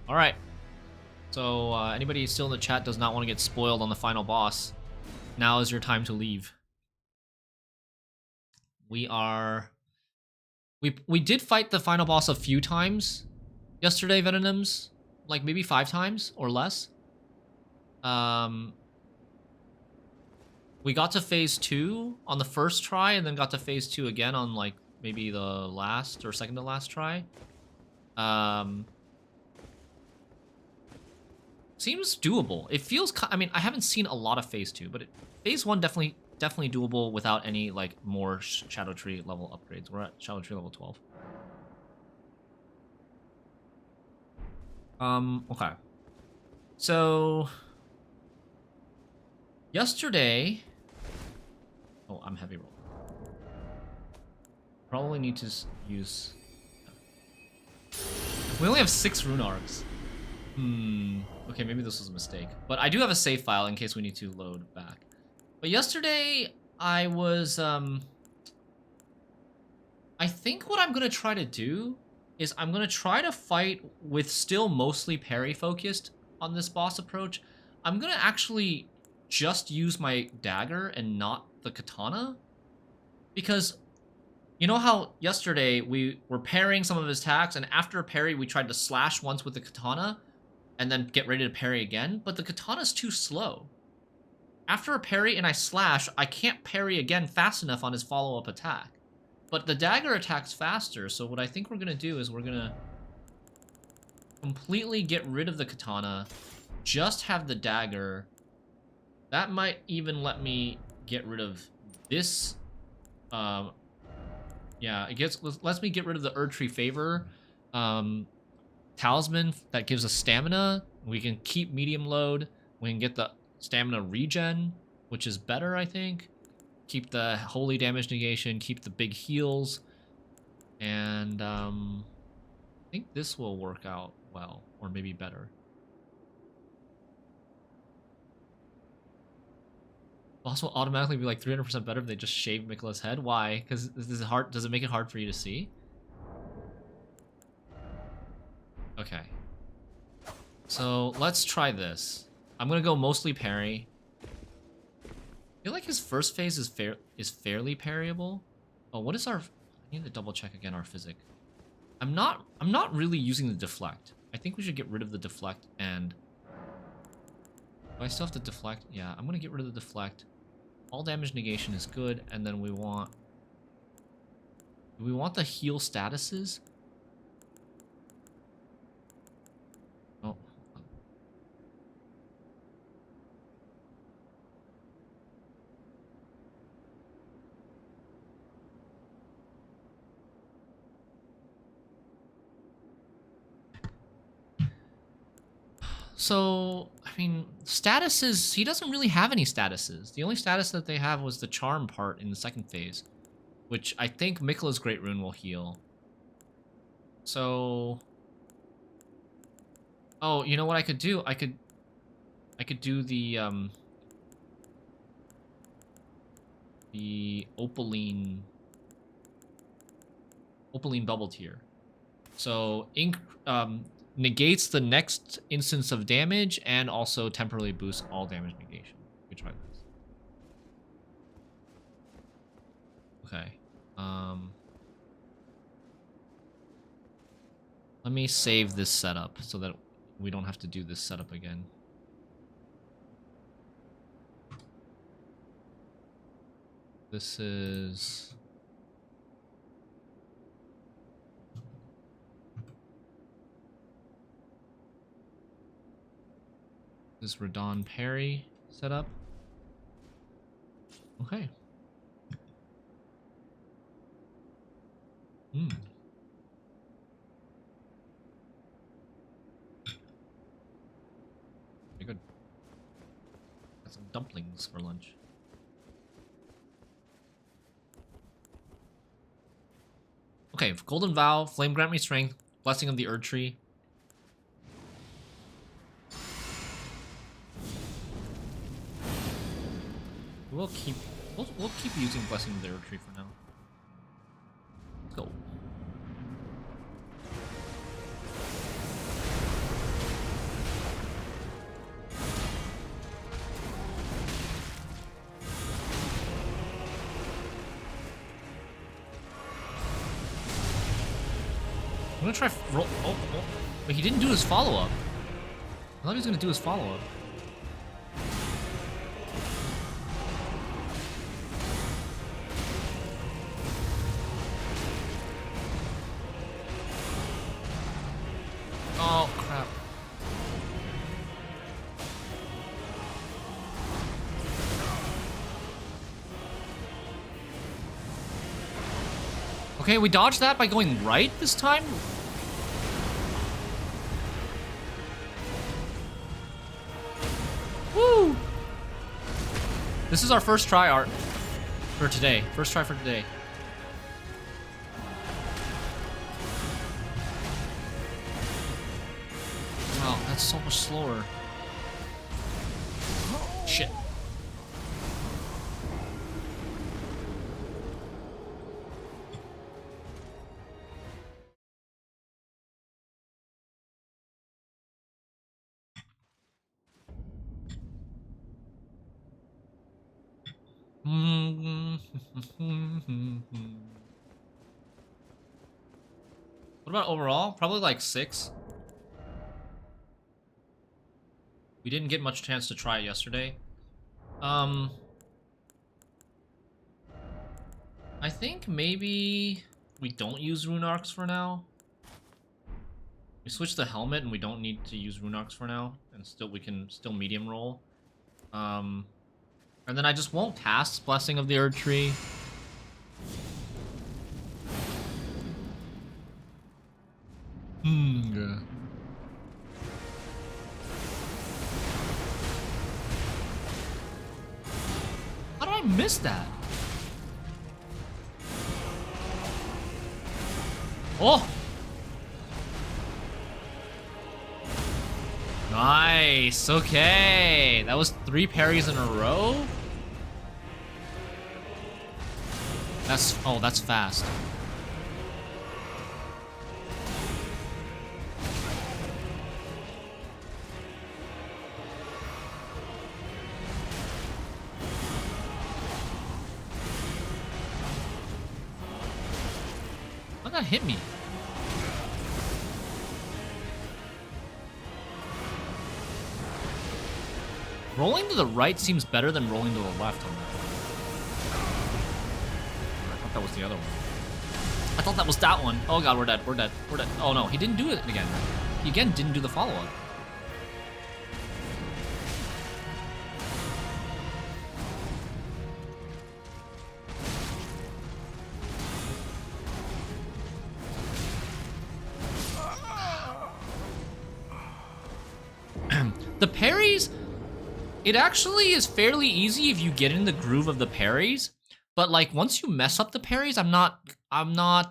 All right. So anybody still in the chat does not want to get spoiled on the final boss, now is your time to leave. We did fight the final boss a few times yesterday, Venoms, like maybe 5 times or less. We got to phase 2 on the first try, and then got to phase 2 again on like maybe the last or second to last try. Seems doable. It feels, I mean, I haven't seen a lot of phase 2, but phase 1 definitely doable without any like more Shadow Tree level upgrades. We're at Shadow Tree level 12. Okay. So yesterday, oh, I'm heavy roll. Probably need to use. We only have 6 rune arcs. Okay, maybe this was a mistake. But I do have a save file in case we need to load back. But yesterday, I was, I think what I'm going to try to do is I'm going to try to fight with still mostly parry focused on this boss approach. I'm going to actually just use my dagger and not the katana. Because you know how yesterday we were parrying some of his attacks, and after a parry we tried to slash once with the katana and then get ready to parry again, but the katana's too slow. After a parry and I slash, I can't parry again fast enough on his follow-up attack. But the dagger attacks faster, so what I think we're going to do is we're going to completely get rid of the katana, just have the dagger. That might even let me get rid of this. Yeah, lets me get rid of the Erdtree favor talisman that gives us stamina. We can keep medium load. We can get the stamina regen, which is better, I think. Keep the holy damage negation, keep the big heals, and I think this will work out well, or maybe better. Boss will automatically be like 300% better if they just shave Mikla's head. Why? Because this is hard. Does it make it hard for you to see? Okay. So let's try this. I'm gonna go mostly parry. I feel like his first phase is fairly parryable. Oh, what is our? I need to double check again our physic. I'm not really using the deflect. I think we should get rid of the deflect and. Do I still have to deflect? Yeah, I'm gonna get rid of the deflect. All damage negation is good, and then we want. Do we want the heal statuses? Oh. So, I mean, statuses, he doesn't really have any statuses. The only status that they have was the charm part in the second phase, which I think Mikla's Great Rune will heal. So, oh, you know what I could do? I could do the Opaline bubble tier. So, negates the next instance of damage and also temporarily boosts all damage negation. We try this. Okay. Let me save this setup so that we don't have to do this setup again. This is... This Radon parry setup. Okay. Very good. Got some dumplings for lunch. Okay, Golden Vow, Flame Grant Me Strength, Blessing of the Erdtree. We'll keep using Blessing of the Erdtree for now. Let's go. gonna try roll. Oh, oh. But he didn't do his follow-up. I thought he was gonna do his follow-up. Oh, crap. Okay, we dodged that by going right this time? Woo! This is our first try art for today. First try for today. Wow, that's so much slower. Shit. What about overall? Probably like 6. We didn't get much chance to try it yesterday. I think maybe we don't use rune arcs for now. We switch the helmet and we don't need to use rune arcs for now, and still we can still medium roll. And then I just won't cast Blessing of the Erdtree. Yeah. How did I miss that? Oh! Nice, okay. That was 3 parries in a row? That's fast. How did that hit me? Rolling to the right seems better than rolling to the left on that one. I thought that was the other one. I thought that was that one. Oh god, we're dead. We're dead. We're dead. Oh no, he didn't do it again. He again didn't do the follow-up. The parries, it actually is fairly easy if you get in the groove of the parries, but like once you mess up the parries, I'm not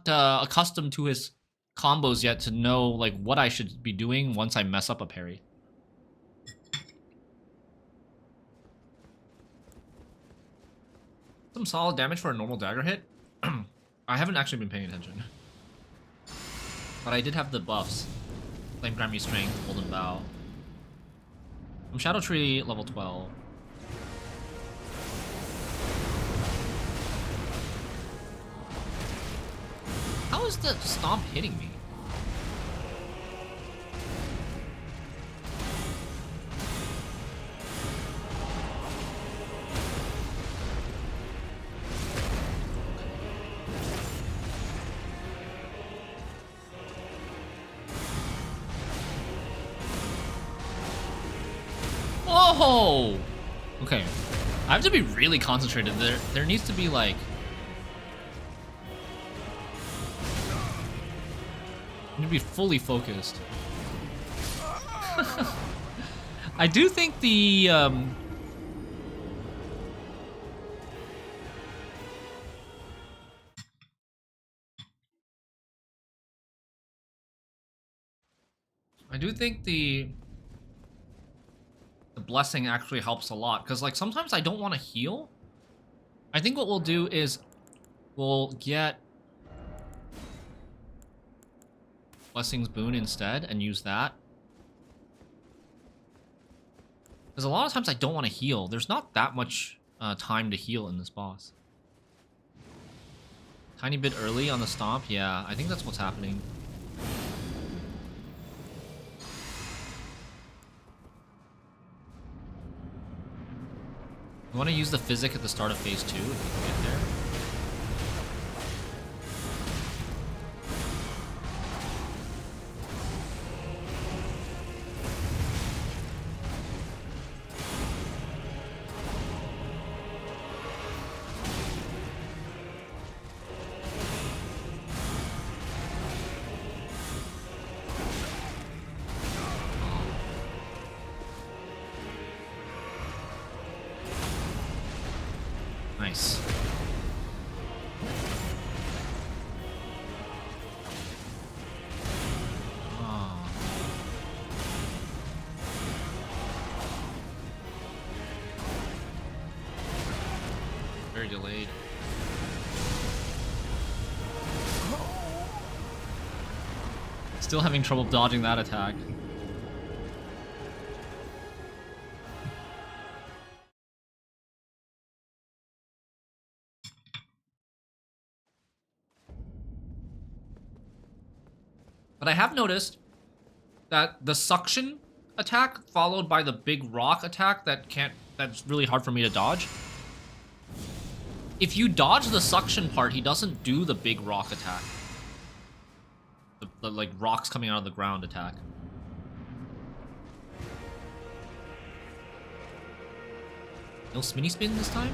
accustomed to his combos yet to know like what I should be doing once I mess up a parry. Some solid damage for a normal dagger hit. I haven't actually been paying attention, but I did have the buffs. Flame Grant Me Strength, Golden Bow. I'm Shadow Tree level 12. How is the stomp hitting me? Oh! Okay. I have to be really concentrated. There needs to be like... I need to be fully focused. I do think the... I do think the blessing actually helps a lot, because like sometimes I don't want to heal. I think what we'll do is we'll get Blessing's Boon instead and use that. Because a lot of times I don't want to heal. There's not that much time to heal in this boss. Tiny bit early on the stomp, yeah, I think that's what's happening. You want to use the physic at the start of phase 2 if you can get there. Nice. Oh. Very delayed. Still having trouble dodging that attack. But I have noticed that the suction attack followed by the big rock attack that's really hard for me to dodge. If you dodge the suction part, he doesn't do the big rock attack. The like rocks coming out of the ground attack. No mini spin this time?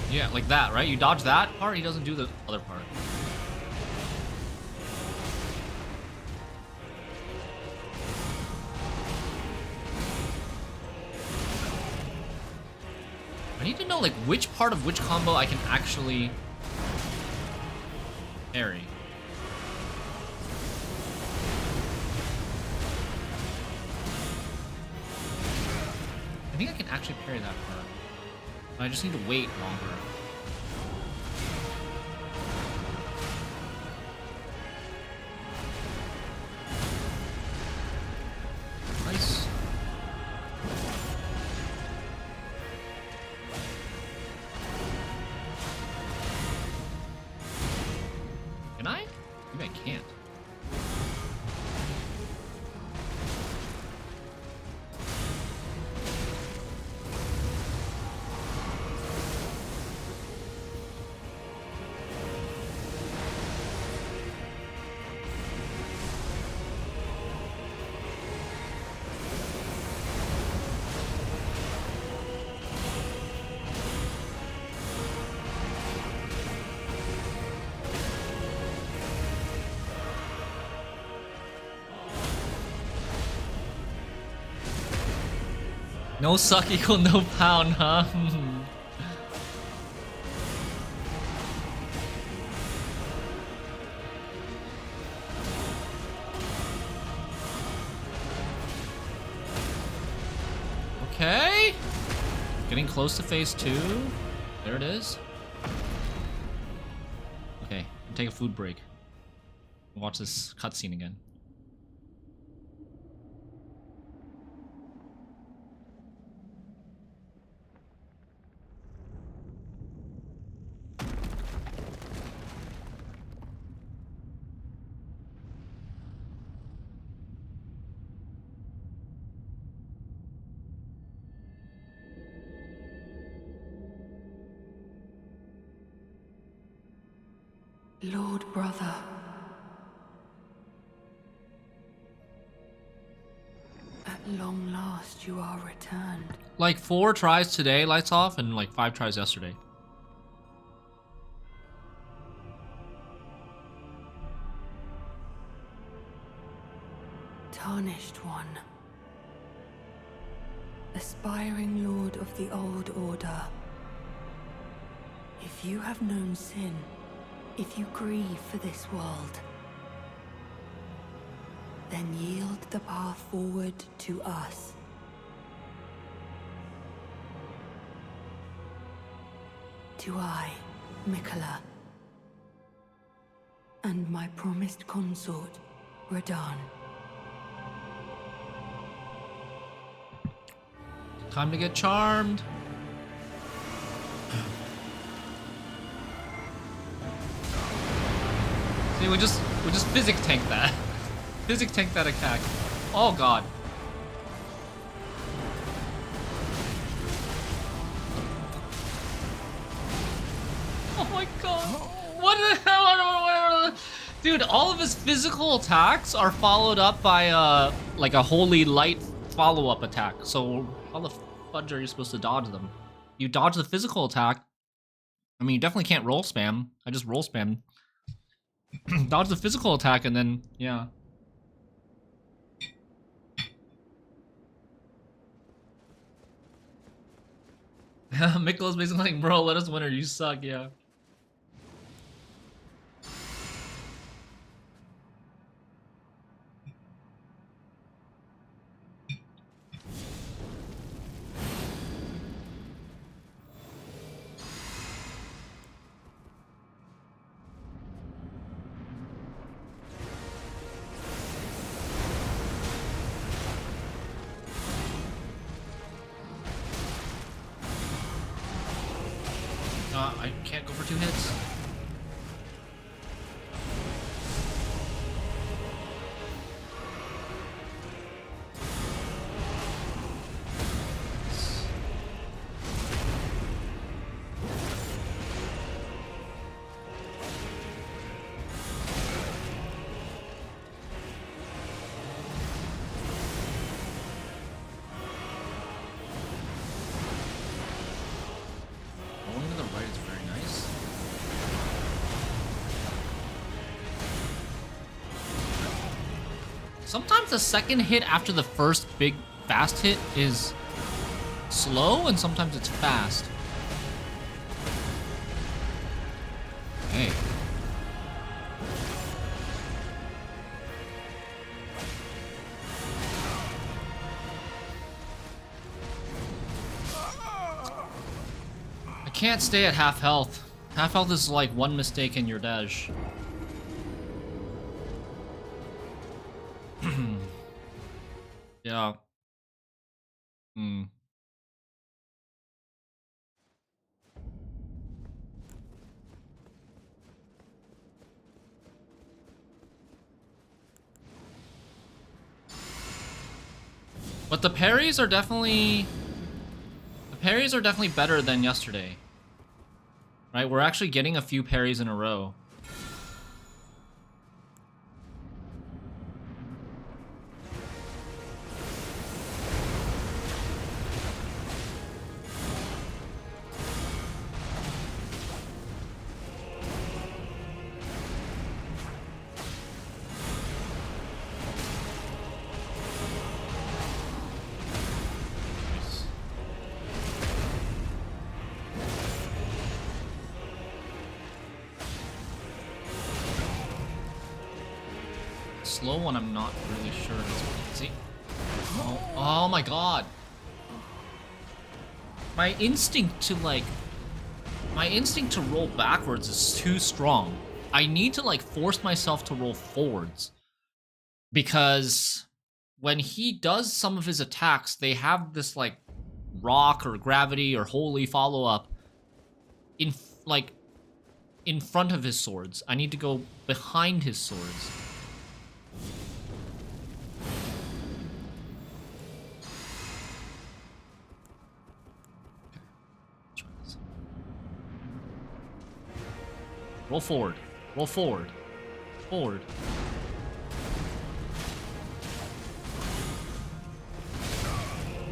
Yeah, like that, right? You dodge that part, he doesn't do the other part. I need to know, like, which part of which combo I can actually parry. I think I can actually parry that part. I just need to wait longer. Nice. Can I? Maybe I can't. No suck equal no pound, huh? Okay. Getting close to phase 2. There it is. Okay, take a food break. Watch this cutscene again. Lord brother. At long last you are returned. Like 4 tries today, lights off, and like 5 tries yesterday. Tarnished one. Aspiring lord of the old order. If you have known sin, if you grieve for this world, then yield the path forward to us. To I, Mikola, and my promised consort, Radahn. Time to get charmed. Okay, we just physic tank that. Physic tank that attack. Oh god. Oh my god. What the hell? Dude, all of his physical attacks are followed up by like a holy light follow-up attack. So how the fudge are you supposed to dodge them? You dodge the physical attack. I mean, you definitely can't roll spam. I just roll spam. Dodge the physical attack and then, yeah. Mikkel's basically like, bro, let us win or you suck, yeah. I can't go for 2 hits. Rolling to the right is very nice. Sometimes the second hit after the first big fast hit is slow, and sometimes it's fast. Hey. I can't stay at half health. Half health is like one mistake and you're dead. Yeah. Hmm. But the parries are definitely... The parries are definitely better than yesterday. Right? We're actually getting a few parries in a row. Slow one, I'm not really sure. See? Oh my god. My instinct to roll backwards is too strong. I need to like force myself to roll forwards. Because when he does some of his attacks, they have this like rock or gravity or holy follow-up in front of his swords. I need to go behind his swords. Roll forward. Roll forward. Forward.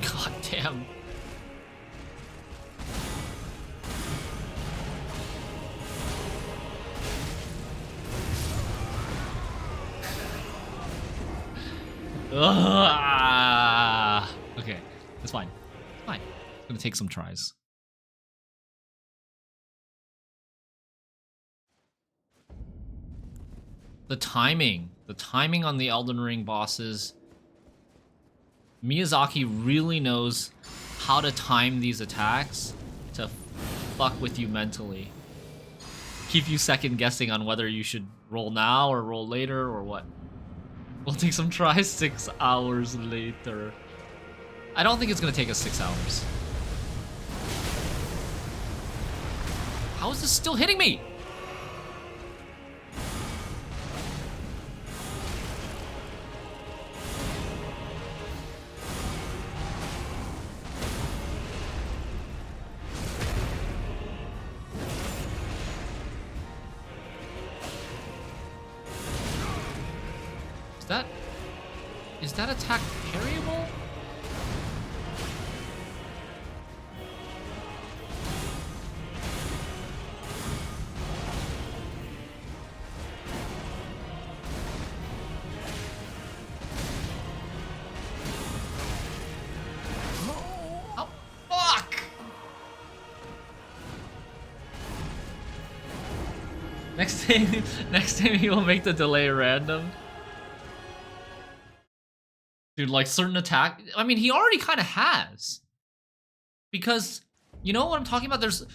God damn. Okay, it's fine. It's fine. It's gonna take some tries. The timing on the Elden Ring bosses. Miyazaki really knows how to time these attacks to fuck with you mentally. Keep you second guessing on whether you should roll now or roll later or what. We'll take some tries 6 hours later. I don't think it's gonna take us 6 hours. How is this still hitting me? Is that... Is that attack parryable? Oh, fuck! Next time he will make the delay random. Dude, like certain attack, I mean, he already kind of has. Because, you know what I'm talking about? There's,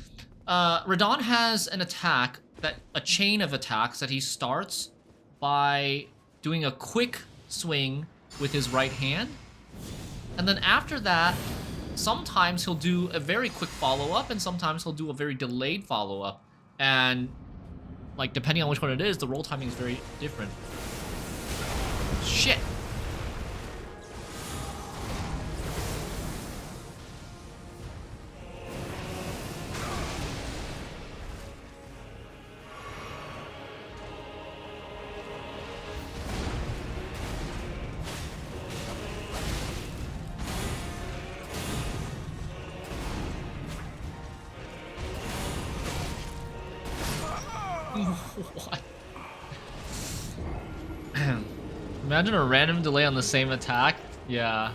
Radon has an attack, a chain of attacks that he starts by doing a quick swing with his right hand. And then after that, sometimes he'll do a very quick follow-up, and sometimes he'll do a very delayed follow-up. And, like, depending on which one it is, the roll timing is very different. Shit! What? Imagine a random delay on the same attack. Yeah,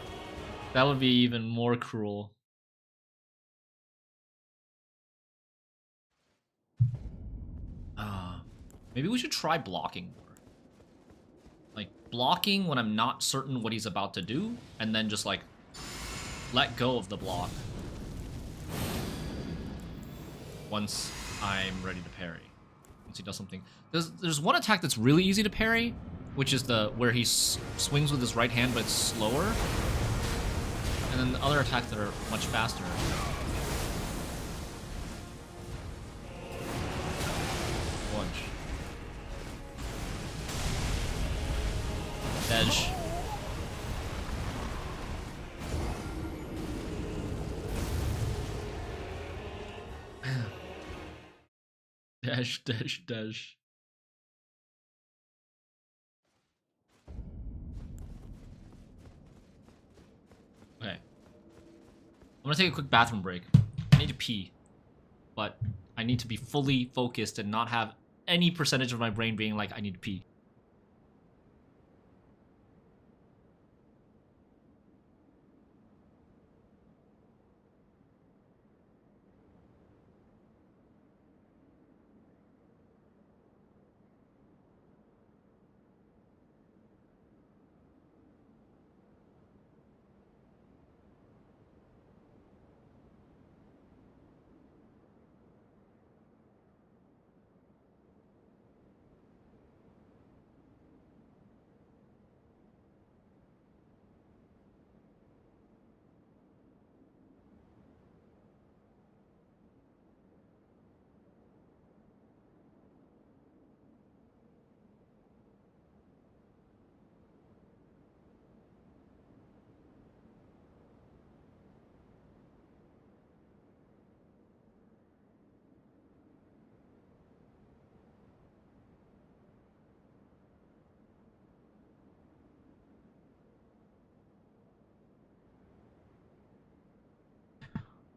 that would be even more cruel. Maybe we should try blocking more. Like, blocking when I'm not certain what he's about to do, and then just, like, let go of the block once I'm ready to parry. Once he does something. There's one attack that's really easy to parry, which is where he swings with his right hand, but it's slower. And then the other attacks that are much faster. Lunge. Edge. Dash, dash, dash. Okay. I'm gonna take a quick bathroom break. I need to pee. But I need to be fully focused and not have any percentage of my brain being like, I need to pee.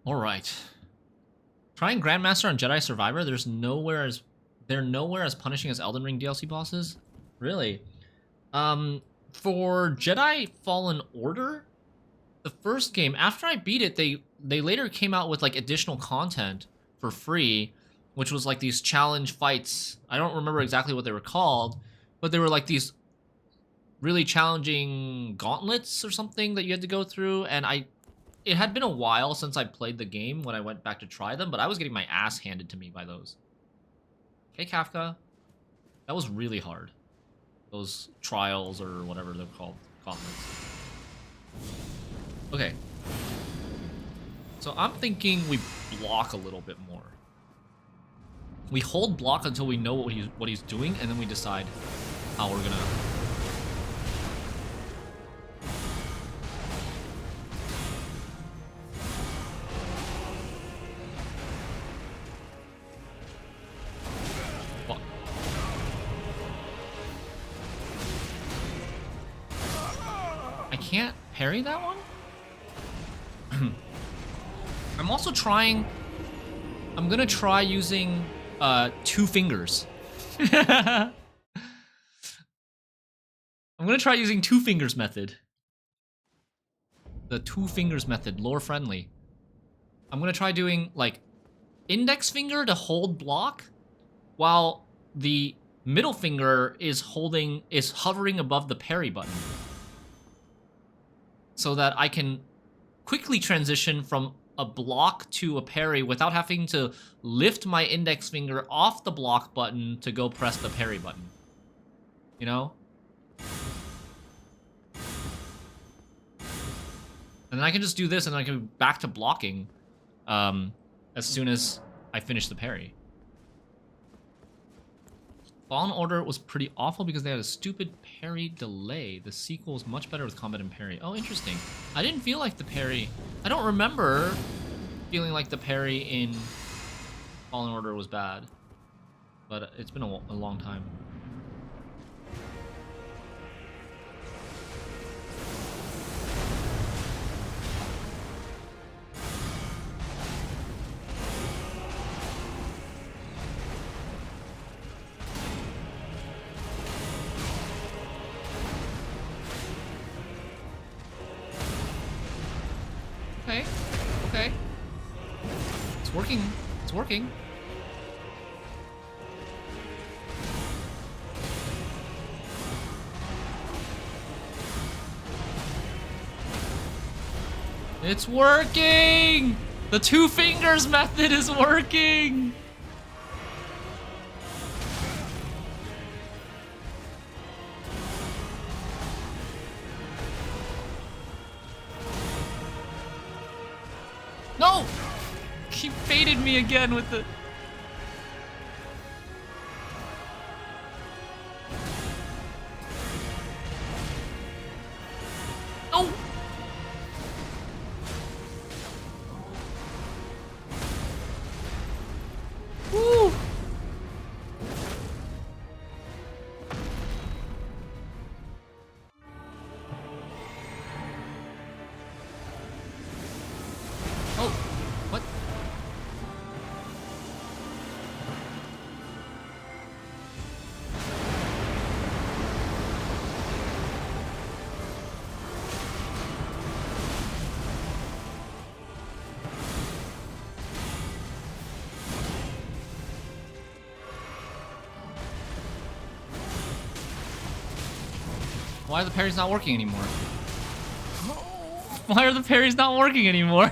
Alright. Trying Grandmaster on Jedi Survivor, they're nowhere as punishing as Elden Ring DLC bosses? Really? For Jedi Fallen Order, the first game, after I beat it, they later came out with like additional content for free, which was like these challenge fights. I don't remember exactly what they were called, but they were like these really challenging gauntlets or something that you had to go through, and it had been a while since I played the game when I went back to try them, but I was getting my ass handed to me by those. Okay, Kafka. That was really hard. Those trials or whatever they're called. Gauntlets. Okay. So I'm thinking we block a little bit more. We hold block until we know what he's doing, and then we decide how we're gonna... can't parry that one? I'm also trying... I'm gonna try using 2 fingers. I'm gonna try using 2 fingers method. The 2 fingers method, lore friendly. I'm gonna try doing like index finger to hold block, while the middle finger is hovering above the parry button, so that I can quickly transition from a block to a parry without having to lift my index finger off the block button to go press the parry button. You know? And then I can just do this and then I can go back to blocking as soon as I finish the parry. Fallen Order was pretty awful because they had a stupid parry delay. The sequel was much better with combat and parry. Oh, interesting. I didn't feel like the parry... I don't remember feeling like the parry in Fallen Order was bad. But it's been a long time. Okay, okay. It's working. It's working. It's working! The 2 fingers method is working! No! He baited me again with the... No! Woo! Oh, what? Why are the parries not working anymore? Why are the parries not working anymore?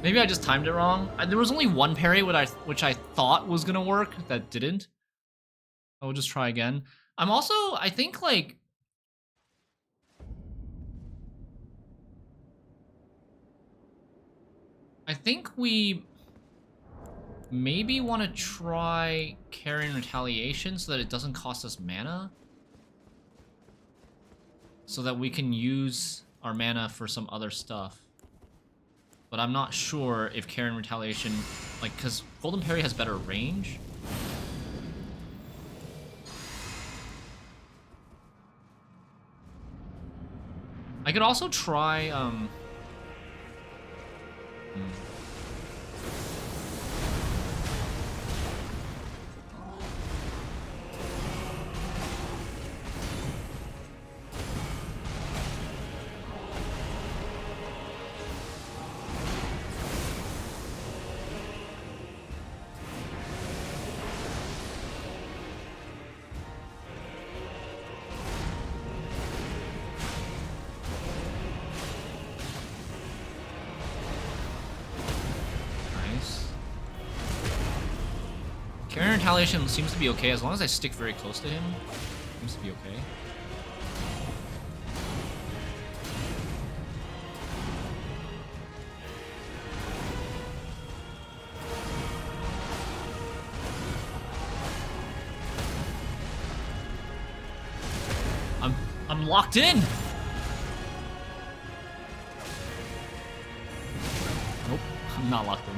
Maybe I just timed it wrong. There was only one parry which I thought was gonna work that didn't. I'll just try again. I'm also, I think, like... I think we maybe want to try Carrion Retaliation so that it doesn't cost us mana. So that we can use our mana for some other stuff. But I'm not sure if Carrion Retaliation... Like, because Golden Parry has better range. I could also try, Carrion Retaliation seems to be okay as long as I stick very close to him. Seems to be okay. I'm locked in. Nope, I'm not locked in.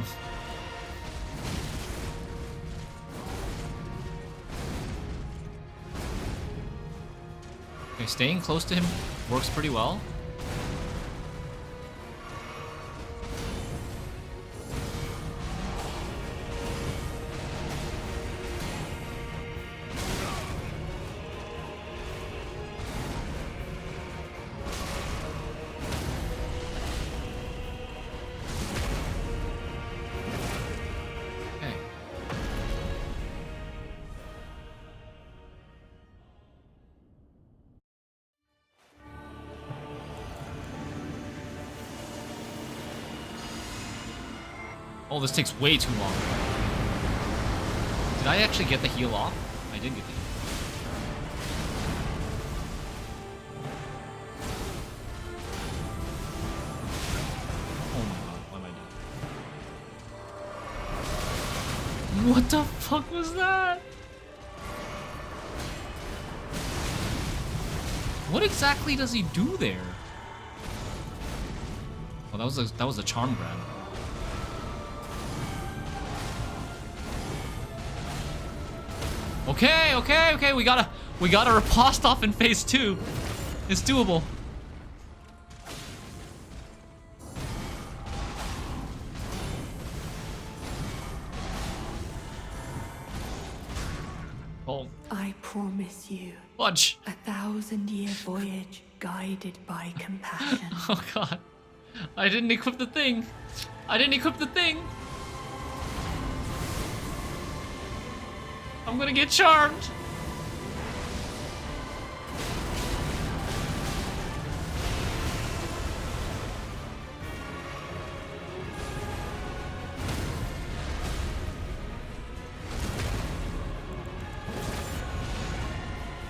Okay, staying close to him works pretty well. Okay. Oh, this takes way too long. Did I actually get the heal off? I did get the heal. Oh my god, why am I doing? What the fuck was that? What exactly does he do there? Oh, that was a charm grab. Okay, okay, okay. We got a riposte off in phase 2. It's doable. Oh, I promise you fudge. 1,000-year voyage guided by compassion. Oh god. I didn't equip the thing. I didn't equip the thing. I'm gonna get charmed.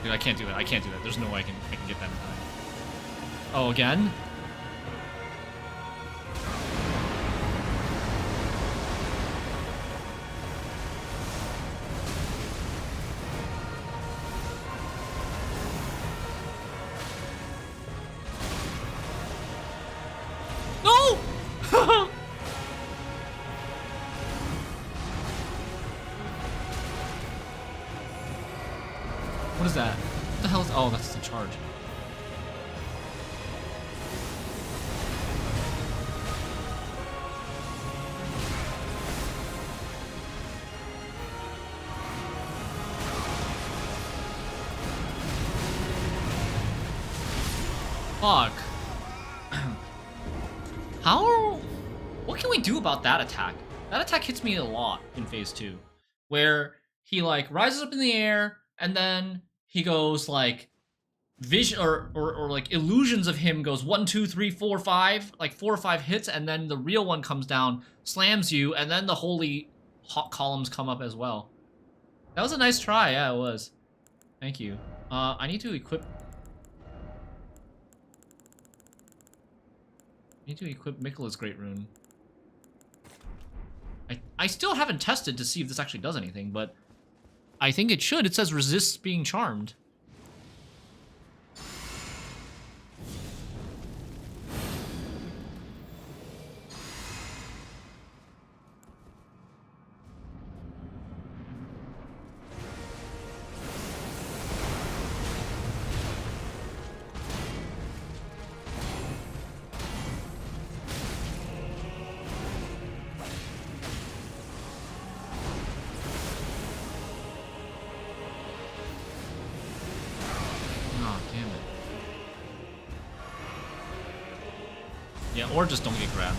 Dude, I can't do that. I can't do that. There's no way I can get that in time. Oh, again? No! What is that? What the hell is... Oh, that's the charge. Fuck. How... What can we do about that attack? That attack hits me a lot in phase 2. Where he, like, rises up in the air, and then he goes, like... Vision or like illusions of him goes 1, 2, 3, 4, 5, like 4 or 5 hits, and then the real one comes down, slams you, and then the holy hot columns come up as well. That was a nice try, yeah, it was. Thank you. I need to equip. Miquella's Great Rune. I still haven't tested to see if this actually does anything, but I think it should. It says resists being charmed. Yeah, or just don't get grabbed.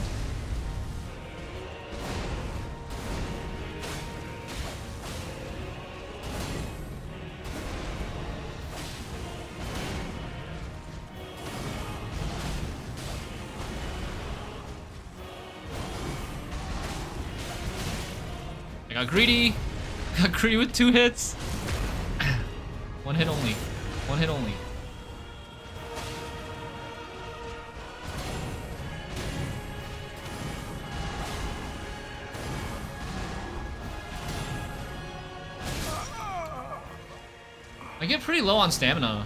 I got greedy. Got greedy with 2 hits. 1 hit only. 1 hit only. I get pretty low on stamina.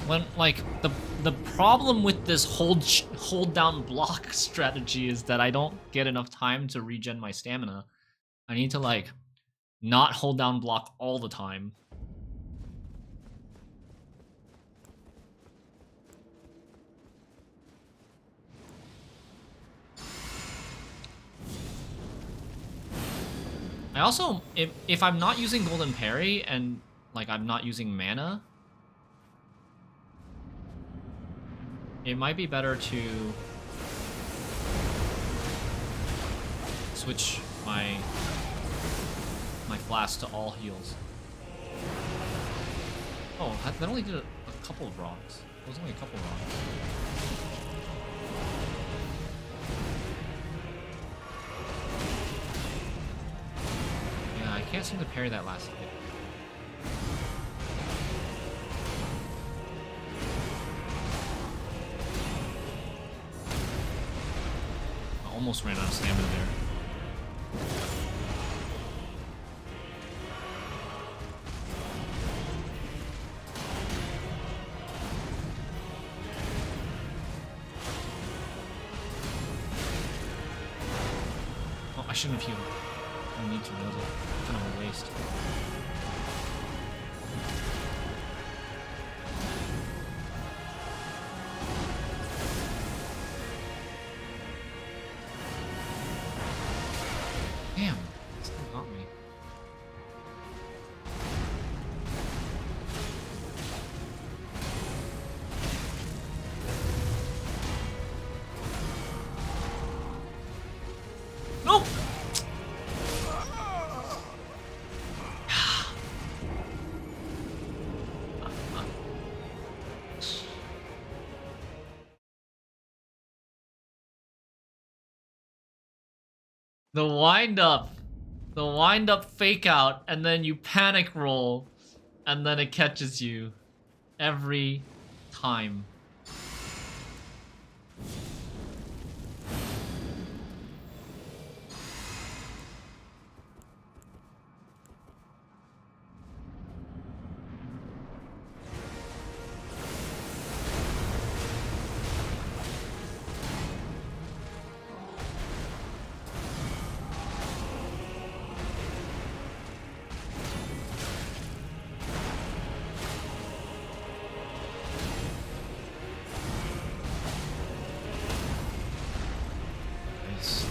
When, like, the problem with this hold down block strategy is that I don't get enough time to regen my stamina. I need to, like, not hold down block all the time. I also, if I'm not using Golden Parry and, like, I'm not using mana, it might be better to switch my flask to all heals. Oh, that only did a couple of rocks. It was only a couple of rocks. Yeah, I can't seem to parry that last hit. I almost ran out of stamina there. Oh, I shouldn't have healed. I don't need to, was it? Kind of a waste. Damn, it still got me. Nope! The wind up fake out, and then you panic roll, and then it catches you every time. Nice.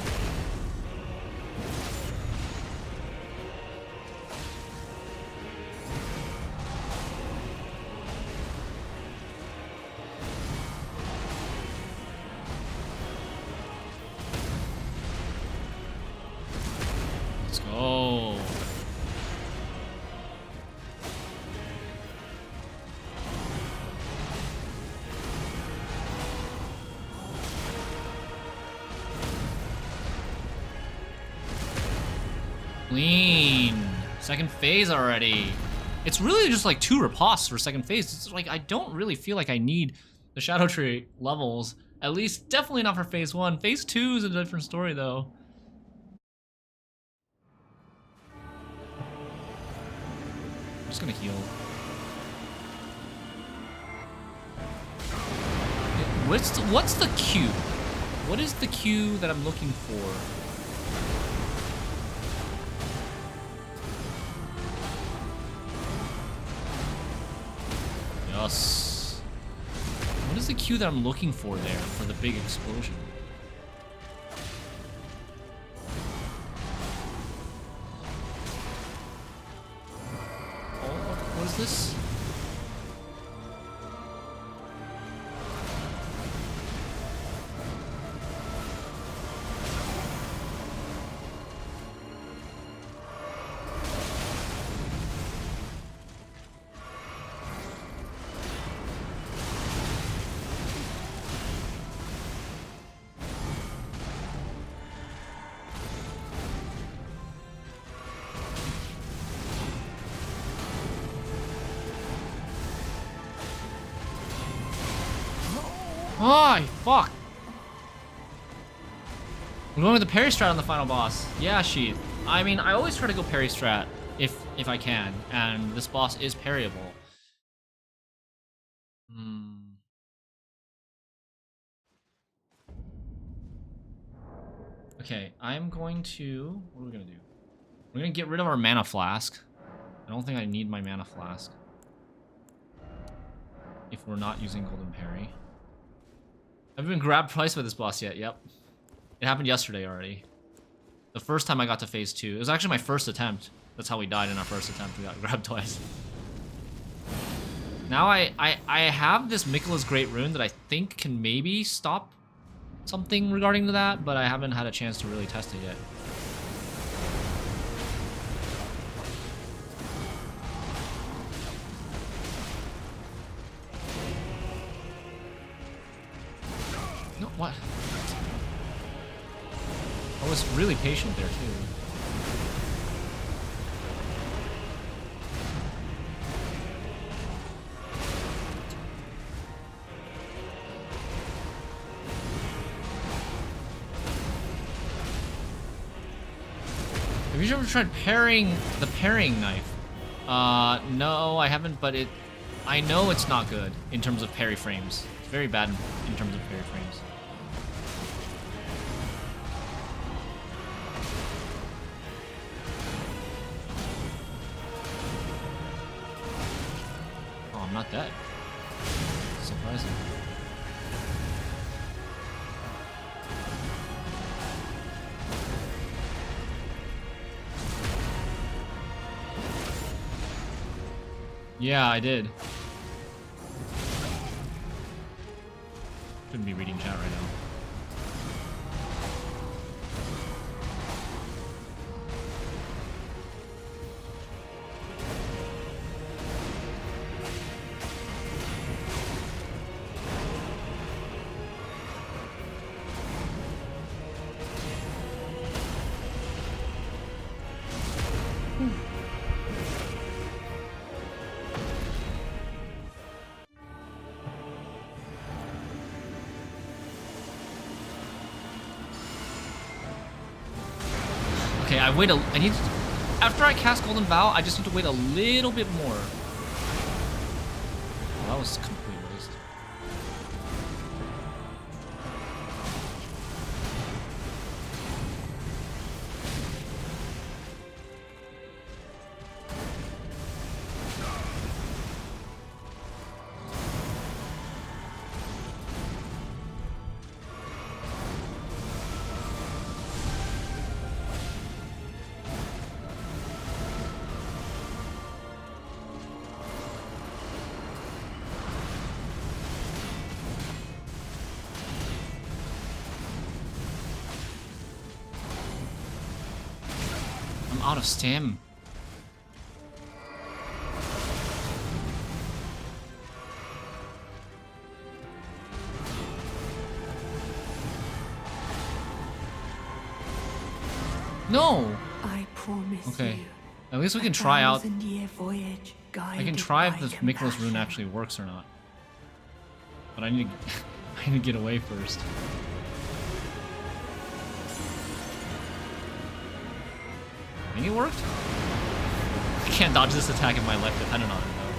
Let's go. Clean. Second phase already. It's really just like 2 ripostes for second phase. It's like I don't really feel like I need the Shadow Tree levels. At least, definitely not for phase 1. Phase 2 is a different story though. I'm just gonna heal. What's the Q? What is the Q that I'm looking for? Yes. What is the Q that I'm looking for there for the big explosion? Oh, what is this? Oh, fuck. I'm going with the parry strat on the final boss. Yeah, Sheath. I mean, I always try to go parry strat if I can, and this boss is parryable. Okay, I'm going to... What are we going to do? We're going to get rid of our mana flask. I don't think I need my mana flask. If we're not using Golden Parry. Have you been grabbed twice by this boss yet? Yep. It happened yesterday already. The first time I got to phase 2. It was actually my first attempt. That's how we died in our first attempt. We got grabbed twice. Now I have this Miquella's Great Rune that I think can maybe stop something regarding to that, but I haven't had a chance to really test it yet. No, what? I was really patient there too. Have you ever tried pairing the parrying knife? No, I haven't, but I know it's not good in terms of parry frames. It's very bad in terms of parry frames. Oh, I'm not dead. Surprising. Yeah, I did. Shouldn't be reading chat right now. Okay, I need to, after I cast Golden Vow, I just need to wait a little bit more. Oh, that was complete waste. I'm out of stam. No! I promise Okay. you. At least we can try out. Voyage I can try if the Miquella's Rune actually works or not. But I need to, I need to get away first. I think it worked? I can't dodge this attack if my life depended on it, though.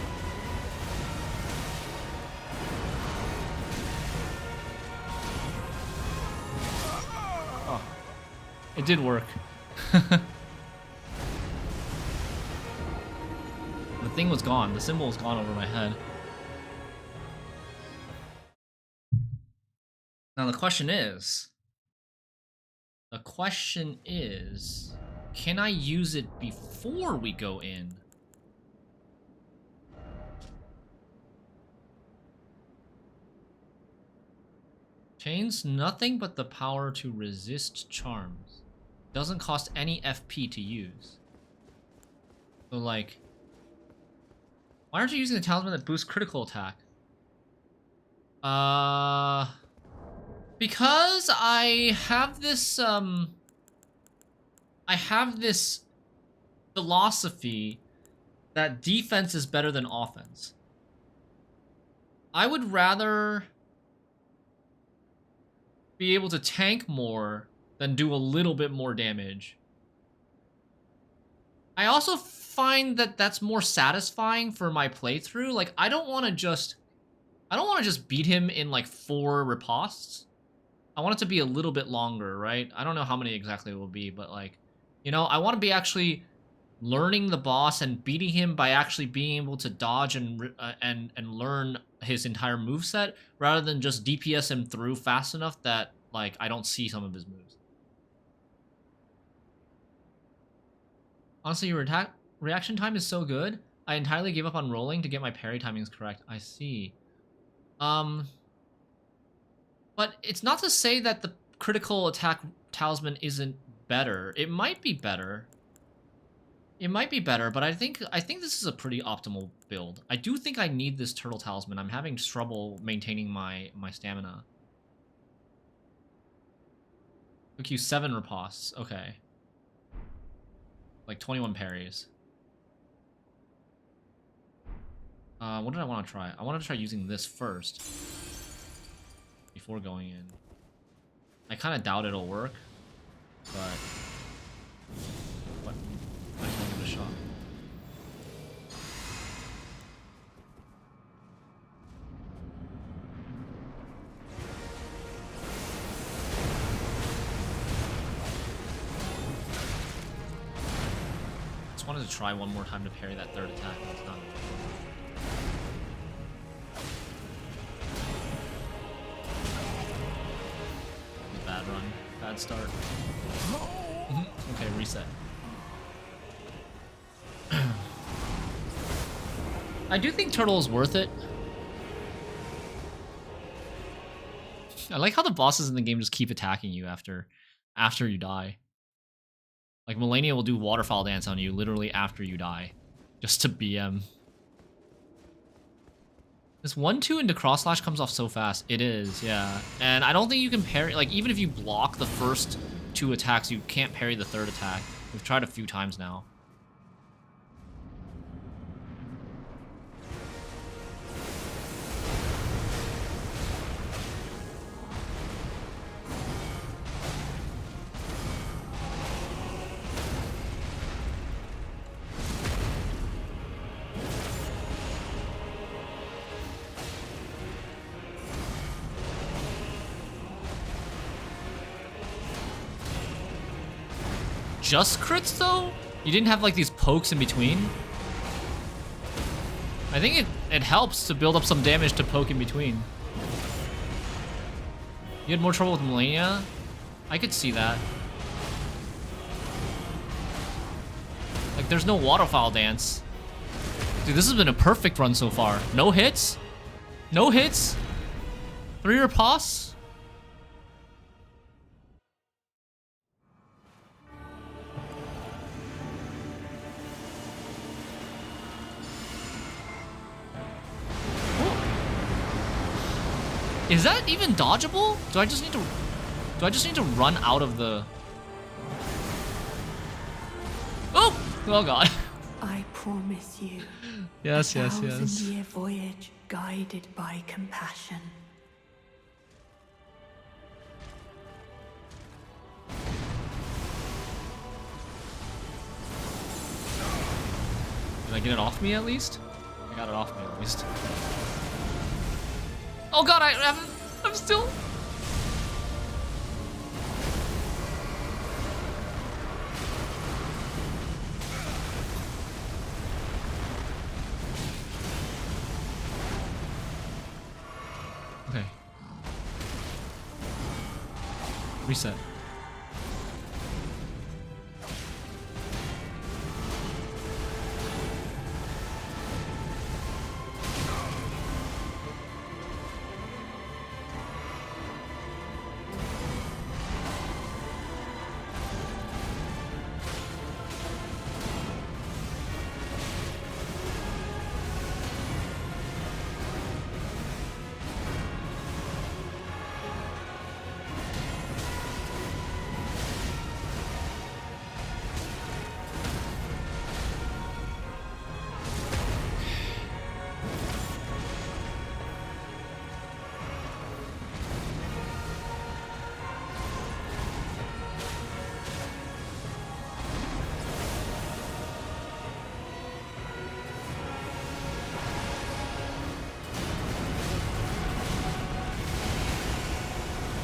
Oh. It did work. The thing was gone. The symbol was gone over my head. Now the question is... can I use it before we go in? Chains nothing but the power to resist charms. Doesn't cost any FP to use. So like... why aren't you using the talisman that boosts critical attack? Because I have this, philosophy that defense is better than offense. I would rather be able to tank more than do a little bit more damage. I also find that that's more satisfying for my playthrough. Like, I don't want to just beat him in like 4 ripostes. I want it to be a little bit longer, right? I don't know how many exactly it will be, but like, you know, I want to be actually learning the boss and beating him by actually being able to dodge and learn his entire moveset rather than just DPS him through fast enough that like I don't see some of his moves. Honestly, your attack reaction time is so good. I entirely gave up on rolling to get my parry timings correct. I see. But it's not to say that the critical attack talisman isn't better. It might be better. It might be better, but I think this is a pretty optimal build. I do think I need this turtle talisman. I'm having trouble maintaining my stamina. Took you 7 ripostes. Okay. Like 21 parries. What did I want to try? I wanted to try using this first before going in. I kind of doubt it'll work, but I can give it a shot. Just wanted to try one more time to parry that third attack, but it's not. Bad run. Bad start. Okay, reset. I do think Turtle is worth it. I like how the bosses in the game just keep attacking you after you die. Like Melania will do waterfall dance on you literally after you die. Just to BM. This 1-2 into cross slash comes off so fast. It is, yeah. And I don't think you can parry, like, even if you block the first 2 attacks, you can't parry the third attack. We've tried a few times now. Just crits though? You didn't have like these pokes in between? I think it helps to build up some damage to poke in between. You had more trouble with Melania? I could see that. Like there's no waterfall dance. Dude, this has been a perfect run so far. No hits? No hits? 3 ripostes? Is that even dodgeable? Do I just need to run out of the... Oh! Oh god. I promise you. Yes, a yes, yes. 1,000-year voyage guided by compassion. Did I get it off me at least? I got it off me at least. Oh god, I'm still... Okay. Reset.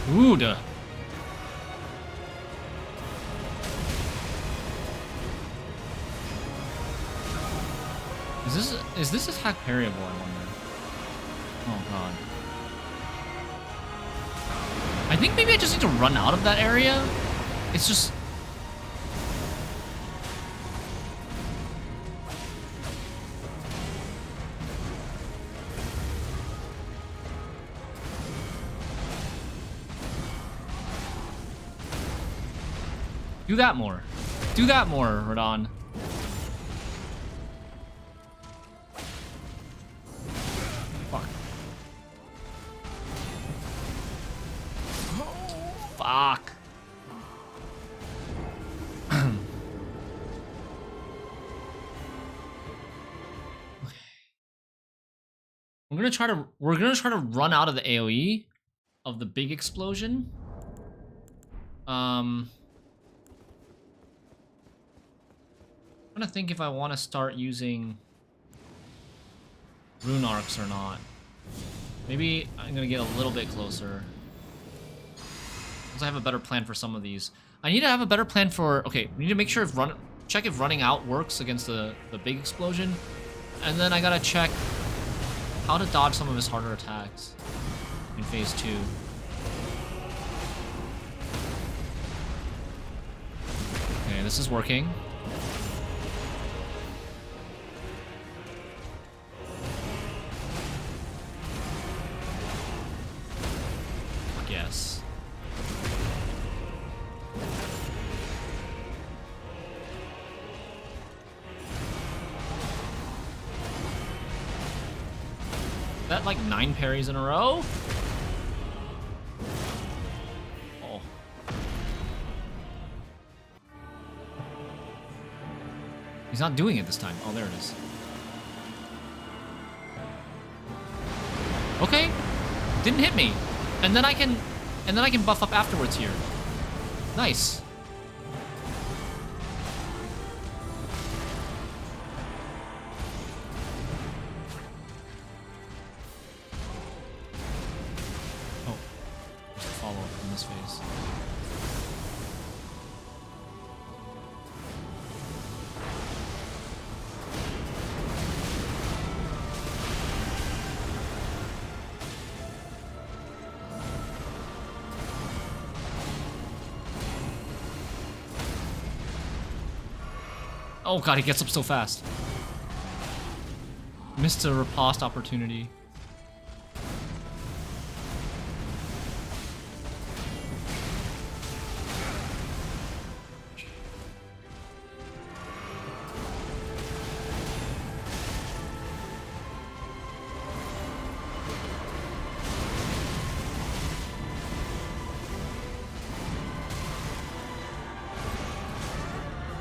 Ooh, duh. Is this attack parryable, I wonder? Oh god. I think maybe I just need to run out of that area. It's just... Do that more. Do that more, Radon. Fuck. Fuck. We're gonna try to run out of the AoE of the big explosion. I'm trying to think if I want to start using rune arcs or not. Maybe I'm gonna get a little bit closer. Because I have a better plan for some of these. I need to have a better plan for... Okay, we need to make sure if check if running out works against the big explosion. And then I gotta check how to dodge some of his harder attacks in phase 2. Okay, this is working. Yes. That like 9 parries in a row? Oh. He's not doing it this time. Oh, there it is. Okay. Didn't hit me. And then I can buff up afterwards here. Nice. Oh. There's a follow-up in this phase. Oh god, he gets up so fast. Missed a riposte opportunity.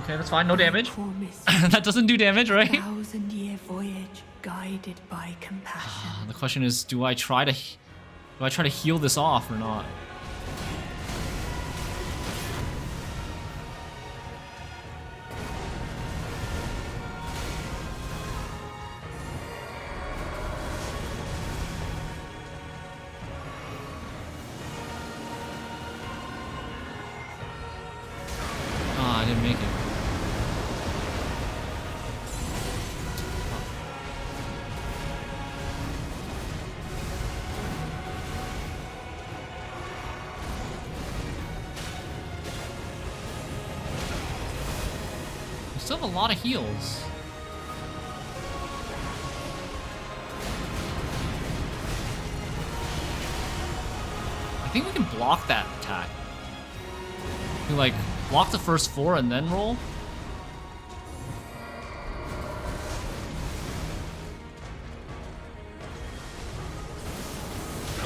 Okay, that's fine. No damage. That doesn't do damage, right? 1,000-year voyage guided by compassion. The question is, do I try to heal this off or not? Ah, I didn't make it. Still have a lot of heals. I think we can block that attack. We like block the first 4 and then roll.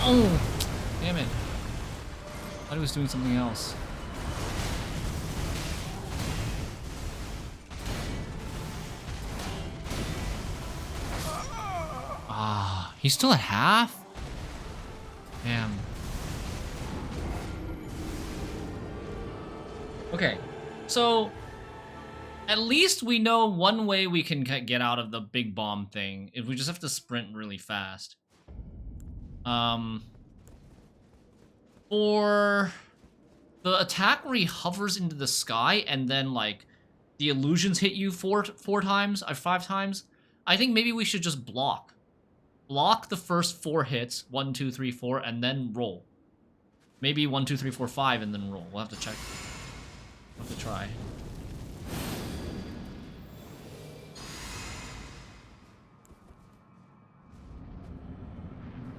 Oh, damn it. I thought he was doing something else. He's still at half? Damn. Okay, so at least we know one way we can get out of the big bomb thing. If we just have to sprint really fast. For the attack where he hovers into the sky and then like the illusions hit you four times or 5 times, I think maybe we should just block. Block the first 4 hits, 1, 2, 3, 4, and then roll. Maybe 1, 2, 3, 4, 5, and then roll. We'll have to check. We'll have to try.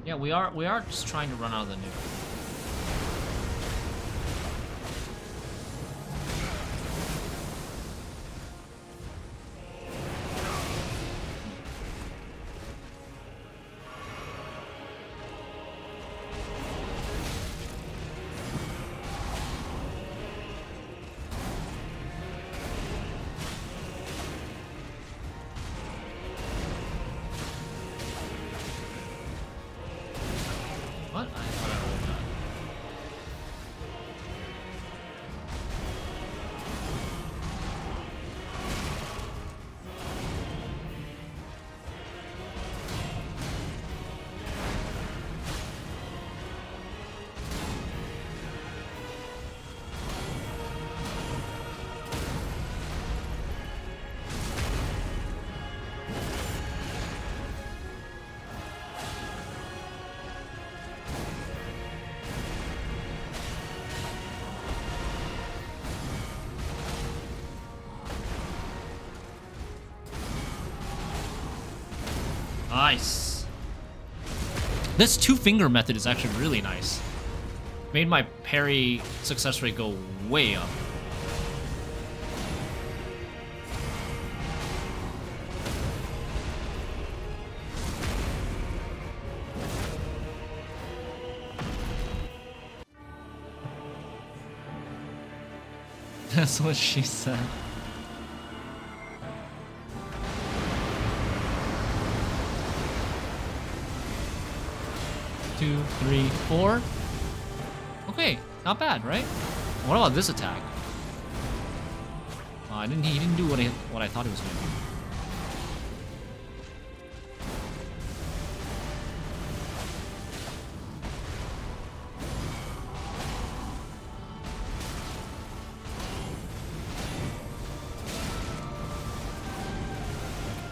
Yeah, we are just trying to run out of the nuke. Nice. This two-finger method is actually really nice. Made my parry success rate go way up. That's what she said. 2, 3, 4. Okay, not bad, right? What about this attack? He didn't do what I thought he was gonna do.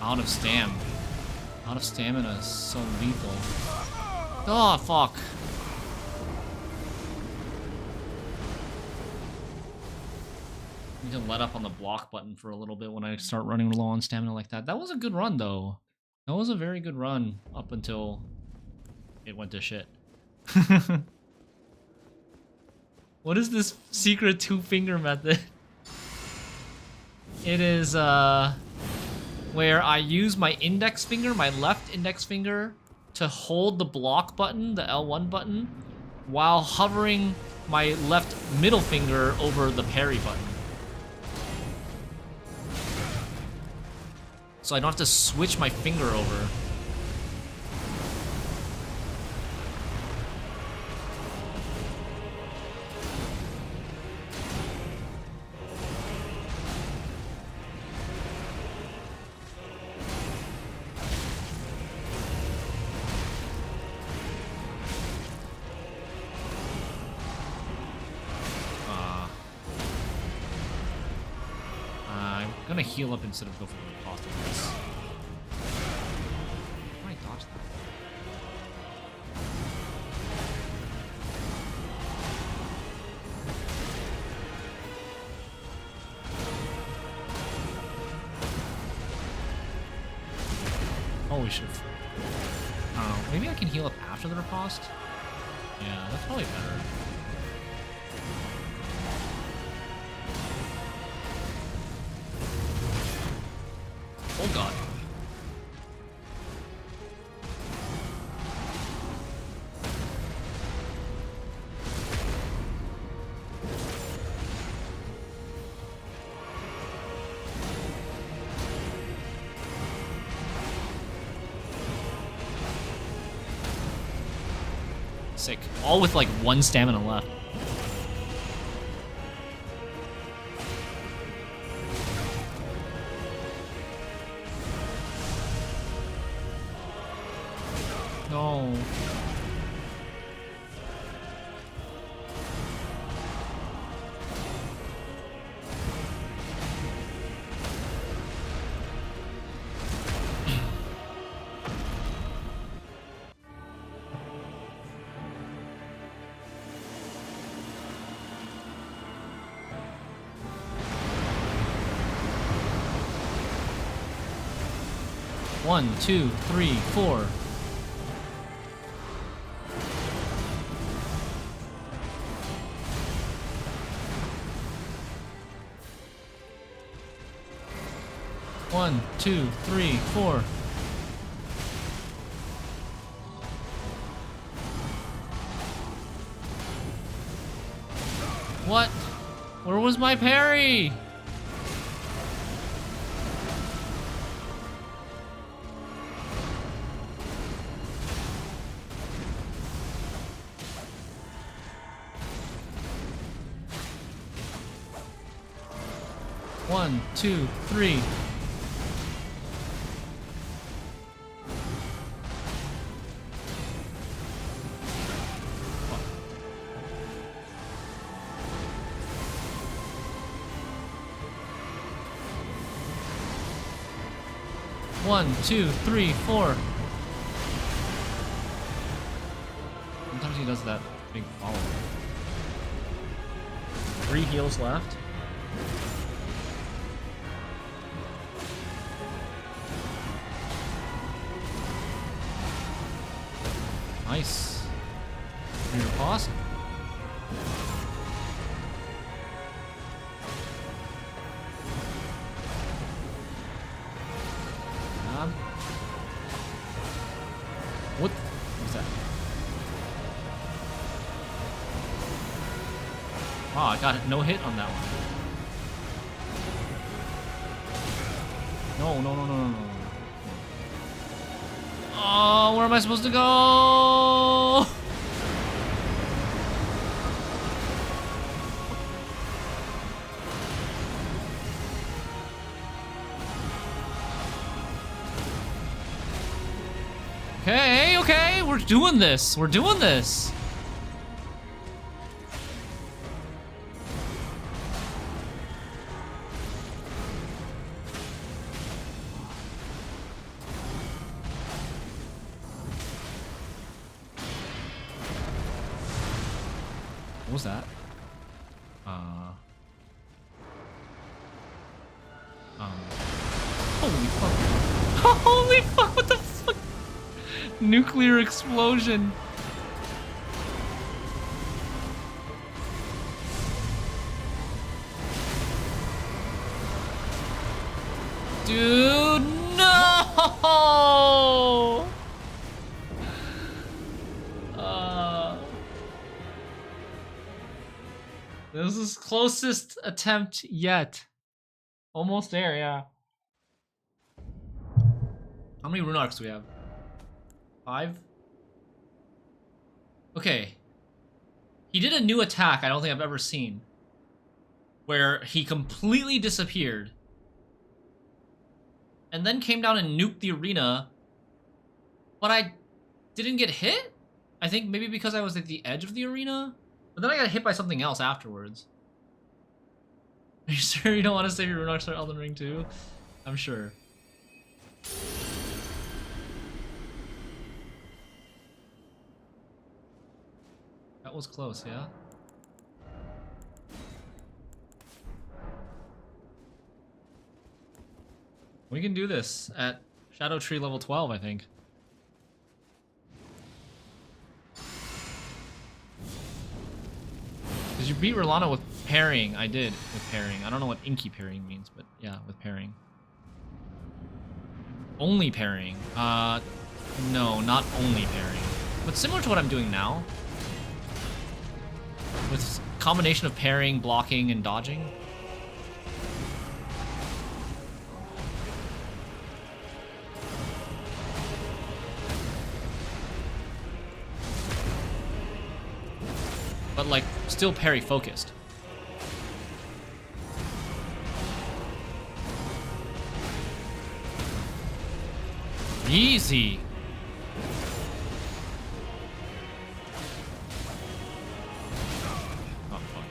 Out of stam. Out of stamina is so lethal. Oh, fuck. Need to let up on the block button for a little bit when I start running low on stamina like that. That was a good run, though. That was a very good run up until it went to shit. What is this secret two-finger method? It is, where I use my index finger, my left index finger, to hold the block button, the L1 button, while hovering my left middle finger over the parry button. So I don't have to switch my finger over. I'm gonna heal up instead of go for the cost of this. Why dodge that? Oh, we should have. I don't know. Maybe I can heal up after the riposte? Yeah, that's probably better. Oh god. Sick. All with like 1 stamina left. No. One, 2, 3, 4. One, 2, 3, 4. What? Where was my parry? One, 2, 3. One, 2, 3, 4. Sometimes he does that big follow. 3 heals left. Nice. Your boss. What was that? Wow, I got no hit on that one. No, no, no, no, no, no. Oh, where am I supposed to go? Okay, okay, we're doing this. We're doing this. What was that? Holy fuck. Holy fuck, what the fuck? Nuclear explosion. Dude, no! This is closest attempt yet. Almost there, yeah. How many rune arcs do we have? 5? Okay. He did a new attack I don't think I've ever seen. Where he completely disappeared. And then came down and nuked the arena. But I didn't get hit? I think maybe because I was at the edge of the arena? But then I got hit by something else afterwards. Are you sure you don't want to save your rune arcs for Elden Ring 2? I'm sure. That was close, yeah? We can do this at Erdtree level 12, I think. Did you beat Rolana with parrying? I did, with parrying. I don't know what inky parrying means, but yeah, with parrying. Only parrying. No, not only parrying. But similar to what I'm doing now. With combination of parrying, blocking, and dodging. But like, still parry focused. Easy. Oh, fuck.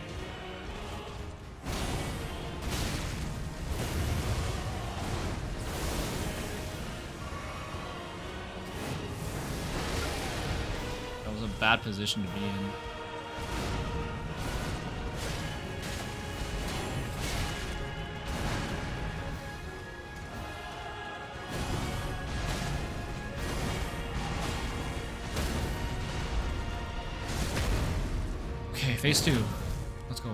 That was a bad position to be in. Okay, phase 2. Let's go.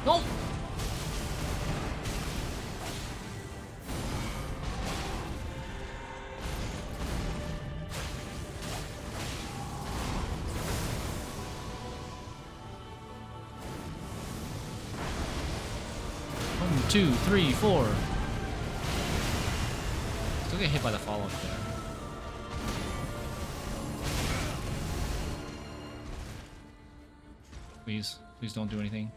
No! One, two, three, four. Still get hit by the follow-up there. Please, please don't do anything.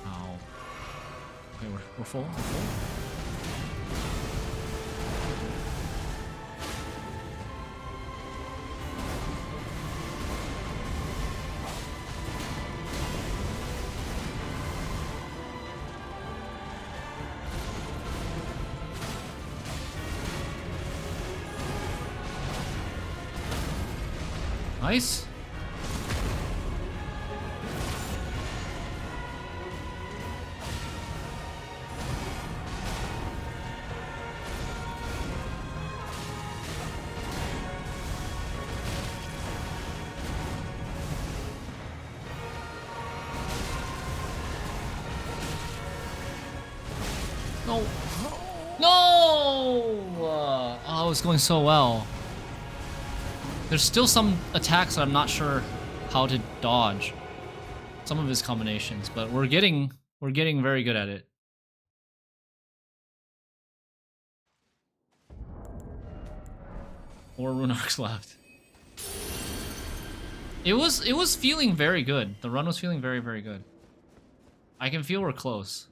Ow. Okay, we're full. We're full. Nice. No. No! Oh, it was going so well. There's still some attacks that I'm not sure how to dodge. Some of his combinations, but we're getting very good at it. Four rune arcs left. It was feeling very good. The run was feeling very, very good. I can feel we're close.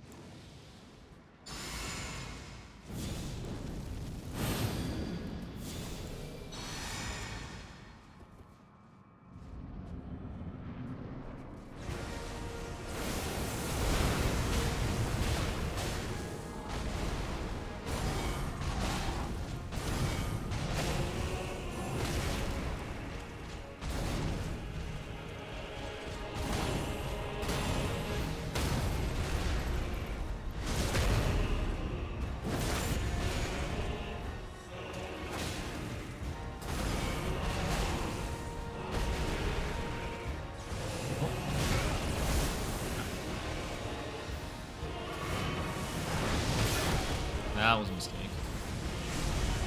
That was a mistake.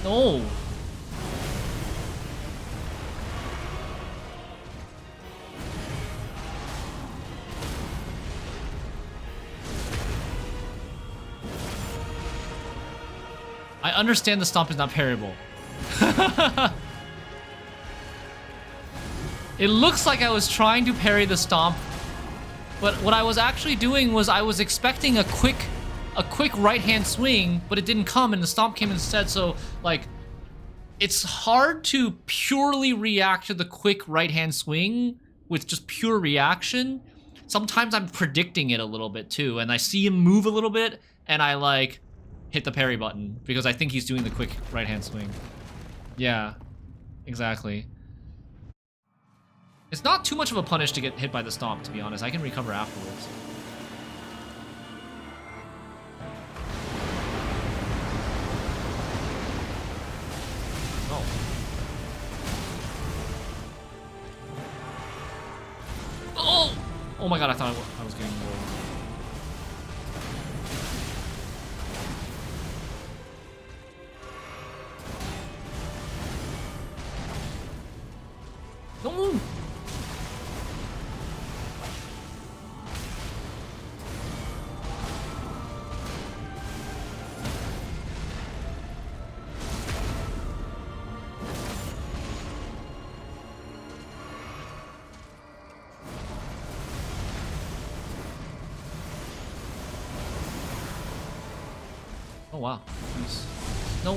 No! I understand the stomp is not parryable. It looks like I was trying to parry the stomp, but what I was actually doing was I was expecting a quick right-hand swing, but it didn't come and the stomp came instead. So like, it's hard to purely react to the quick right-hand swing with just pure reaction. Sometimes I'm predicting it a little bit too, and I see him move a little bit and I like hit the parry button because I think he's doing the quick right-hand swing. Yeah, exactly. It's not too much of a punish to get hit by the stomp, to be honest. I can recover afterwards. Oh! Oh my god, I thought I was getting rolled. No! Oh wow. Nice. No.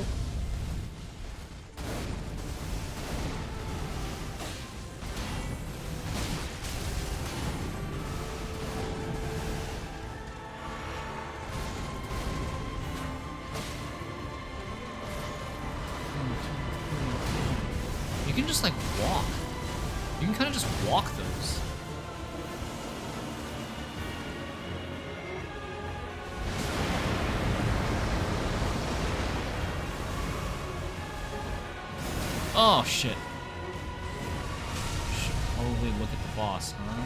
You can just like walk. You can kind of just walk those. Oh, shit. Should probably look at the boss, huh?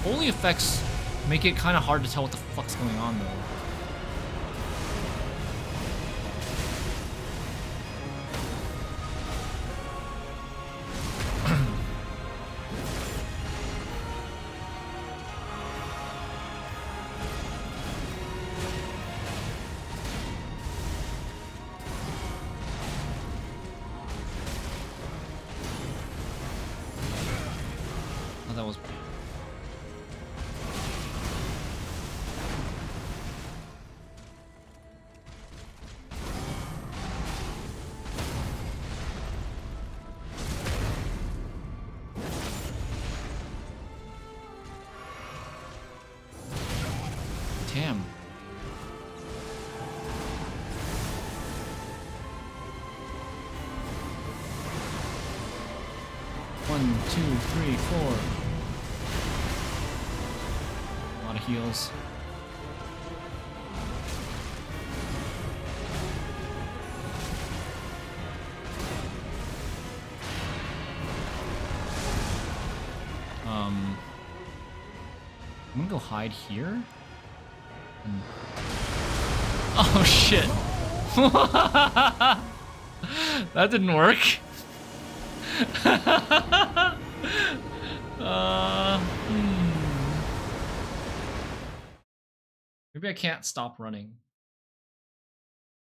Holy effects make it kind of hard to tell what the fuck's going on, though. Oh, that was... 1, 2, 3, 4. A lot of heals. I'm gonna go hide here. Oh shit. That didn't work. Maybe I can't stop running.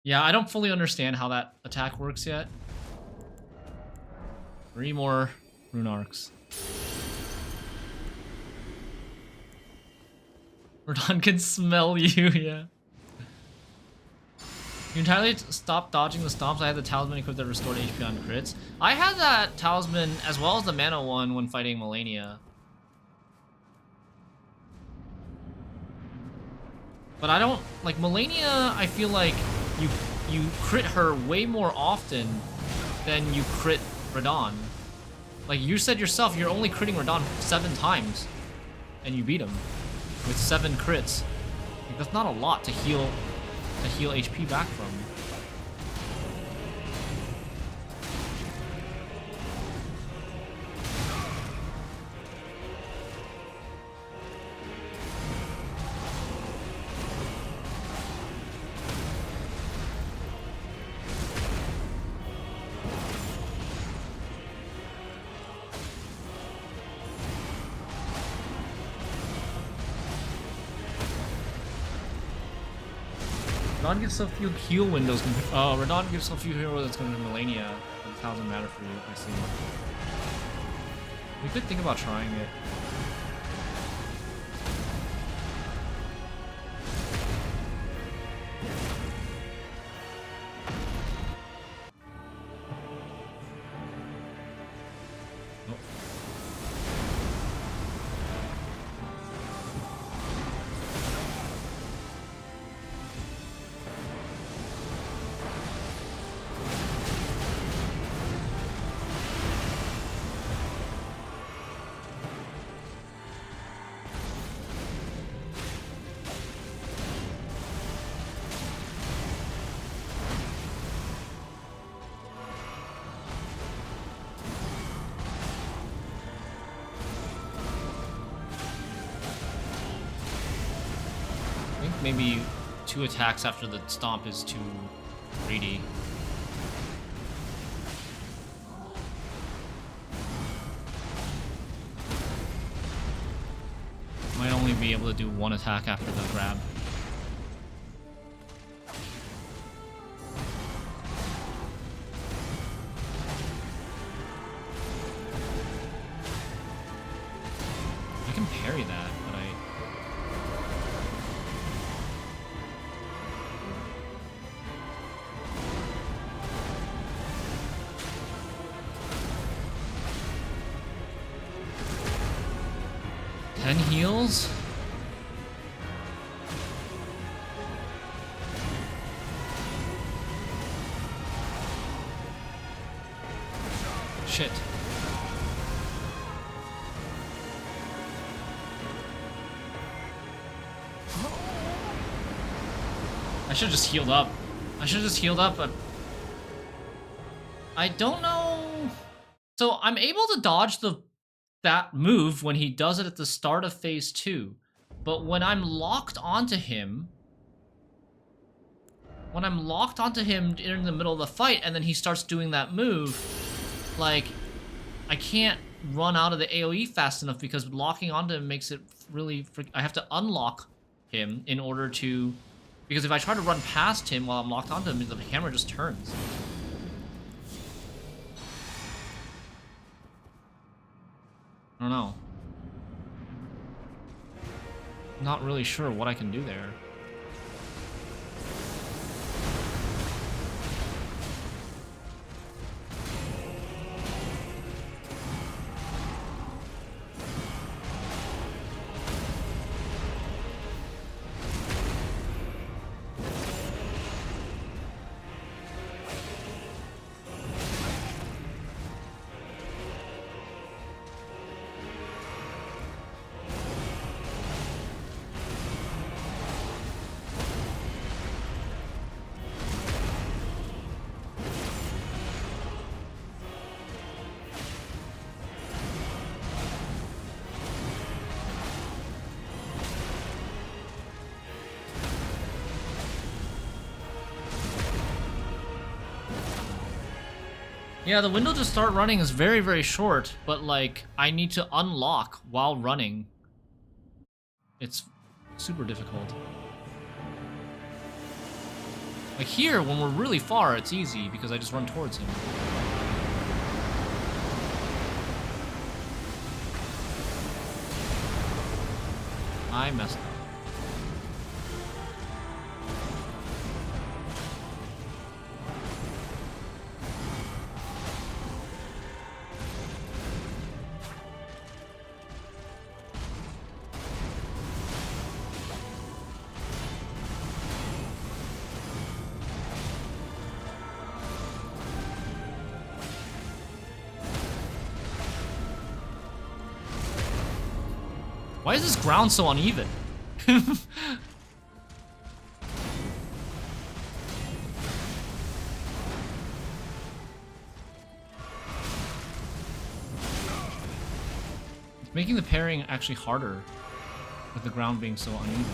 Yeah, I don't fully understand how that attack works yet. 3 more rune arcs. Radon can smell you, yeah. You entirely stop dodging the stomps. I had the talisman equipped that restored HP on crits. I had that talisman as well as the mana one when fighting Melania. But I don't like Melania. I feel like you crit her way more often than you crit Radon. Like you said yourself, you're only critting Radon 7 times, and you beat him with 7 crits. Like, that's not a lot to heal HP back from. Radon gives so few heal windows. Radon gives so few heal windows compared to Melania. It doesn't matter for you, I see. We could think about trying it. Oh. 2 attacks after the stomp is too greedy. Might only be able to do 1 attack after the grab. I can parry that, but I... heals? Shit. I should have just healed up. But I don't know. So I'm able to dodge that move when he does it at the start of phase 2. But when I'm locked onto him in the middle of the fight and then he starts doing that move, like, I can't run out of the AoE fast enough because locking onto him makes it really... I have to unlock him in order to... Because if I try to run past him while I'm locked onto him, the camera just turns. I don't know. Not really sure what I can do there. Yeah, the window to start running is very, very short, but like, I need to unlock while running. It's super difficult. Like here, when we're really far, it's easy because I just run towards him. I messed up. Why is this ground so uneven? It's making the parrying actually harder with the ground being so uneven.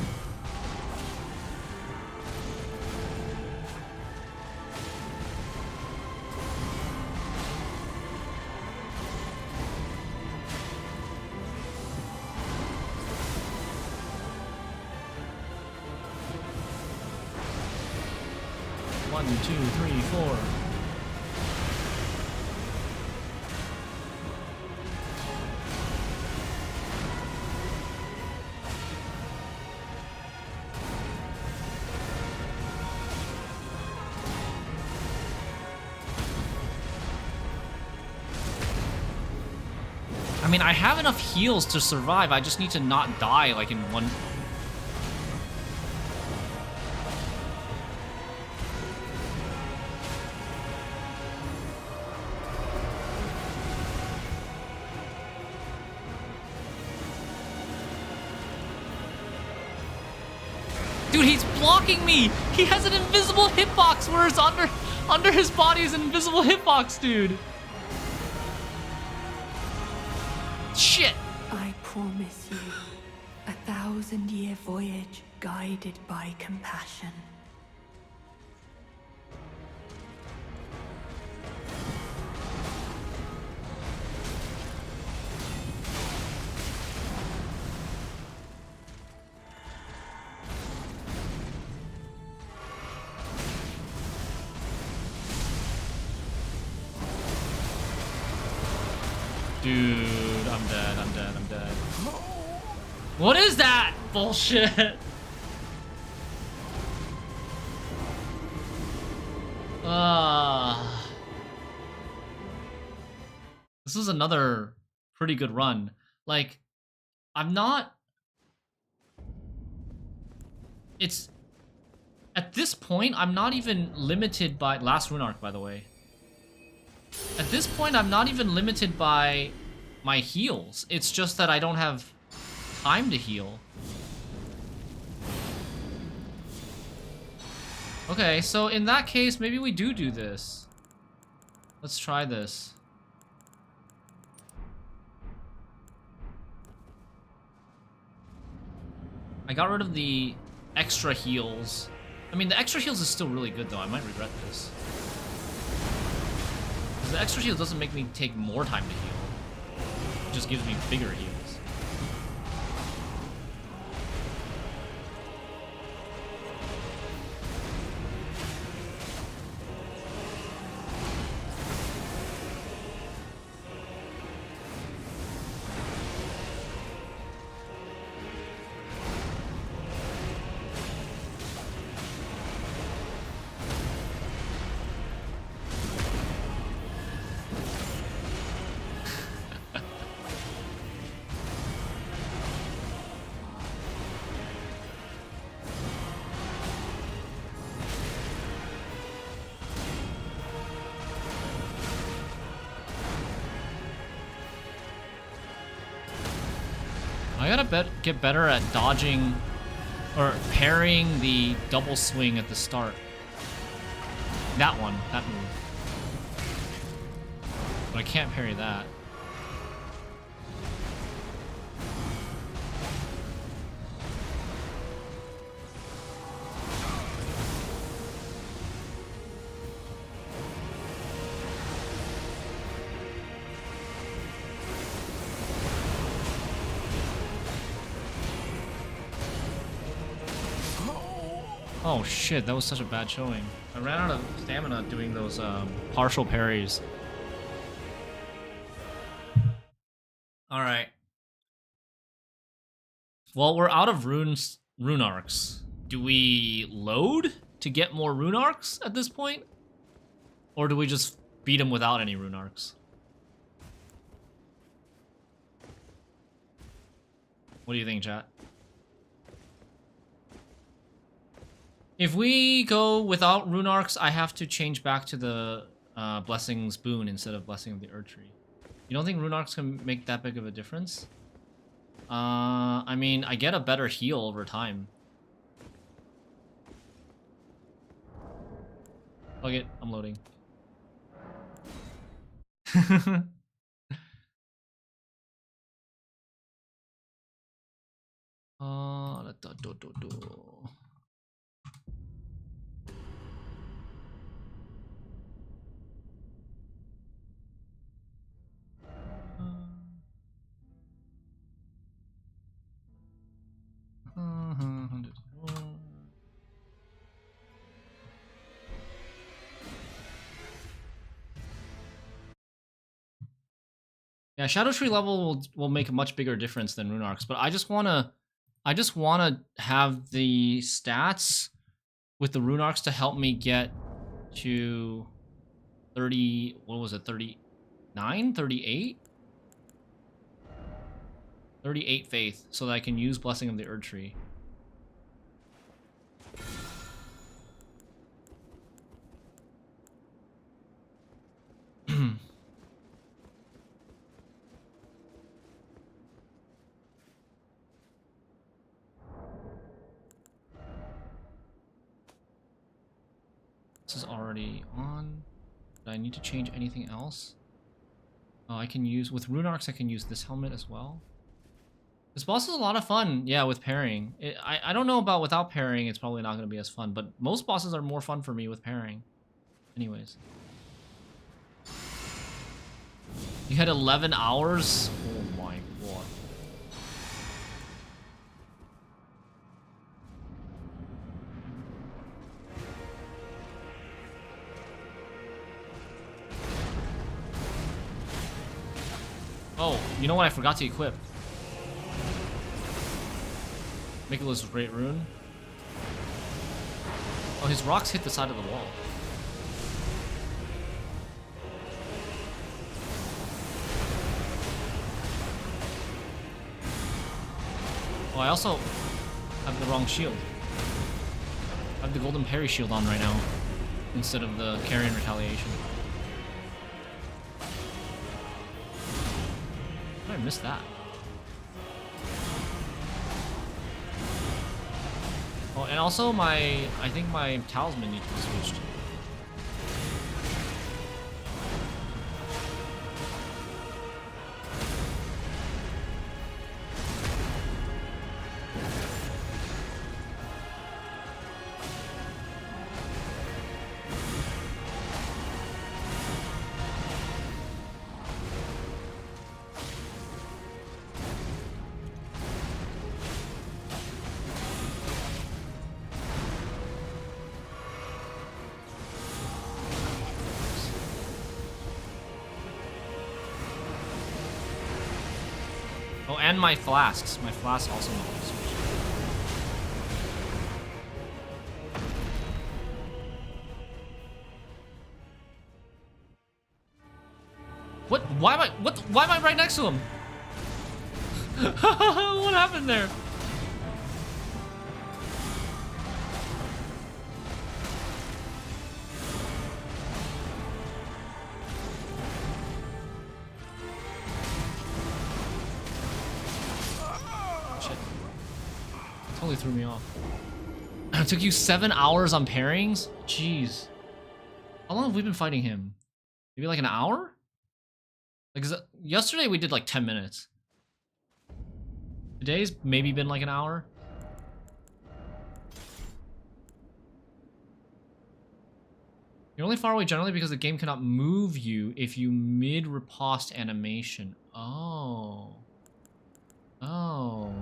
One, two, three, four. I mean, I have enough heals to survive. I just need to not die like in one. Dude, he's blocking me! He has an invisible hitbox where it's under his body is an invisible hitbox, dude! Shit! I promise you, 1,000-year voyage guided by compassion. Dude, I'm dead, I'm dead, I'm dead. What is that? Bullshit. This was another pretty good run. Like, I'm not... It's... At this point, I'm not even limited by... Last rune arc, by the way. At this point, I'm not even limited by my heals. It's just that I don't have time to heal. Okay, so in that case, maybe we do this. Let's try this. I got rid of the extra heals. I mean, the extra heals is still really good, though. I might regret this. Because the extra heal doesn't make me take more time to heal. It just gives me bigger heals. I gotta get better at dodging or parrying the double swing at the start. That one, that move. But I can't parry that. Oh shit, that was such a bad showing. I ran out of stamina doing those partial parries. Alright. Well, we're out of rune arcs. Do we load to get more rune arcs at this point? Or do we just beat him without any rune arcs? What do you think, chat? If we go without rune arcs, I have to change back to the Blessings boon instead of Blessing of the Erdtree. You don't think rune arcs can make that big of a difference? I mean, I get a better heal over time. Fuck it, I'm loading. Yeah, Shadow Tree level will make a much bigger difference than Rune Arcs, but I just wanna have the stats with the Rune Arcs to help me get to 30, what was it, 39? 38? 38 faith, so that I can use Blessing of the Erdtree. This is already on. Do I need to change anything else? Oh, I can use, with Rune Arcs, I can use this helmet as well. This boss is a lot of fun, yeah, with pairing. I don't know about without pairing, it's probably not going to be as fun, but most bosses are more fun for me with pairing. Anyways. You had 11 hours? Oh my god. Oh, you know what I forgot to equip? Mikula's Great Rune. Oh, his rocks hit the side of the wall. Oh, I also have the wrong shield. I have the golden parry shield on right now instead of the carrion retaliation. How did I miss that? Oh, and also I think my talisman needs to be switched. Oh, and my flasks. My flasks also need to be switched. What? Why am I right next to him? What happened there? Totally threw me off. It took you 7 hours on pairings? Jeez. How long have we been fighting him? Maybe like an hour? Like, yesterday we did like 10 minutes. Today's maybe been like an hour. You're only far away generally because the game cannot move you if you mid-riposte animation. Oh. Oh,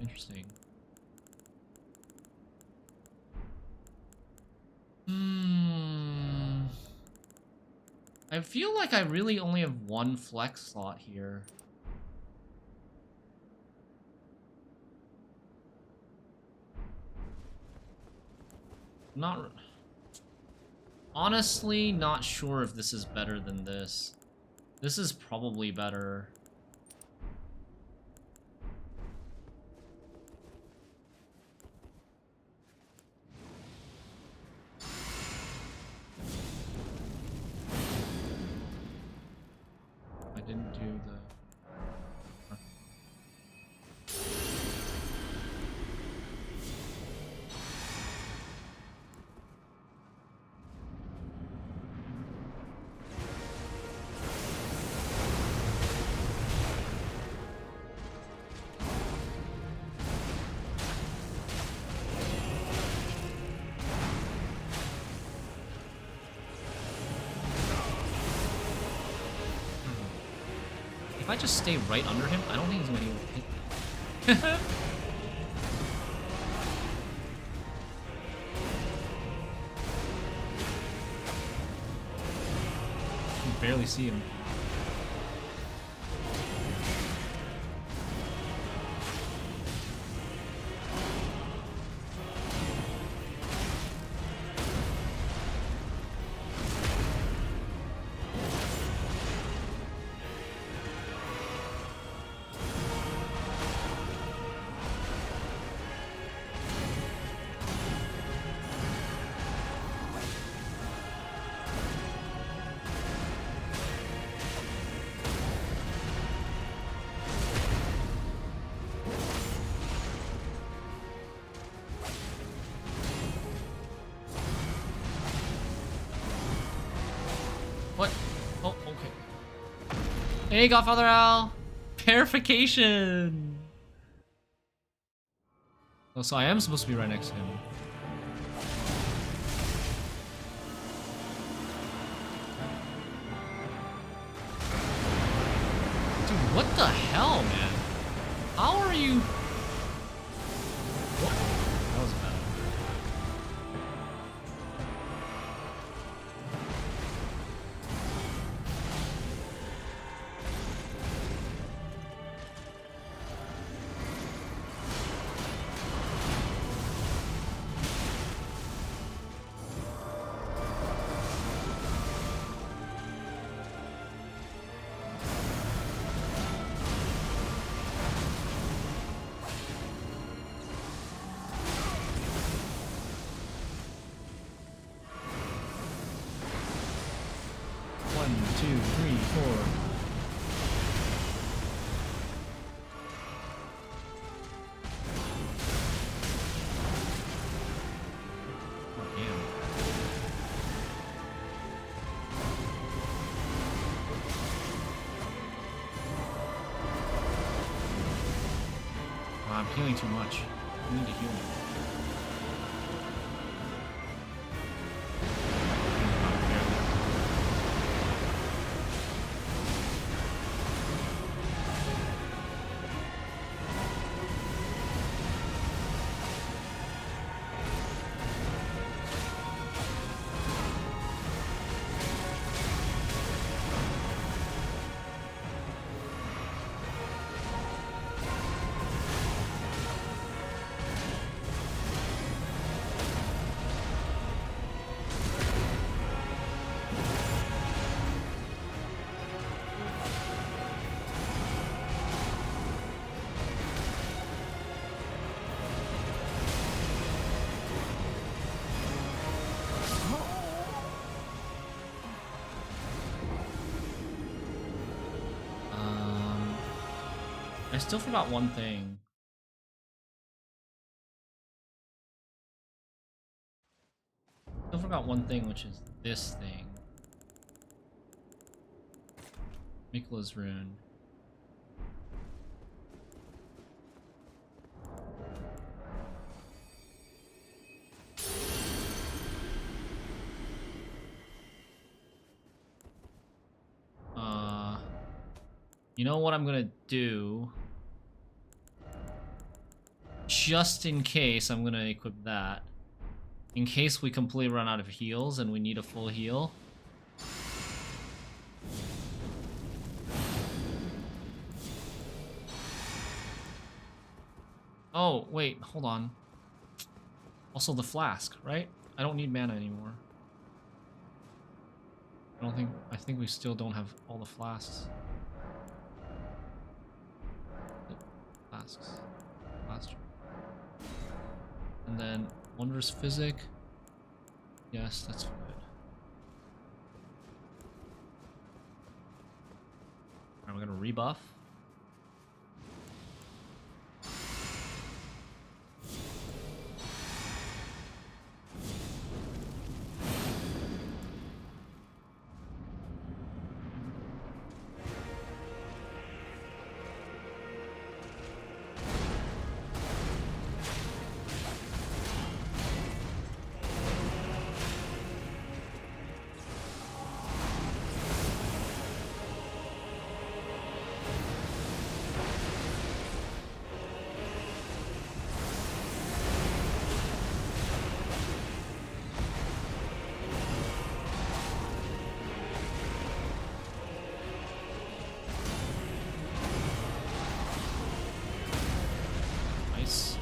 interesting. Hmm. I feel like I really only have one flex slot here. Not... Honestly, not sure if this is better than this. This is probably better. I didn't do the... If I just stay right under him, I don't think he's going to be able to hit me. I can barely see him. What? Oh, okay. Hey, Godfather Al! Purification! Oh, so I am supposed to be right next to him. Dude, what the hell, man? How are you... What? That was bad. One, two, three, four. Oh, damn. Oh, I'm healing too much. I need to heal. I still forgot one thing. Still forgot one thing, which is this thing. Mikola's rune. You know what I'm gonna do? Just in case, I'm gonna equip that. in case we completely run out of heals and we need a full heal. Oh, wait, hold on. Also the flask, right? I don't need mana anymore. I think we still don't have all the flasks. Yep, flasks. Last. And then Wondrous Physic. Yes, that's good. Alright, we're gonna rebuff. Nice.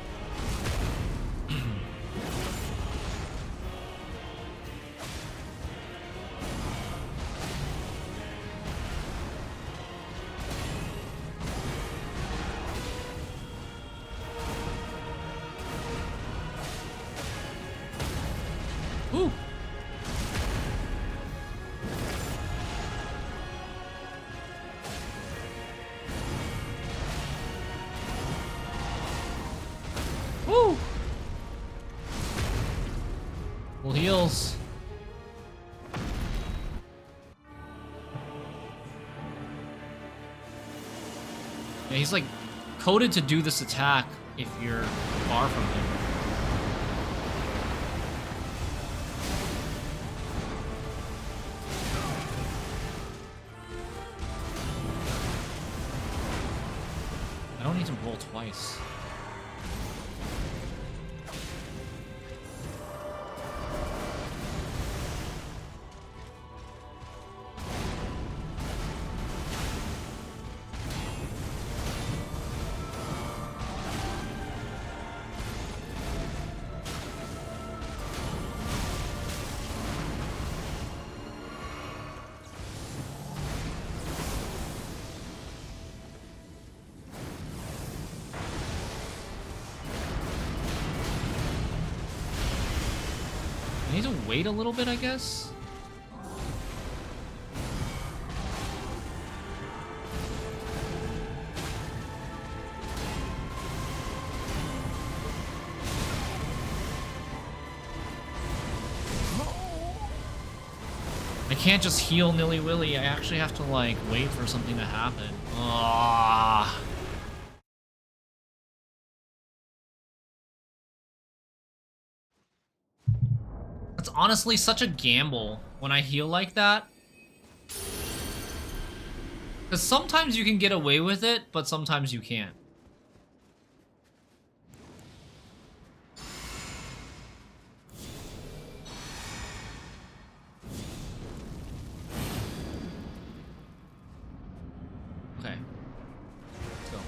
Ooh. Woo! Full heals. Yeah, he's like coded to do this attack if you're far from him. I don't need to roll twice. I need to wait a little bit, I guess. I can't just heal nilly-willy. I actually have to, like, wait for something to happen. Ah. That's honestly such a gamble when I heal like that. Because sometimes you can get away with it, but sometimes you can't. Okay. Let's go.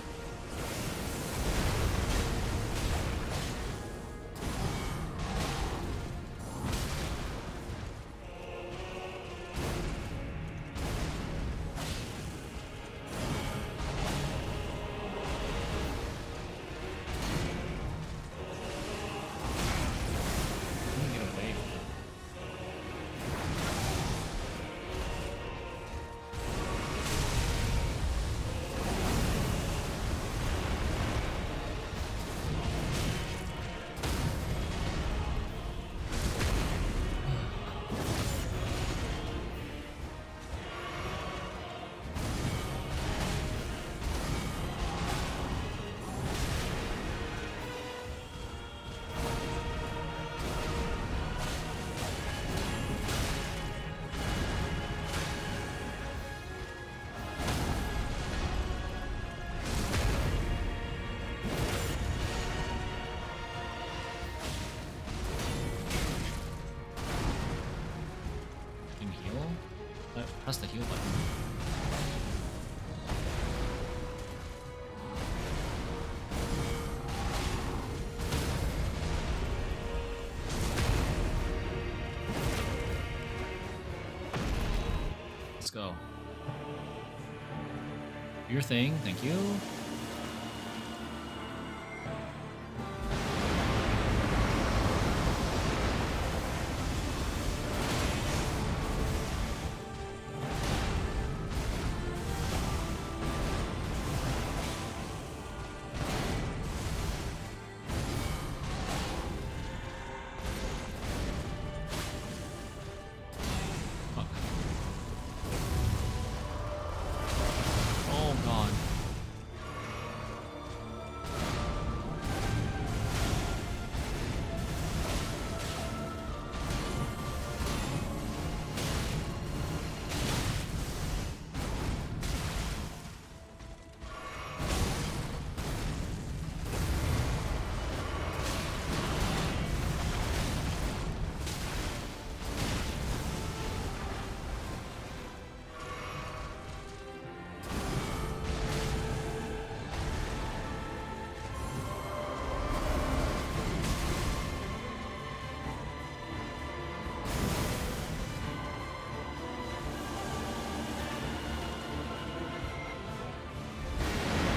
Press the heal button. Let's go. Do your thing, thank you.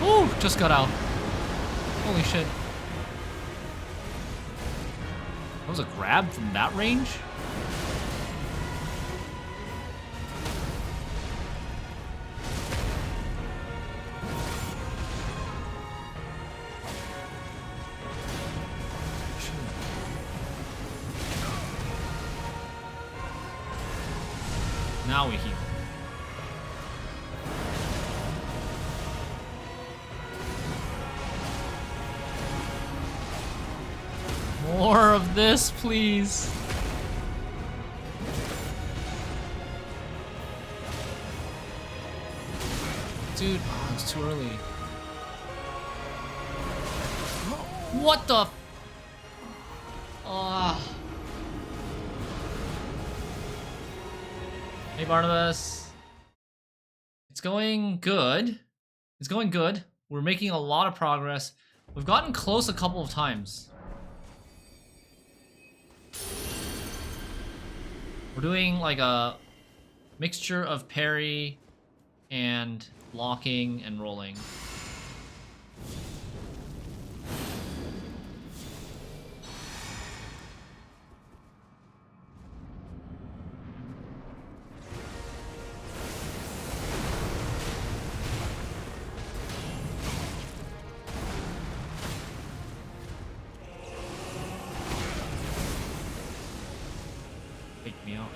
Ooh, just got out. Holy shit. That was a grab from that range? Now we heal. More of this, please. Dude, oh, it's too early. What the? Hey, Barnabas. It's going good. It's going good. We're making a lot of progress. We've gotten close a couple of times. We're doing like a mixture of parry and blocking and rolling. Take me out.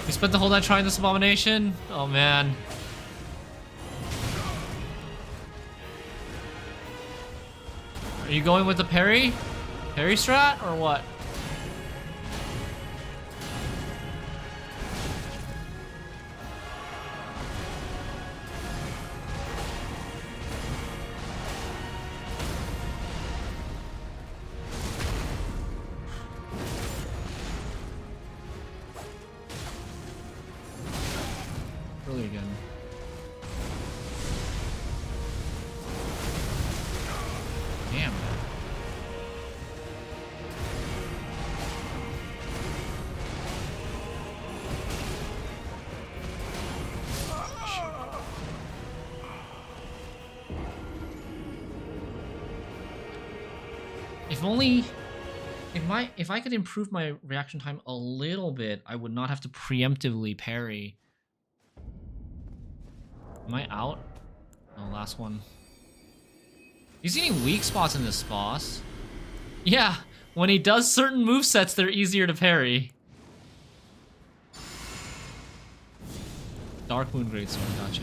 We spent the whole night trying this abomination? Oh man. Are you going with the parry? Parry strat or what? Really again. Damn. If only if I could improve my reaction time a little bit, I would not have to preemptively parry. Am I out? No, last one. You see any weak spots in this boss? Yeah, when he does certain movesets, they're easier to parry. Dark Moon Greatsword, gotcha.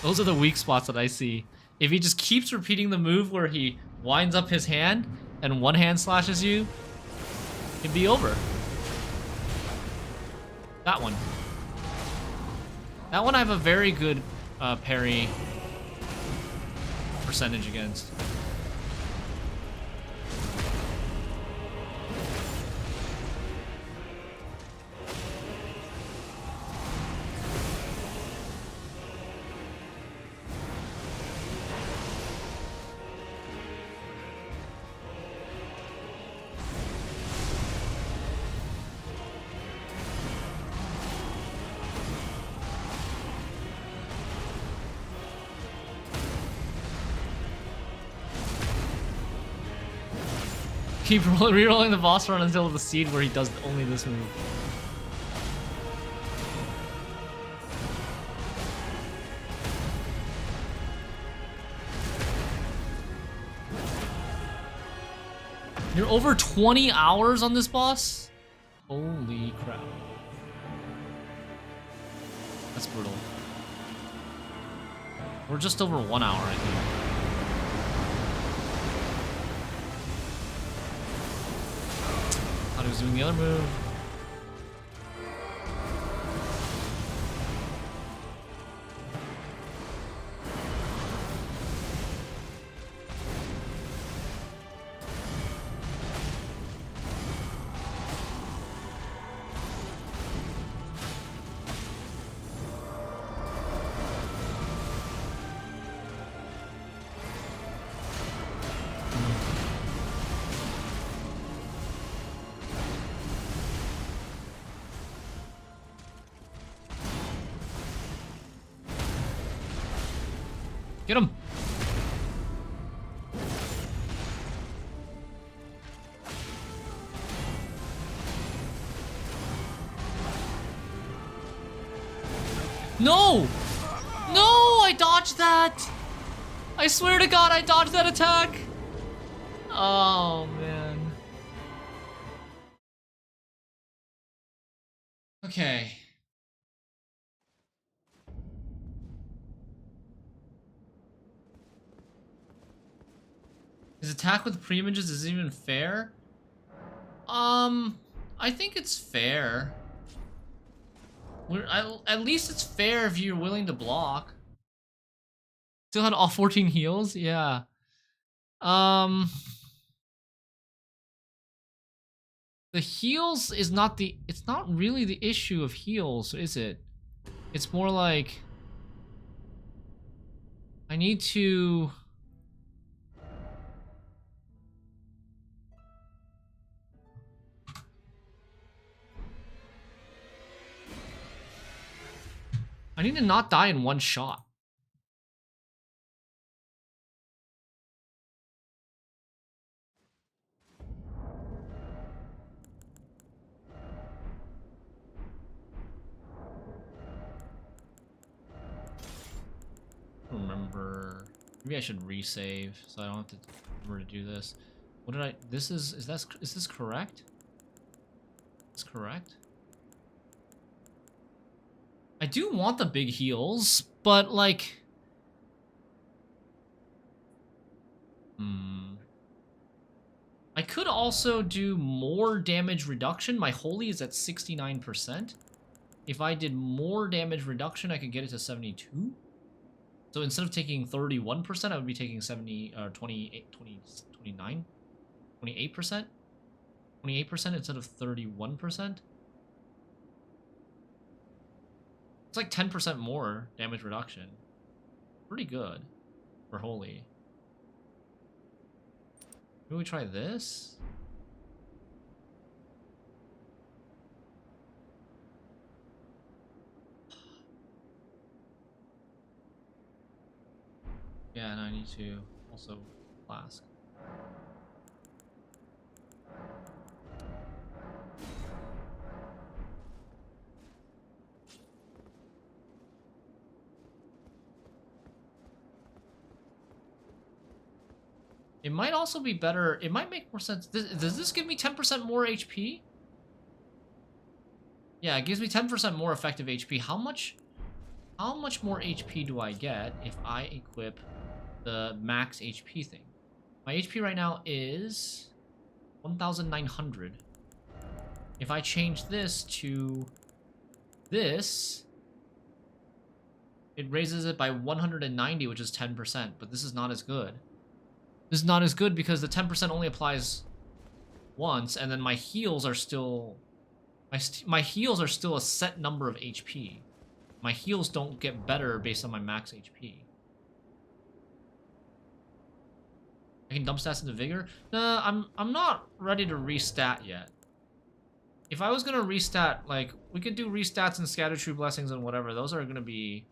Those are the weak spots that I see. If he just keeps repeating the move where he winds up his hand and one hand slashes you, it'd be over. That one. That one I have a very good parry percentage against. Keep rerolling the boss run until the seed where he does only this move. You're over 20 hours on this boss? Holy crap. That's brutal. We're just over 1 hour, I think. Thought he was doing the other move. Get him! No! No! I dodged that! I swear to God, I dodged that attack! Oh, man. Okay. His attack with pre-images is even fair? I think it's fair. At least it's fair if you're willing to block. Still had all 14 heals? Yeah. The heals is not the... It's not really the issue of heals, is it? It's more like... I need to... I need to not die in one shot. Remember, maybe I should resave so I don't have to remember to do this. What did I? This is this correct? Is correct? I do want the big heals, but like, I could also do more damage reduction. My holy is at 69%. If I did more damage reduction, I could get it to 72. So instead of taking 31%, I would be taking 28%? 28% instead of 31%? It's like 10% more damage reduction. Pretty good for holy. Maybe we try this? Yeah, and I need to also flask. It might also be better. It might make more sense. Does this give me 10% more HP? Yeah, it gives me 10% more effective HP. How how much more HP do I get if I equip the max HP thing? My HP right now is 1,900. If I change this to this, it raises it by 190, which is 10%, but this is not as good. This is not as good because the 10% only applies once, and then my heals are still... My heals are still a set number of HP. My heals don't get better based on my max HP. I can dump stats into Vigor? Nah, I'm not ready to restat yet. If I was gonna restat, like, we could do restats and Scatter True Blessings and whatever. Those are gonna be...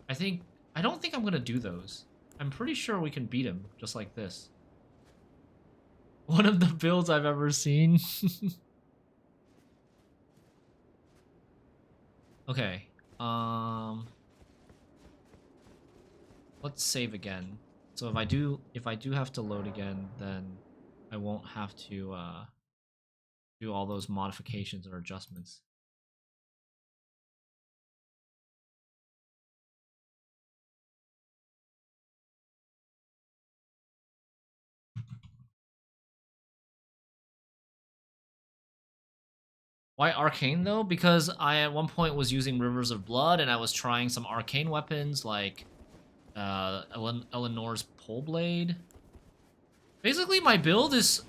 I don't think I'm gonna do those. I'm pretty sure we can beat him, just like this. One of the builds I've ever seen. Okay. Let's save again. So if I do have to load again, then I won't have to do all those modifications or adjustments. Why arcane though? Because I at one point was using Rivers of Blood and I was trying some arcane weapons like Eleanor's Pole Blade. Basically my build is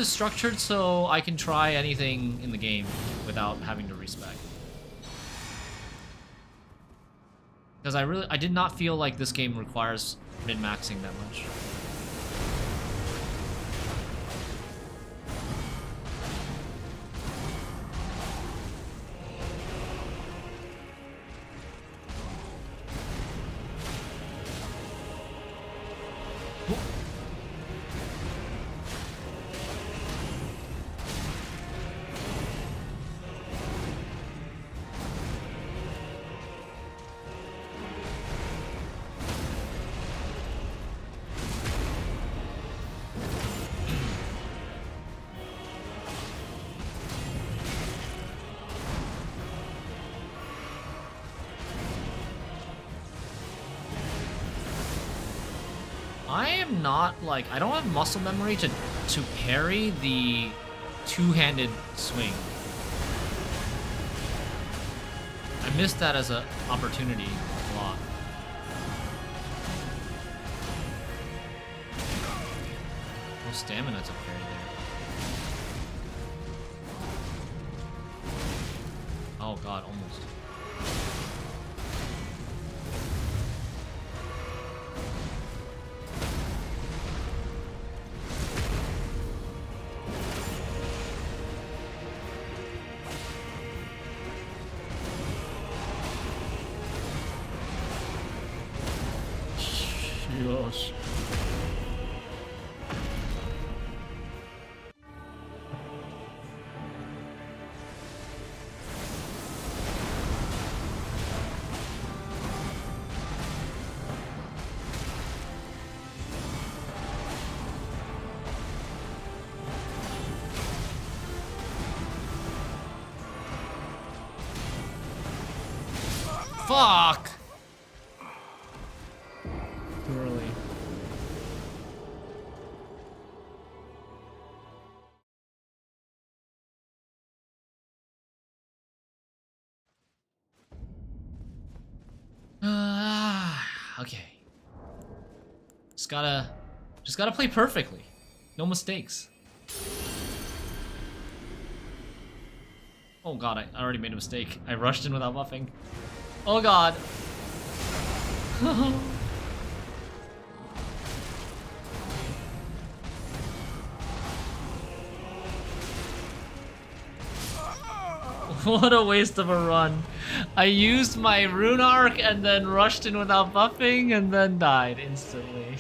structured so I can try anything in the game without having to respec. Because I did not feel like this game requires min-maxing that much. I am not, like, I don't have muscle memory to parry the two-handed swing. I missed that as an opportunity a lot. No stamina to parry there. Oh god, almost. Gosh. Fuck! Too early. Okay. Just gotta play perfectly. No mistakes. Oh god, I already made a mistake. I rushed in without buffing. Oh god. What a waste of a run. I used my rune arc and then rushed in without buffing and then died instantly.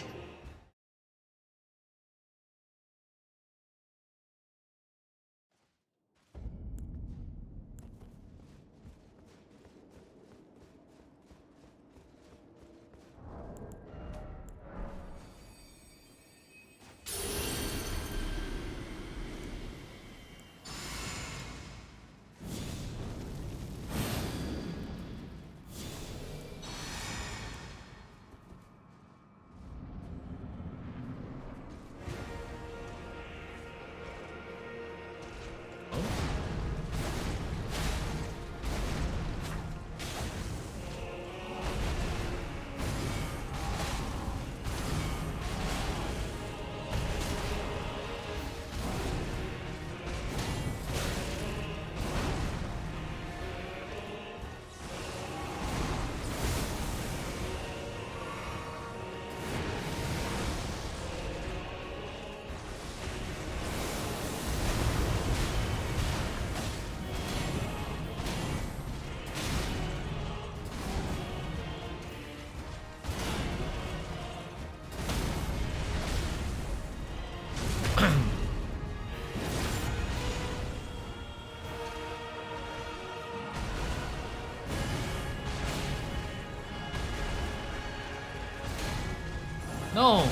No.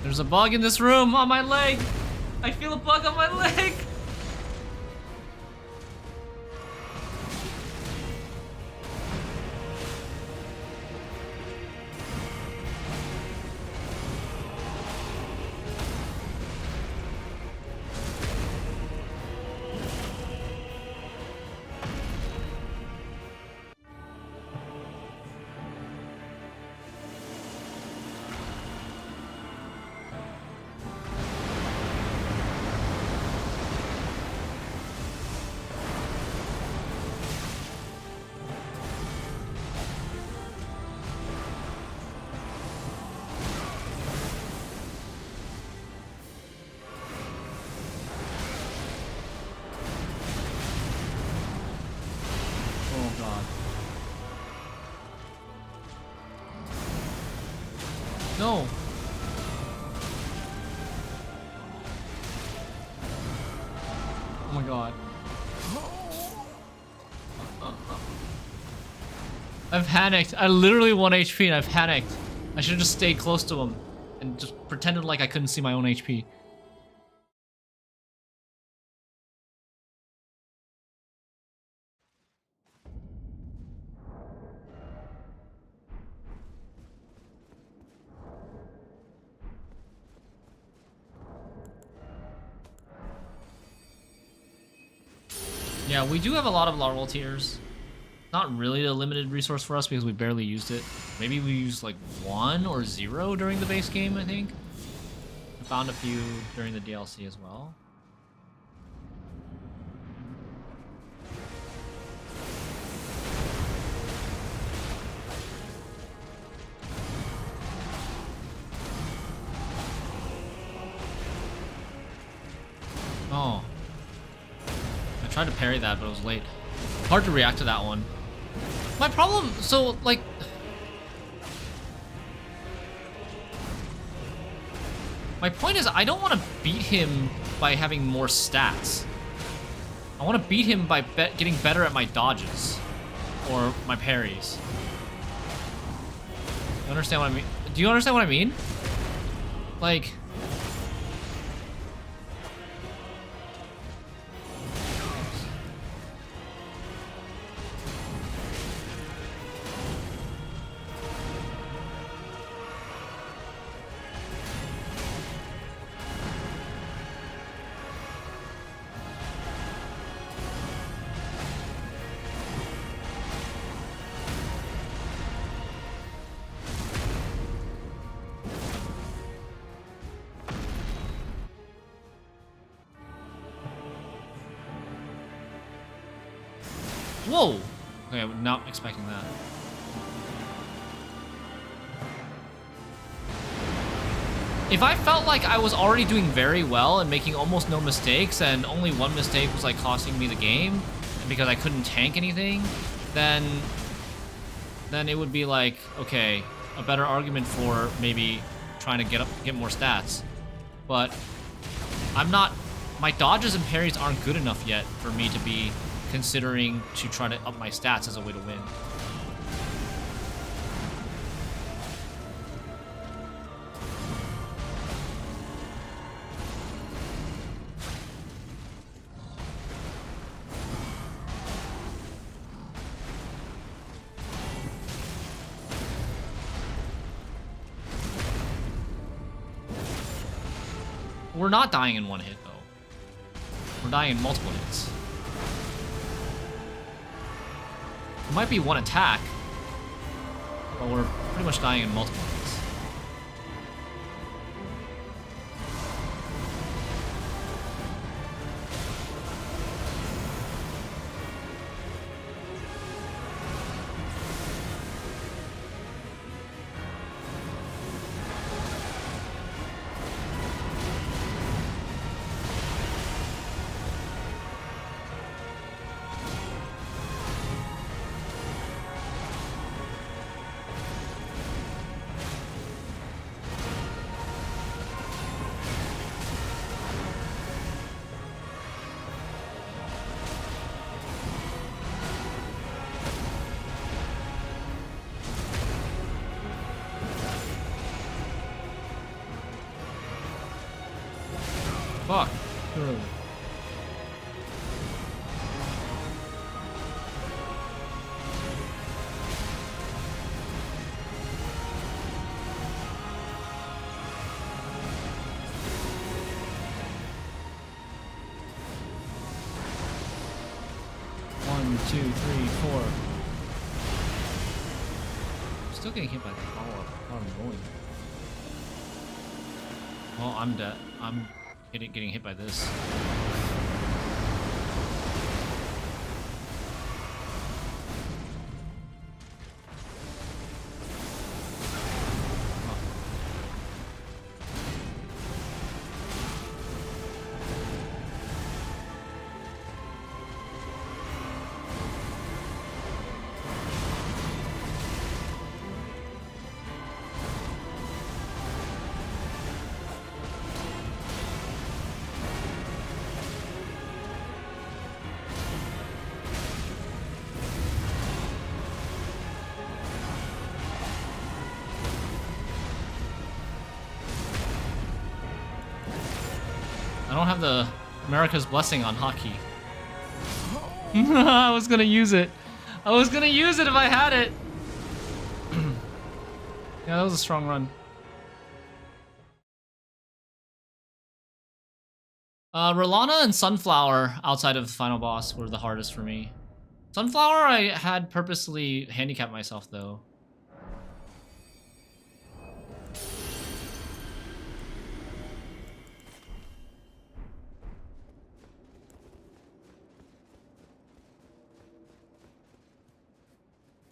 There's a bug in this room on my leg. I feel a bug on my leg. Oh god. No. Oh my god. I've panicked. I literally 1 HP and I've panicked. I should have just stayed close to him and just pretended like I couldn't see my own HP. Yeah, we do have a lot of larval tears. Not really a limited resource for us because we barely used it. Maybe we used like 1 or 0 during the base game, I think. I found a few during the DLC as well. Oh. I tried to parry that, but it was late. Hard to react to that one. My problem, so like... My point is, I don't want to beat him by having more stats. I want to beat him by getting better at my dodges. Or my parries. You understand what I mean? Do you understand what I mean? Like... Whoa! Okay, I was not expecting that. If I felt like I was already doing very well and making almost no mistakes, and only 1 mistake was like costing me the game, and because I couldn't tank anything, then it would be like, okay, a better argument for maybe trying to get more stats. But I'm not. My dodges and parries aren't good enough yet for me to be considering to try to up my stats as a way to win. We're not dying in 1 hit, though. We're dying in multiple hits. It might be 1 attack, but we're pretty much dying in multiple hits. Fuck. Too early. One, two, three, four. I'm still getting hit by the power. How I'm going. Well, I'm dead. I'm getting hit by this. I don't have the America's Blessing on hockey. I was gonna use it. I was gonna use it if I had it. Yeah, that was a strong run. Rolana and Sunflower outside of the final boss were the hardest for me. Sunflower I had purposely handicapped myself though.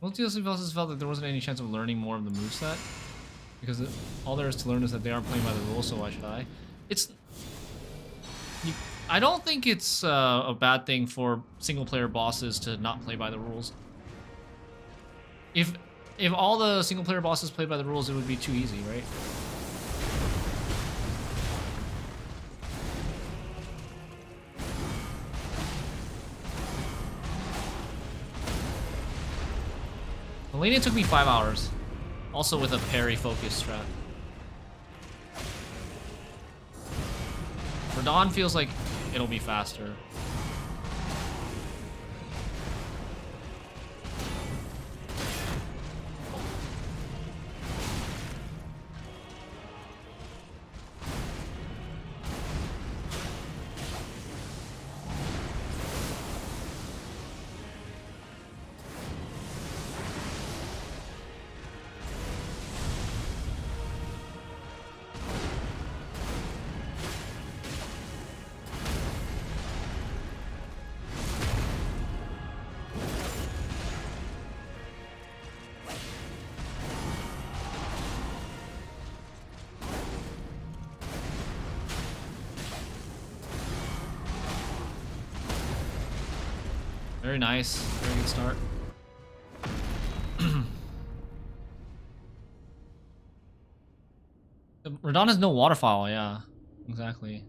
Most DLC bosses felt that there wasn't any chance of learning more of the moveset. Because all there is to learn is that they aren't playing by the rules, so why should I? I don't think it's a bad thing for single-player bosses to not play by the rules. If all the single-player bosses played by the rules, it would be too easy, right? Melania took me 5 hours. Also with a parry focus strat. Radon feels like it'll be faster. Very nice. Very good start. Radon has no waterfall, yeah. Exactly.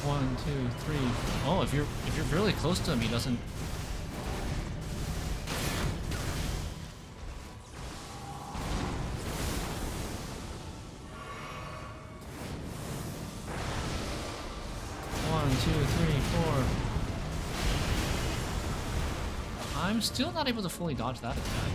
One, two, three. Oh, if you're really close to him, he doesn't. One, two, three, four. I'm still not able to fully dodge that attack.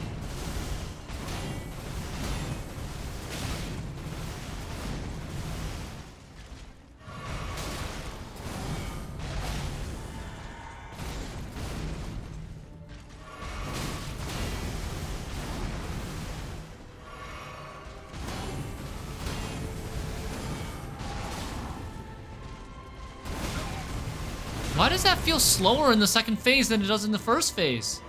Why does that feel slower in the second phase than it does in the first phase?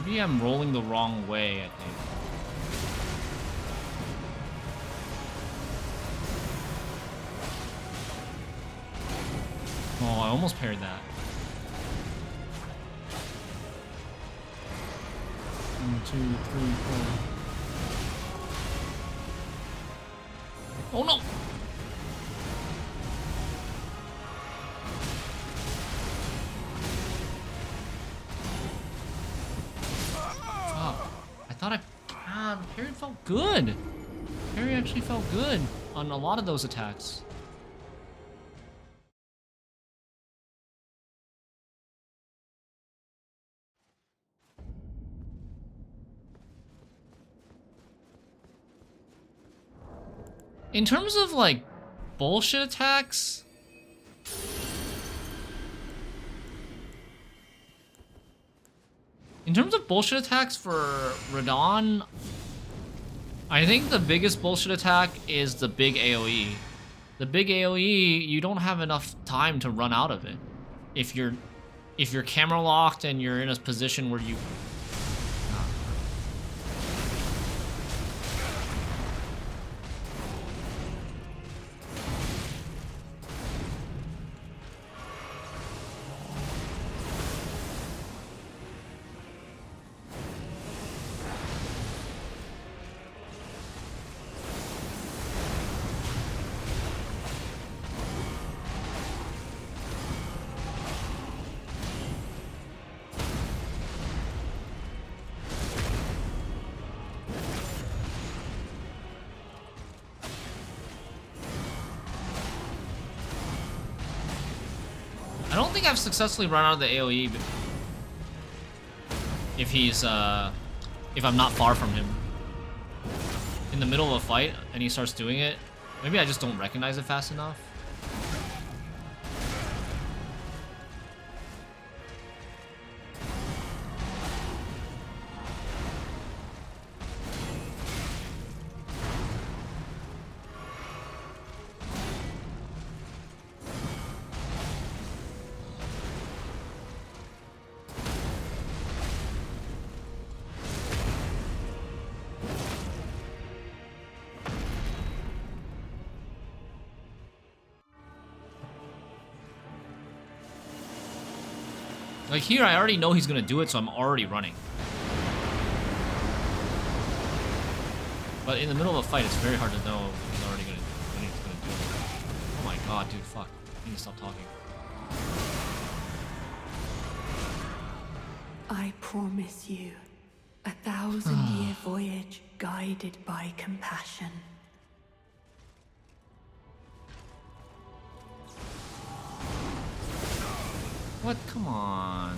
Maybe I'm rolling the wrong way, I think. Oh, I almost parried that. 1, 2, 3, 4. Oh no! I thought the parry felt good. Parry actually felt good on a lot of those attacks. In terms of like bullshit attacks, for Radon, I think the biggest bullshit attack is the big AoE. The big AoE, you don't have enough time to run out of it. If you're camera locked and you're in a position where you... I don't think I've successfully run out of the AoE if he's, if I'm not far from him. In the middle of a fight and he starts doing it, maybe I just don't recognize it fast enough. Like here, I already know he's gonna do it, so I'm already running. But in the middle of a fight, it's very hard to know when he's already gonna when he's gonna do it. Oh my god, dude, fuck! I need to stop talking. I promise you, 1,000-year voyage guided by compassion. What? Come on.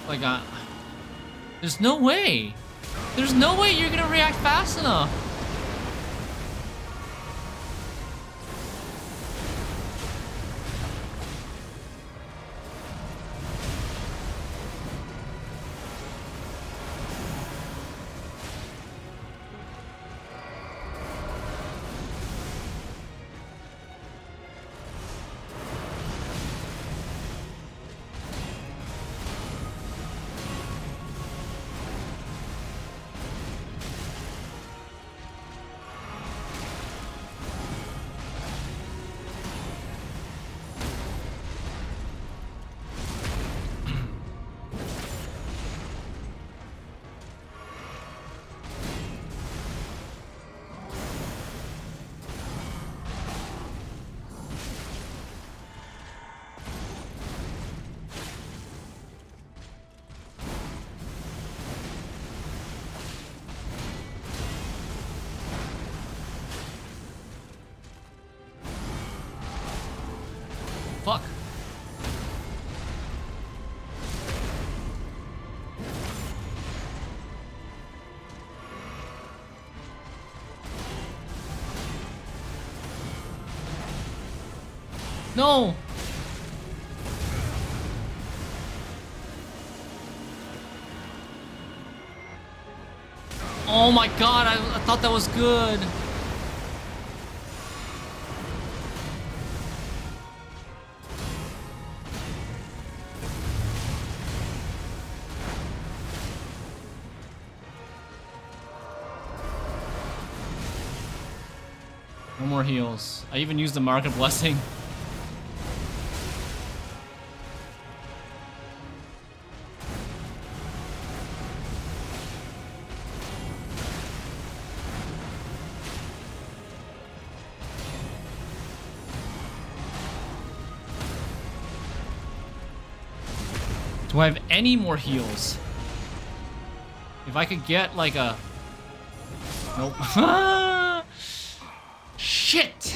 Like, there's no way. There's no way you're gonna react fast enough. No! Oh my god, I thought that was good. No more heals. I even used the Mark of Blessing. Do I have any more heals? If I could get like a... Nope. Shit!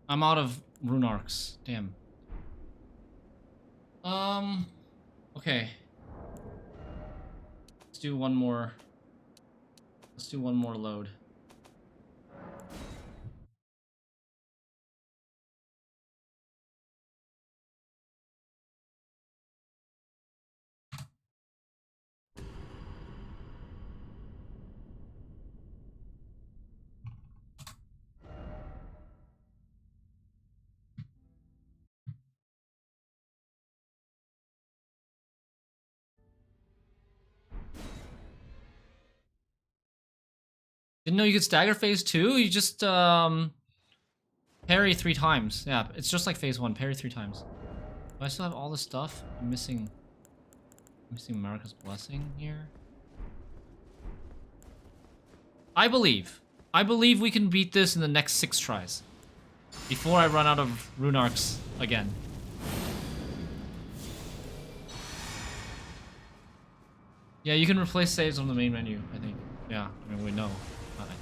I'm out of rune arcs. Damn. Okay. Let's do one more. Let's do one more load. Didn't know you could stagger phase 2? You just, parry 3 times. Yeah, it's just like phase 1. Parry 3 times. Do I still have all this stuff? I'm missing Marika's Blessing here. I believe we can beat this in the next 6 tries. Before I run out of rune arcs again. Yeah, you can replace saves on the main menu, I think. Yeah, I mean, we know. I think.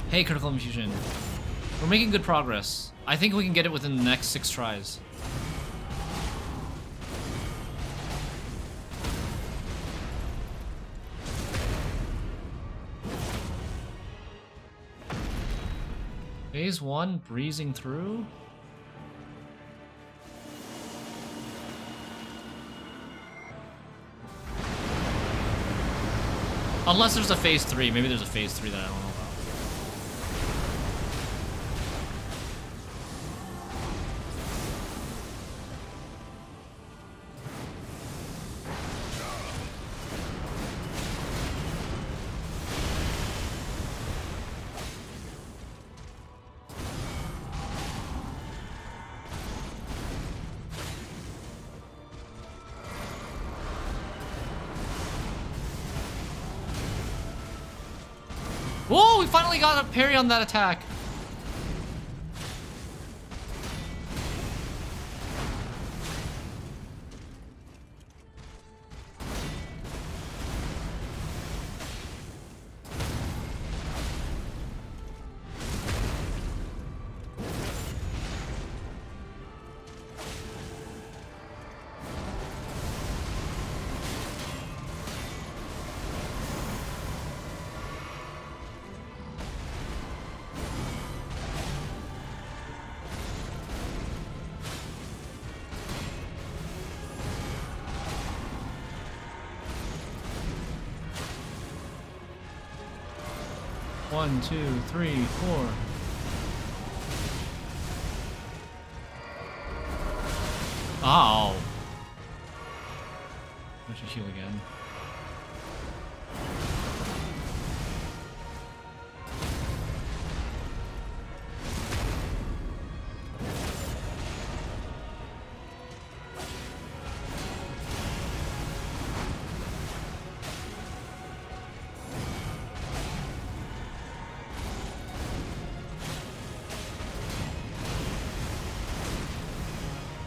Hey, Critical Infusion. We're making good progress. I think we can get it within the next 6 tries. Phase 1, breezing through. Unless there's a phase 3. Maybe there's a phase 3 that I don't know about. Whoa, we finally got a parry on that attack. One, two, three, four. Ow. I should heal again.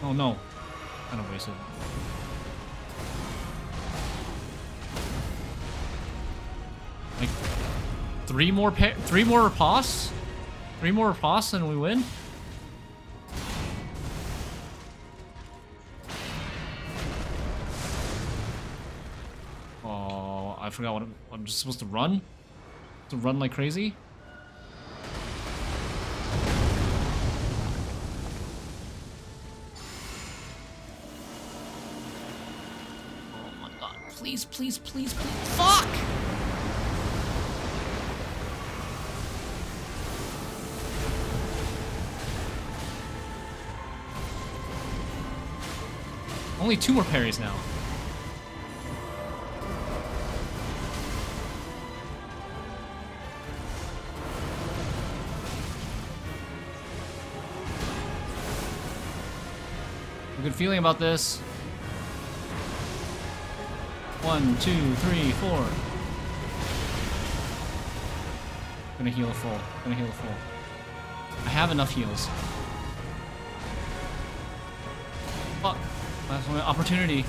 Oh no. Kind of wasted. Like, three more riposts? 3 more riposts and we win? Oh, I forgot what I'm just supposed to run? To run like crazy? Oh my god. Please, please, please, please. Fuck! Only 2 more parries now. A good feeling about this. 1, 2, 3, 4. Gonna heal full. Gonna heal full. I have enough heals. Fuck. That's my opportunity.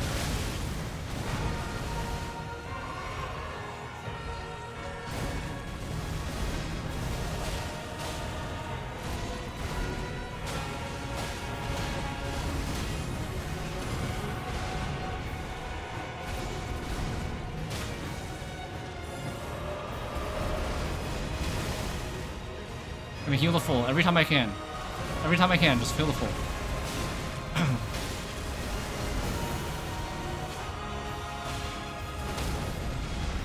I'm gonna heal the full every time I can. Every time I can, just heal the full.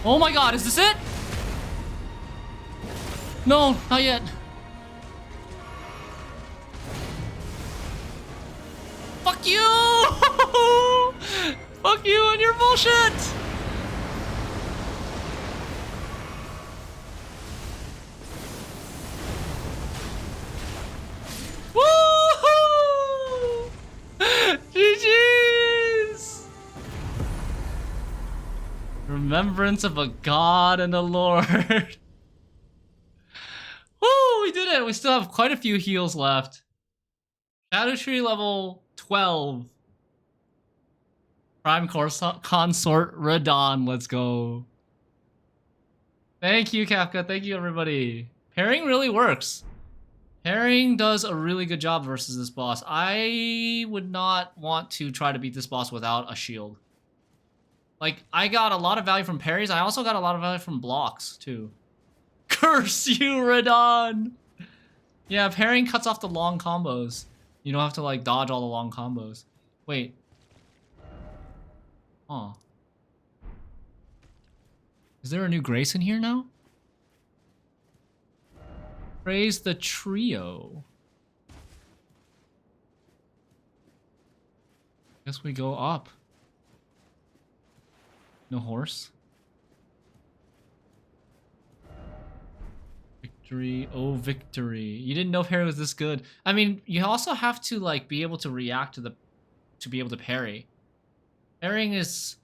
Oh my god, is this it? No, not yet. Fuck you! Fuck you and your bullshit! Woohoo! GG's! Remembrance of a god and a lord. Woo! We did it! We still have quite a few heals left. Erdtree level 12. Prime Consort Radon. Let's go. Thank you, Kafka. Thank you, everybody. Pairing really works. Pairing does a really good job versus this boss. I would not want to try to beat this boss without a shield. Like, I got a lot of value from parries. I also got a lot of value from blocks, too. Curse you, Radon! Yeah, pairing cuts off the long combos. You don't have to, like, dodge all the long combos. Wait. Huh. Is there a new Grace in here now? Praise the trio. Guess we go up. No horse. Victory, oh victory. You didn't know parry was this good. I mean, you also have to like be able to react to to be able to parry. Parrying is,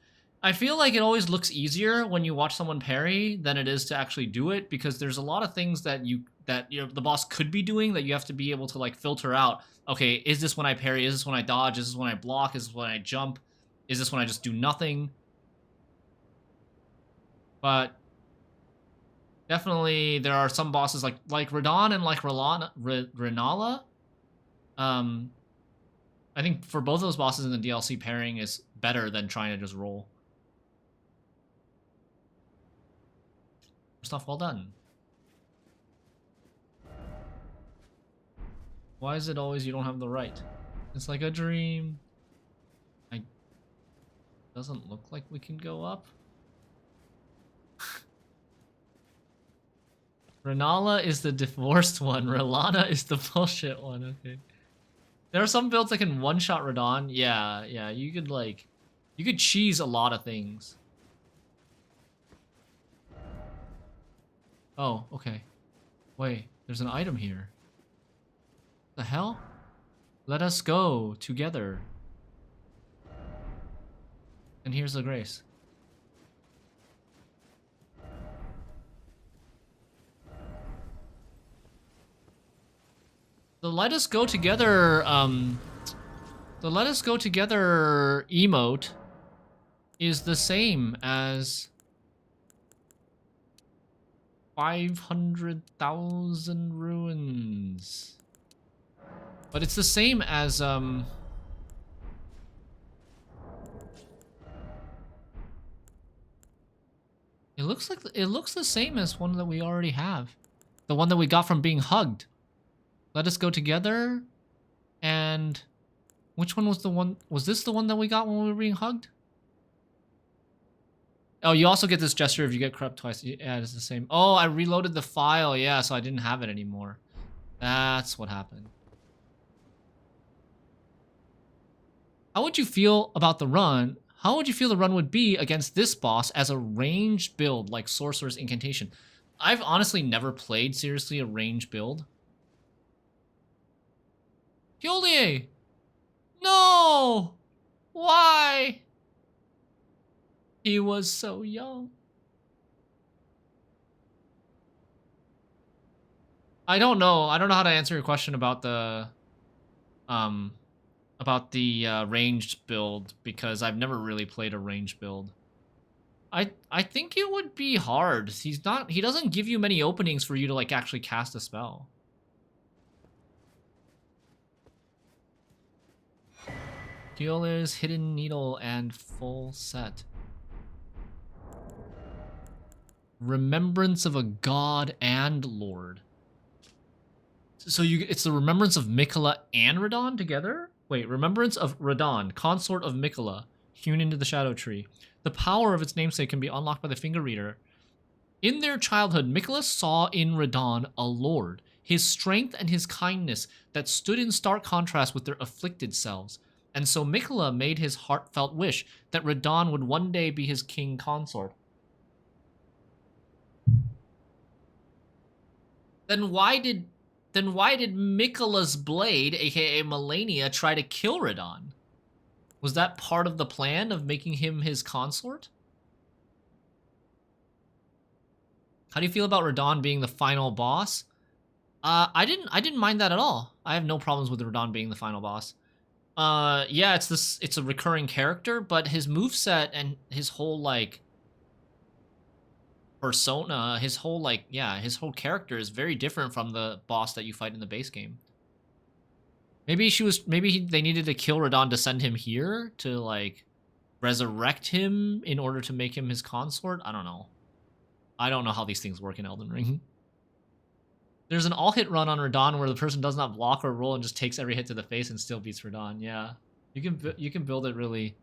I feel like it always looks easier when you watch someone parry than it is to actually do it, because there's a lot of things that the boss could be doing that you have to be able to like filter out. Okay, is this when I parry? Is this when I dodge? Is this when I block? Is this when I jump? Is this when I just do nothing? But definitely there are some bosses like Radon and like Renala. I think for both those bosses in the DLC, pairing is better than trying to just roll. Stuff well done. Why is it always you don't have the right? It's like a dream. Doesn't look like we can go up. Renala is the divorced one. Relana is the bullshit one. Okay. There are some builds that can one-shot Radon. Yeah, you could like, you could cheese a lot of things. Oh, okay. Wait, there's an item here. The hell? Let us go together. And here's the grace. The let us go together The let us go together emote is the same as 500,000 ruins. But it's the same as, it looks the same as one that we already have. The one that we got from being hugged. Let us go together. And which one was the one? Was this the one that we got when we were being hugged? Oh, you also get this gesture if you get corrupt twice. Yeah, it's the same. Oh, I reloaded the file. Yeah, so I didn't have it anymore. That's what happened. How would you feel about the run? How would you feel the run would be against this boss as a ranged build like Sorcerer's Incantation? I've honestly never played seriously a ranged build. Kyolier! No! Why? He was so young. I don't know. I don't know how to answer your question about the ranged build because I've never really played a ranged build. I think it would be hard. He doesn't give you many openings for you to like actually cast a spell. Kyolier's Hidden Needle and full set. Remembrance of a god and lord. So it's the remembrance of Miquella and Radon together? Wait, remembrance of Radon, consort of Miquella, hewn into the Shadow Tree. The power of its namesake can be unlocked by the finger reader. In their childhood, Miquella saw in Radon a lord, his strength and his kindness that stood in stark contrast with their afflicted selves. And so Miquella made his heartfelt wish that Radon would one day be his king consort. Then why did Miquella's blade, aka Melania, try to kill Radon? Was that part of the plan of making him his consort? How do you feel about Radon being the final boss? I didn't mind that at all. I have no problems with Radon being the final boss. Yeah, it's a recurring character, but his moveset and his whole like persona, his whole character is very different from the boss that you fight in the base game. Maybe they needed to kill Radon to send him here to like resurrect him in order to make him his consort. I don't know. I don't know how these things work in Elden Ring. There's an all-hit run on Radon where the person does not block or roll and just takes every hit to the face and still beats Radon. Yeah, you can build it really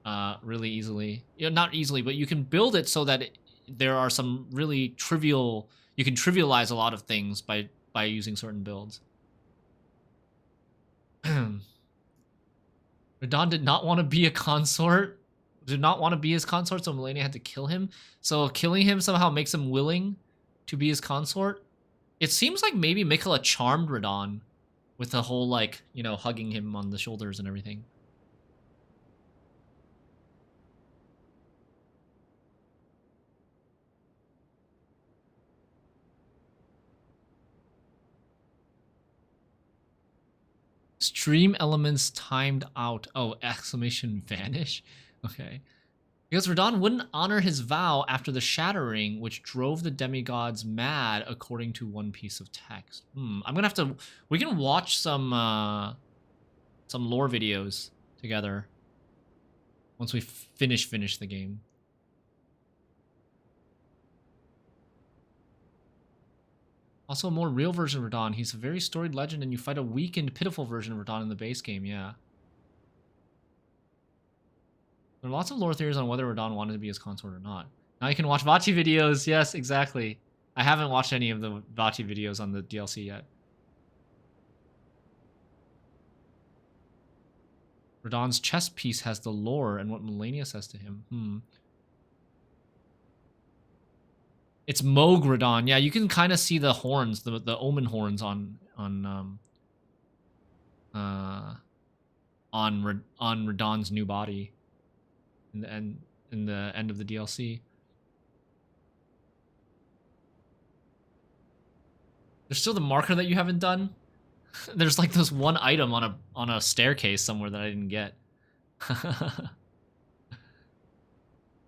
easily. You know, not easily, but you can build it so that there are some really trivial. You can trivialize a lot of things by using certain builds. Radon did not want to be a consort. Did not want to be his consort, so Melania had to kill him. So killing him somehow makes him willing to be his consort. It seems like maybe Miquella charmed Radon with the whole, like, you know, hugging him on the shoulders and everything. Stream elements timed out. Oh, exclamation vanish? Okay. Because Radon wouldn't honor his vow after the shattering, which drove the demigods mad, according to one piece of text. I'm gonna have to. We can watch some lore videos together once we finish the game. Also, a more real version of Radon. He's a very storied legend, and you fight a weak and pitiful version of Radon in the base game. Yeah. There are lots of lore theories on whether Radon wanted to be his consort or not. Now you can watch Vachi videos. Yes, exactly. I haven't watched any of the Vachi videos on the DLC yet. Radon's chest piece has the lore and what Melania says to him. It's Moog Radon. Yeah, you can kind of see the horns, the omen horns on Radon's new body. In the end of the DLC. There's still the marker that you haven't done? There's like this one item on a staircase somewhere that I didn't get.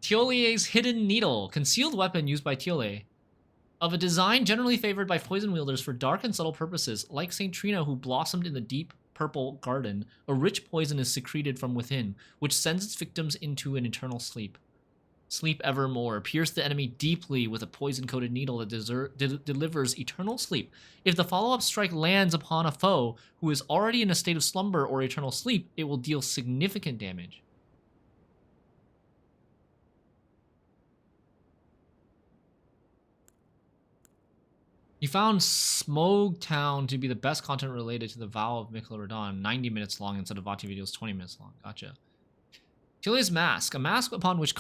Tiolie's Hidden Needle, concealed weapon used by Tiolie. Of a design generally favored by poison wielders for dark and subtle purposes, like Saint Trina who blossomed in the deep purple garden, a rich poison is secreted from within, which sends its victims into an eternal sleep. Sleep evermore. Pierce the enemy deeply with a poison-coated needle that delivers eternal sleep. If the follow-up strike lands upon a foe who is already in a state of slumber or eternal sleep, it will deal significant damage. You found Smogtown to be the best content related to the vow of Mikla Radon, 90 minutes long instead of Vati videos 20 minutes long. Gotcha. Tilia's mask, a mask upon which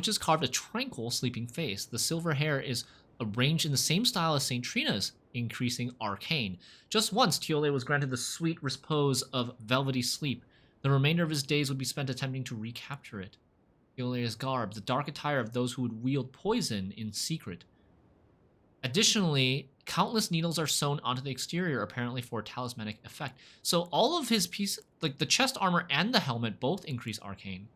is carved a tranquil sleeping face. The silver hair is arranged in the same style as Saint Trina's, increasing arcane. Just once, Tiole was granted the sweet repose of velvety sleep. The remainder of his days would be spent attempting to recapture it. Tiole's garb, the dark attire of those who would wield poison in secret. Additionally, countless needles are sewn onto the exterior, apparently for a talismanic effect. So all of his pieces, like the chest armor and the helmet, both increase arcane.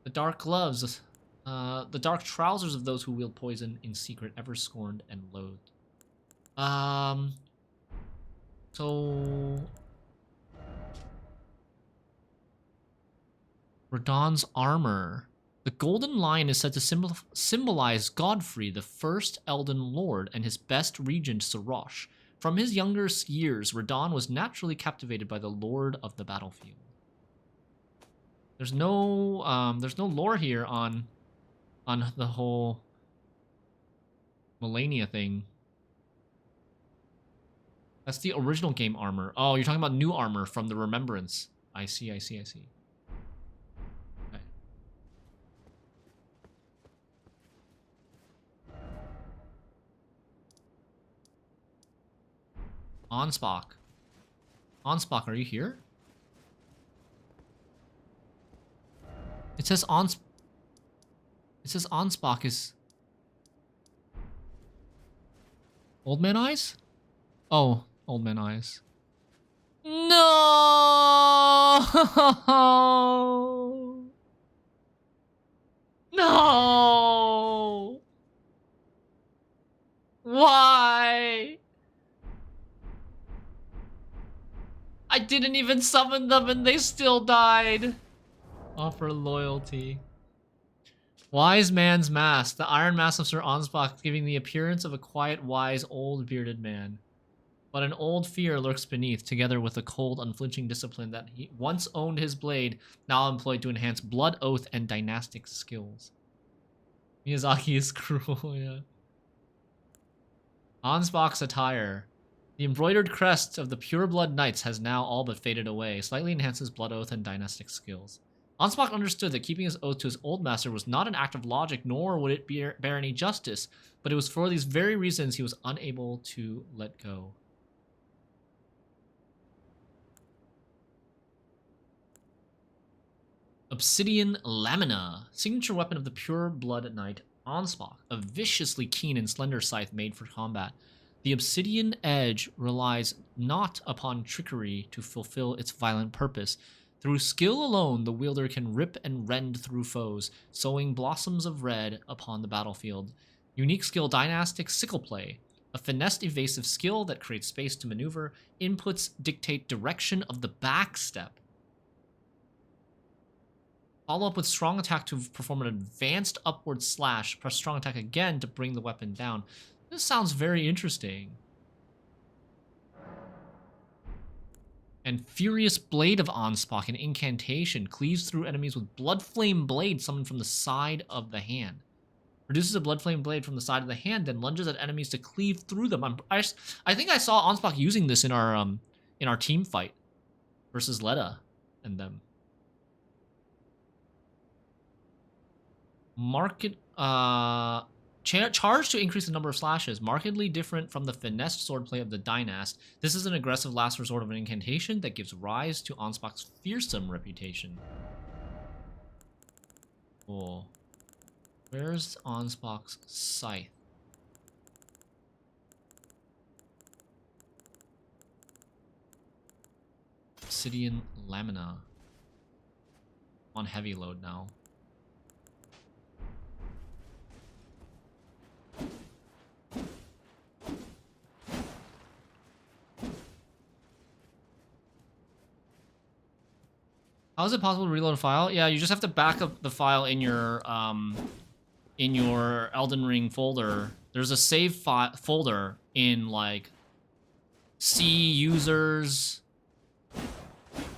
The dark gloves, the dark trousers of those who wield poison in secret, ever scorned and loathed. So Radon's armor. The golden lion is said to symbolize Godfrey, the first Elden Lord, and his best regent, Sarosh. From his younger years, Radon was naturally captivated by the Lord of the Battlefield. There's no lore here on the whole Melania thing. That's the original game armor. Oh, you're talking about new armor from the Remembrance. I see. Okay. Ansbach. Ansbach, are you here? It says Ansbach is Old Man Eyes? Oh, Old Man Eyes. No! No! Why? I didn't even summon them and they still died. Offer loyalty. Wise Man's Mask. The Iron Mask of Sir Ansbach, giving the appearance of a quiet, wise, old bearded man. But an old fear lurks beneath, together with the cold, unflinching discipline that he once owned his blade, now employed to enhance blood oath and dynastic skills. Miyazaki is cruel, yeah. Ansbach's attire. The embroidered crest of the Pureblood Knights has now all but faded away, slightly enhances blood oath and dynastic skills. Ansbach understood that keeping his oath to his old master was not an act of logic, nor would it bear any justice, but it was for these very reasons he was unable to let go. Obsidian Lamina, signature weapon of the Pureblood Knight Ansbach, a viciously keen and slender scythe made for combat. The obsidian edge relies not upon trickery to fulfill its violent purpose. Through skill alone, the wielder can rip and rend through foes, sowing blossoms of red upon the battlefield. Unique skill Dynastic Sickle Play, a finessed evasive skill that creates space to maneuver. Inputs dictate direction of the backstep. Follow up with strong attack to perform an advanced upward slash. Press strong attack again to bring the weapon down. This sounds very interesting. And Furious Blade of Ansbach, an incantation, cleaves through enemies with Blood Flame Blade summoned from the side of the hand. Produces a Blood Flame Blade from the side of the hand, then lunges at enemies to cleave through them. I think I saw Ansbach using this in our team fight versus Leda and them. Charge to increase the number of slashes, markedly different from the finessed swordplay of the Dynast. This is an aggressive last resort of an incantation that gives rise to Ansbach's fearsome reputation. Cool. Where's Ansbach's scythe? I obsidian lamina. I'm on heavy load now. How is it possible to reload a file? Yeah, you just have to back up the file in your Elden Ring folder. There's a save folder in like C users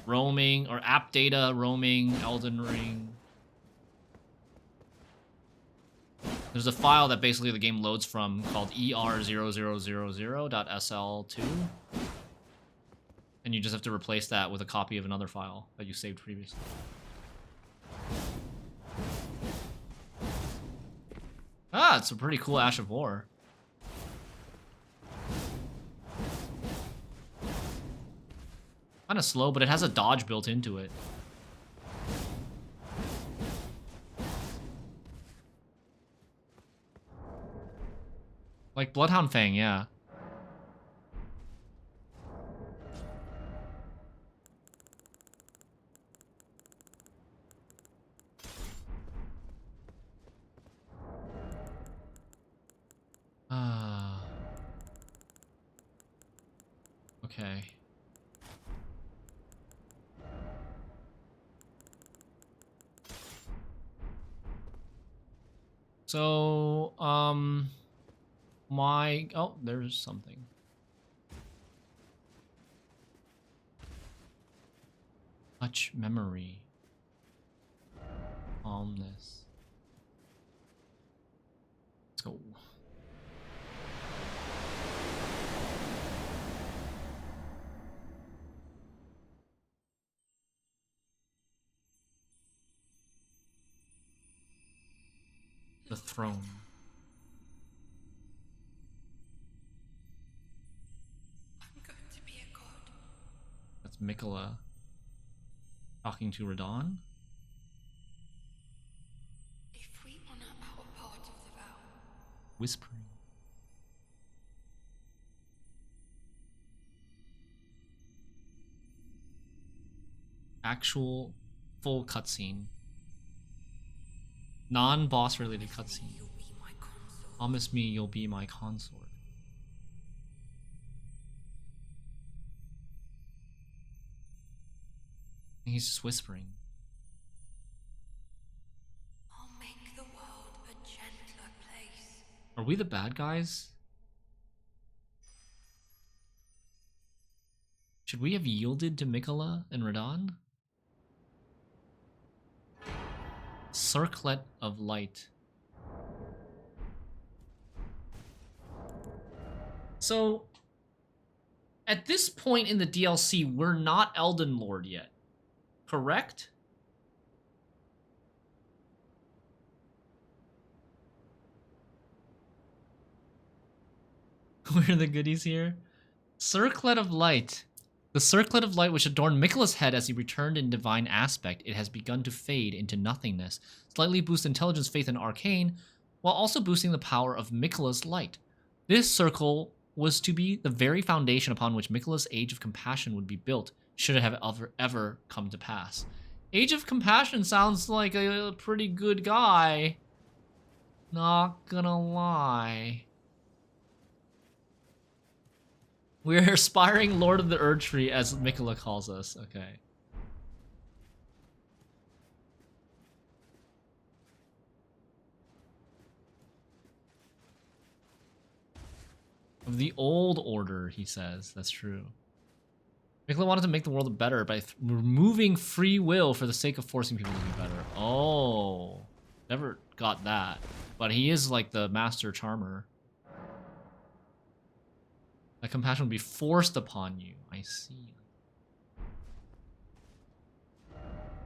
roaming or app data roaming Elden Ring. There's a file that basically the game loads from called er0000.sl2. And you just have to replace that with a copy of another file that you saved previously. Ah, it's a pretty cool Ash of War. Kind of slow, but it has a dodge built into it. Like Bloodhound Fang, yeah. Okay. So, oh, there's something. Touch memory. Calmness. Let's go. The throne. I'm going to be a god. That's Mikola talking to Radon. If we honor our part of the vow. Whispering. Actual full cutscene. Non-boss related cutscene. Promise me you'll be my consort. And he's just whispering. I'll make the world a gentler place. Are we the bad guys? Should we have yielded to Mikola and Radon? Circlet of Light. So, at this point in the DLC, we're not Elden Lord yet, correct? Where are the goodies here? Circlet of Light. The circlet of light which adorned Mikola's head as he returned in divine aspect, it has begun to fade into nothingness, slightly boost intelligence, faith, and arcane, while also boosting the power of Mikola's light. This circle was to be the very foundation upon which Mikola's Age of Compassion would be built, should it have ever come to pass. Age of Compassion sounds like a pretty good guy. Not gonna lie. We're aspiring Lord of the Erdtree, as Mikola calls us. Okay. Of the old order, he says. That's true. Mikola wanted to make the world better by removing free will for the sake of forcing people to be better. Oh. Never got that. But he is like the master charmer. That compassion will be forced upon you. I see.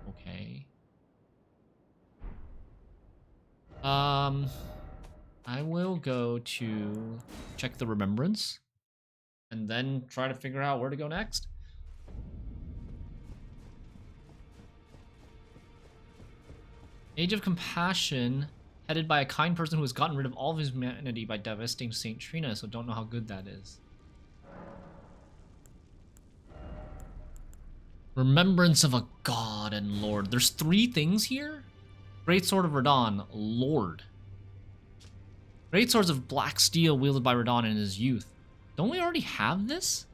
Okay. I will go to check the remembrance and then try to figure out where to go next. Age of Compassion, headed by a kind person who has gotten rid of all of his humanity by devastating Saint Trina, so don't know how good that is. Remembrance of a god and lord. There's 3 things here? Great Sword of Radon, Lord. Great Swords of Black Steel wielded by Radon in his youth. Don't we already have this?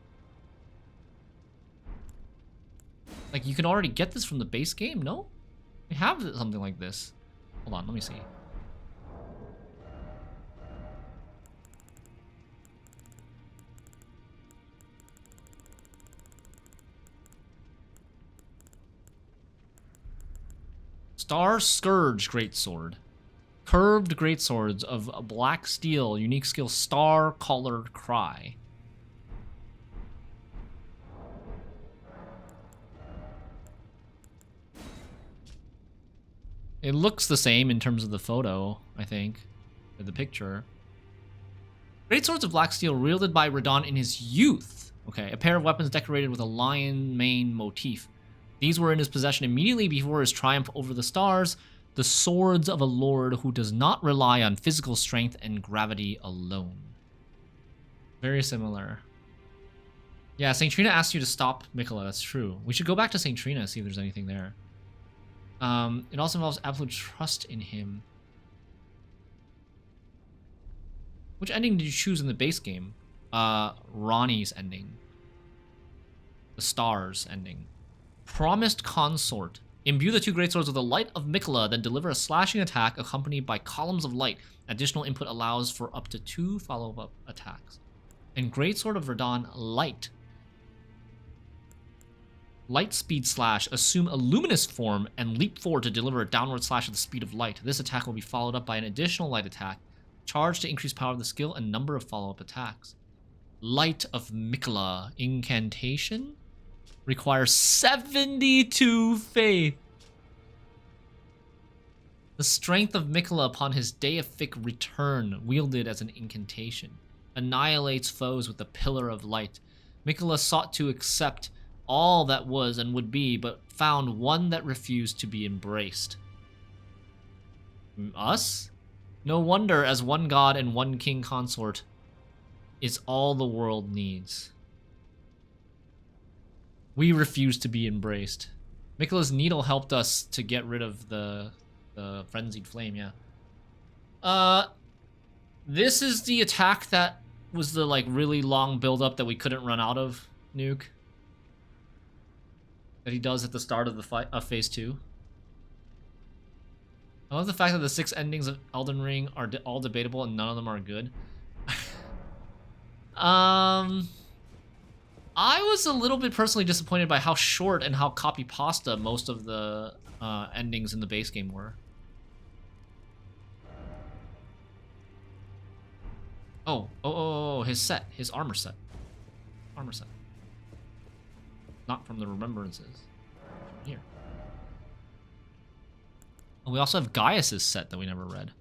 Like, you can already get this from the base game, no? We have something like this. Hold on, let me see. Star Scourge Greatsword. Curved greatswords of black steel. Unique skill Star Collared Cry. It looks the same in terms of the photo, I think. Or the picture. Greatswords of black steel wielded by Radon in his youth. Okay, a pair of weapons decorated with a lion mane motif. These were in his possession immediately before his triumph over the stars. The swords of a lord who does not rely on physical strength and gravity alone. Very similar. Yeah, St. Trina asked you to stop Mikola. That's true. We should go back to St. Trina and see if there's anything there. It also involves absolute trust in him. Which ending did you choose in the base game? Ronnie's ending. The stars ending. Promised Consort. Imbue the 2 greatswords with the light of Mikola, then deliver a slashing attack accompanied by columns of light. Additional input allows for up to 2 follow-up attacks. And Greatsword of Radon, Light. Light speed slash. Assume a luminous form and leap forward to deliver a downward slash at the speed of light. This attack will be followed up by an additional light attack. Charge to increase power of the skill and number of follow-up attacks. Light of Mikola. Incantation? Requires 72 faith. The strength of Mikola upon his deific return, wielded as an incantation, annihilates foes with the pillar of light. Mikola sought to accept all that was and would be, but found one that refused to be embraced. Us? No wonder, as one god and one king consort is all the world needs. We refuse to be embraced. Mikola's needle helped us to get rid of the frenzied flame, yeah. This is the attack that was the, like, really long build-up that we couldn't run out of, Nuke. That he does at the start of the fight of Phase 2. I love the fact that the 6 endings of Elden Ring are all debatable and none of them are good. I was a little bit personally disappointed by how short and how copy-pasta most of the endings in the base game were. Oh, his set. His armor set. Armor set. Not from the remembrances. From here. And we also have Gaius's set that we never read.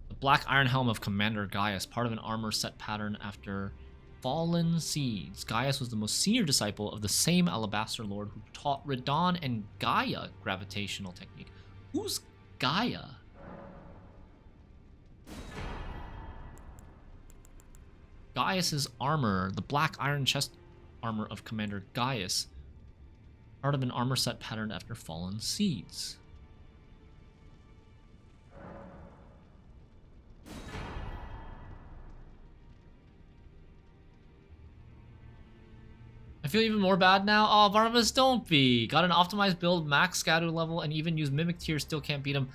The Black Iron Helm of Commander Gaius, part of an armor set pattern after Fallen Seeds. Gaius was the most senior disciple of the same Alabaster Lord who taught Radon and Gaia gravitational technique. Who's Gaia? Gaius's armor, the Black Iron Chest armor of Commander Gaius, part of an armor set patterned after Fallen Seeds. I feel even more bad now. Oh, Barnabas, don't be. Got an optimized build, max scatter level, and even use Mimic Tier, still can't beat him.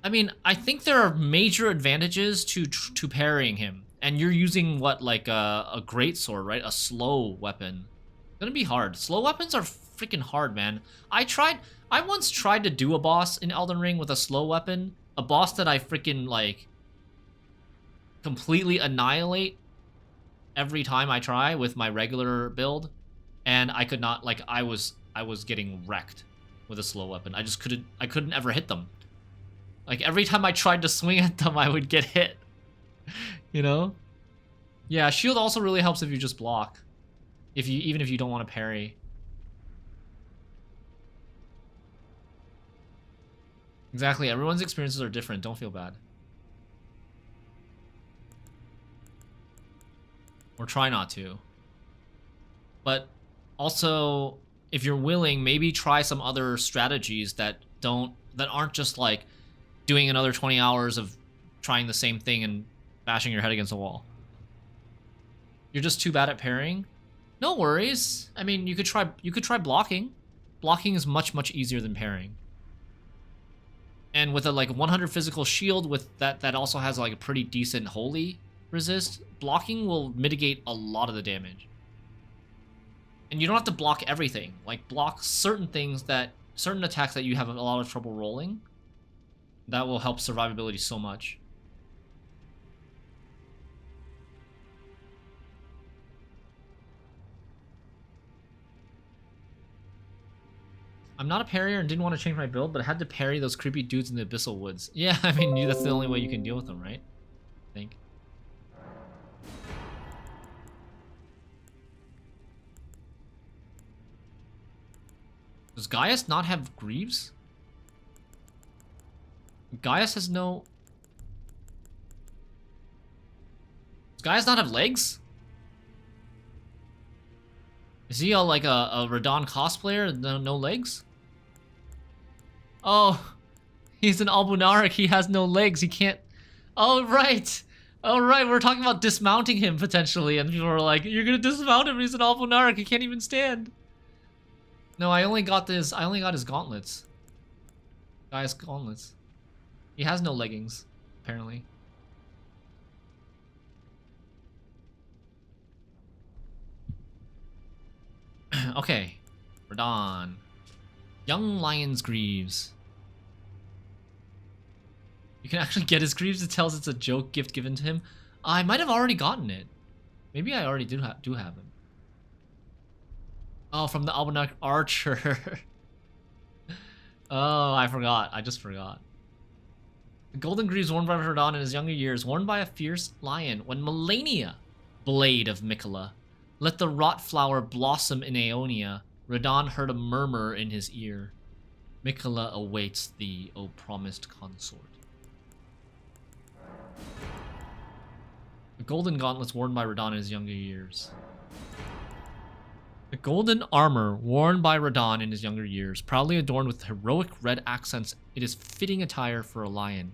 I mean, I think there are major advantages to parrying him. And you're using, what, like a greatsword, right? A slow weapon. It's gonna be hard. Slow weapons are freaking hard, man. I once tried to do a boss in Elden Ring with a slow weapon. A boss that I freaking, like, completely annihilate every time I try with my regular build. And I could not, like, I was getting wrecked with a slow weapon. I couldn't ever hit them. Like, every time I tried to swing at them, I would get hit. You know? Yeah, shield also really helps if you just block. Even if you don't want to parry. Exactly, everyone's experiences are different. Don't feel bad. Or try not to. But also, if you're willing, maybe try some other strategies that aren't just like doing another 20 hours of trying the same thing and bashing your head against a wall. You're just too bad at parrying? No worries. I mean, you could try blocking. Blocking is much easier than parrying. And with a like 100 physical shield with that also has like a pretty decent holy resist, blocking will mitigate a lot of the damage. And you don't have to block everything. Like block certain attacks that you have a lot of trouble rolling. That will help survivability so much. I'm not a parrier and didn't want to change my build, but I had to parry those creepy dudes in the Abyssal Woods. Yeah, I mean, that's the only way you can deal with them, right? I think. Does Gaius not have greaves? Gaius has no... Does Gaius not have legs? Is he like a Radahn cosplayer? No legs? Oh, he's an Albunaric. He has no legs. He can't... Oh, right. Oh, right. We're talking about dismounting him, potentially. And people were like, you're going to dismount him. He's an Albunaric. He can't even stand. No, I only got his gauntlets. Guy's gauntlets. He has no leggings, apparently. Okay. Radahn. Young Lion's Greaves. You can actually get his greaves. It tells it's a joke gift given to him. I might have already gotten it. Maybe I already do have him. Oh, from the Almanac Archer. Oh, I forgot. I just forgot. The golden greaves worn by Radahn in his younger years, worn by a fierce lion. When Melania, blade of Mikola, let the rot flower blossom in Aeonia, Radahn heard a murmur in his ear. Mikola awaits thee, O promised consort. The golden gauntlets worn by Radahn in his younger years. The golden armor worn by Radahn in his younger years, proudly adorned with heroic red accents, it is fitting attire for a lion.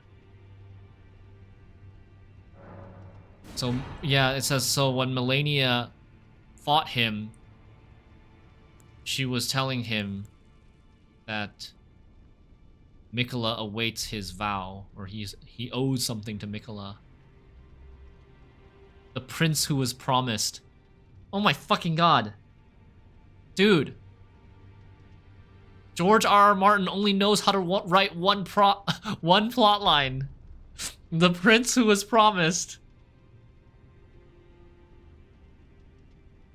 So, yeah, it says, so when Melania fought him, she was telling him that Mikola awaits his vow, or he owes something to Mikola. The prince who was promised. Oh my fucking god. Dude. George R.R. Martin only knows how to write one plot line. The prince who was promised.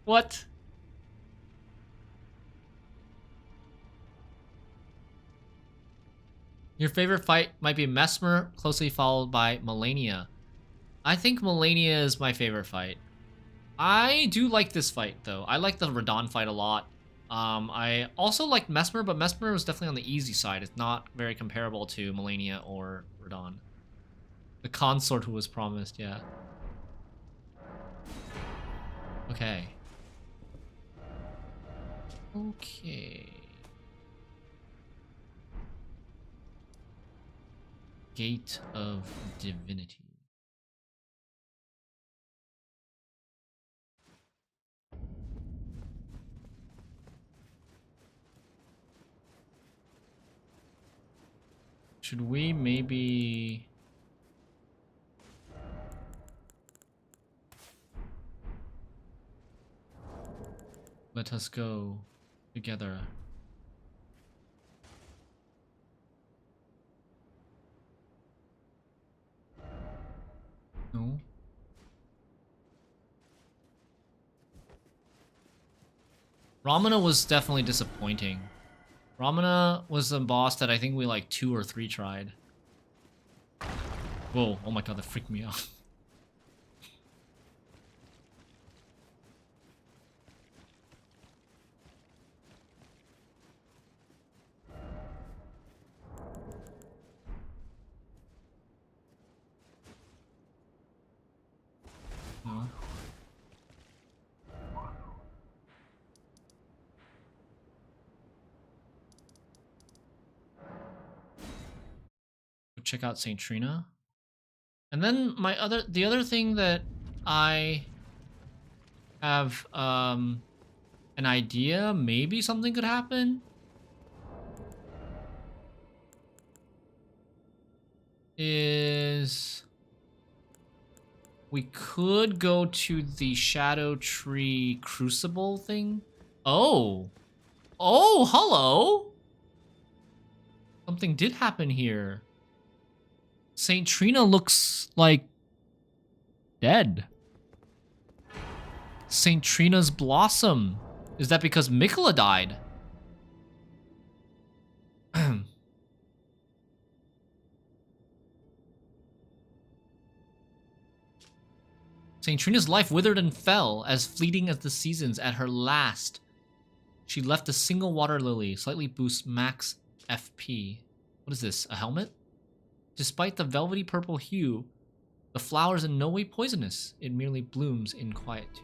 What? Your favorite fight might be Mesmer, closely followed by Melania. I think Melania is my favorite fight. I do like this fight, though. I like the Radahn fight a lot. I also like Mesmer, but Mesmer was definitely on the easy side. It's not very comparable to Melania or Radahn. The consort who was promised, yeah. Okay. Okay. Gate of Divinity. Should we maybe... Let us go together. No? Ramana was definitely disappointing. Ramana was a boss that I think we like 2 or 3 tried. Whoa, oh my god, that freaked me out. No. check out St. Trina. And then the other thing that I have an idea, maybe something could happen, is we could go to the Shadow Tree Crucible thing. Oh. Oh, hello. Something did happen here. St. Trina looks like dead. St. Trina's blossom. Is that because Mikola died? St. Trina's life withered and fell, as fleeting as the seasons at her last. She left a single water lily, slightly boosts max FP. What is this, a helmet? Despite the velvety purple hue, the flower is in no way poisonous. It merely blooms in quietude.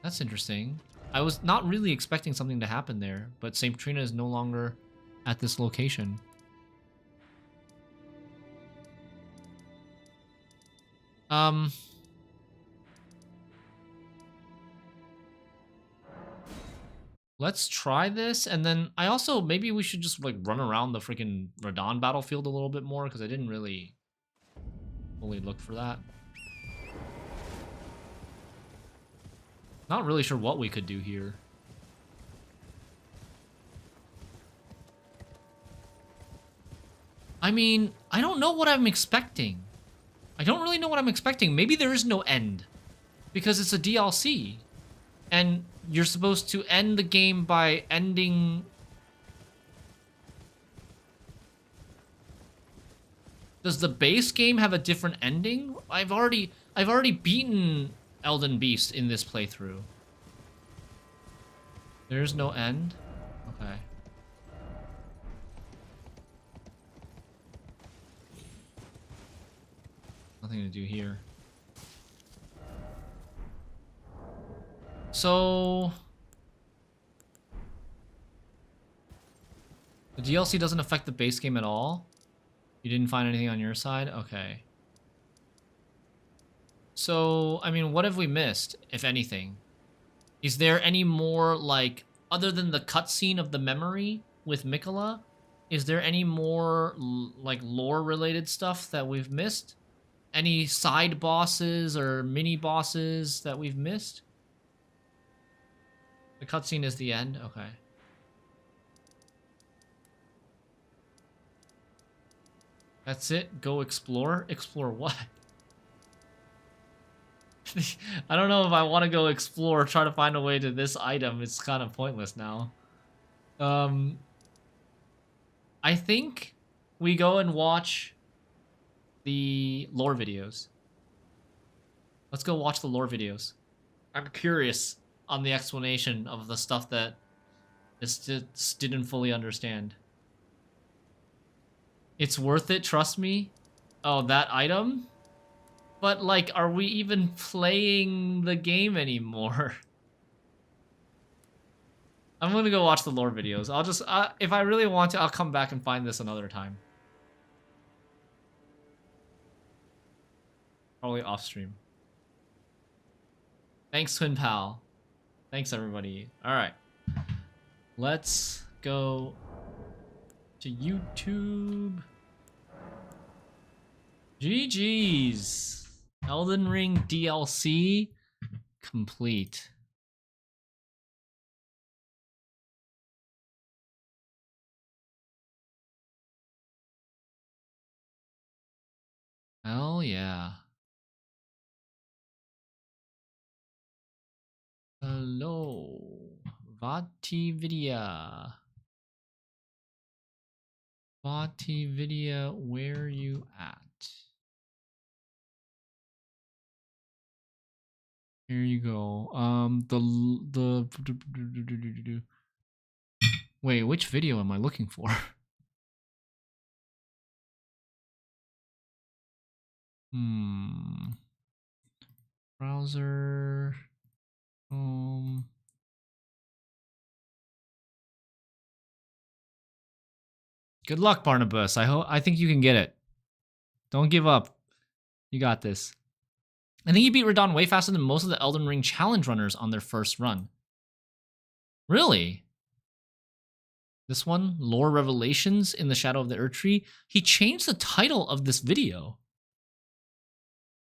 That's interesting. I was not really expecting something to happen there, but St. Trina is no longer at this location. Let's try this, and then I also, maybe we should just like run around the freaking Radon battlefield a little bit more, because I didn't really fully look for that. Not really sure what we could do here. I mean, I don't know what I'm expecting. I don't really know what I'm expecting. Maybe there is no end, because it's a DLC. And you're supposed to end the game by ending... Does the base game have a different ending? I've already beaten Elden Beast in this playthrough. There's no end? Okay. Nothing to do here. So... the DLC doesn't affect the base game at all? You didn't find anything on your side? Okay. So, I mean, what have we missed, if anything? Is there any more, like, other than the cutscene of the memory with Mikola, is there any more, like, lore-related stuff that we've missed? Any side bosses or mini-bosses that we've missed? The cutscene is the end? Okay. That's it? Go explore? Explore what? I don't know if I want to go explore, try to find a way to this item. It's kind of pointless now. I think we go and watch the lore videos. Let's go watch the lore videos. I'm curious on the explanation of the stuff that this just didn't fully understand. It's worth it, trust me. Oh, that item? But, like, are we even playing the game anymore? I'm gonna go watch the lore videos. I'll just, if I really want to, I'll come back and find this another time. Probably off stream. Thanks, Twin Pal. Thanks, everybody. Alright. Let's go to YouTube. GG's. Elden Ring DLC complete. Hell yeah. Hello. Vatividia. Vatividia, where you at? Here you go. Wait, which video am I looking for? Browser. Good luck, Barnabas. I think you can get it. Don't give up. You got this. I think you beat Radon way faster than most of the Elden Ring challenge runners on their first run. Really? This one, Lore Revelations in the Shadow of the Erdtree. He changed the title of this video.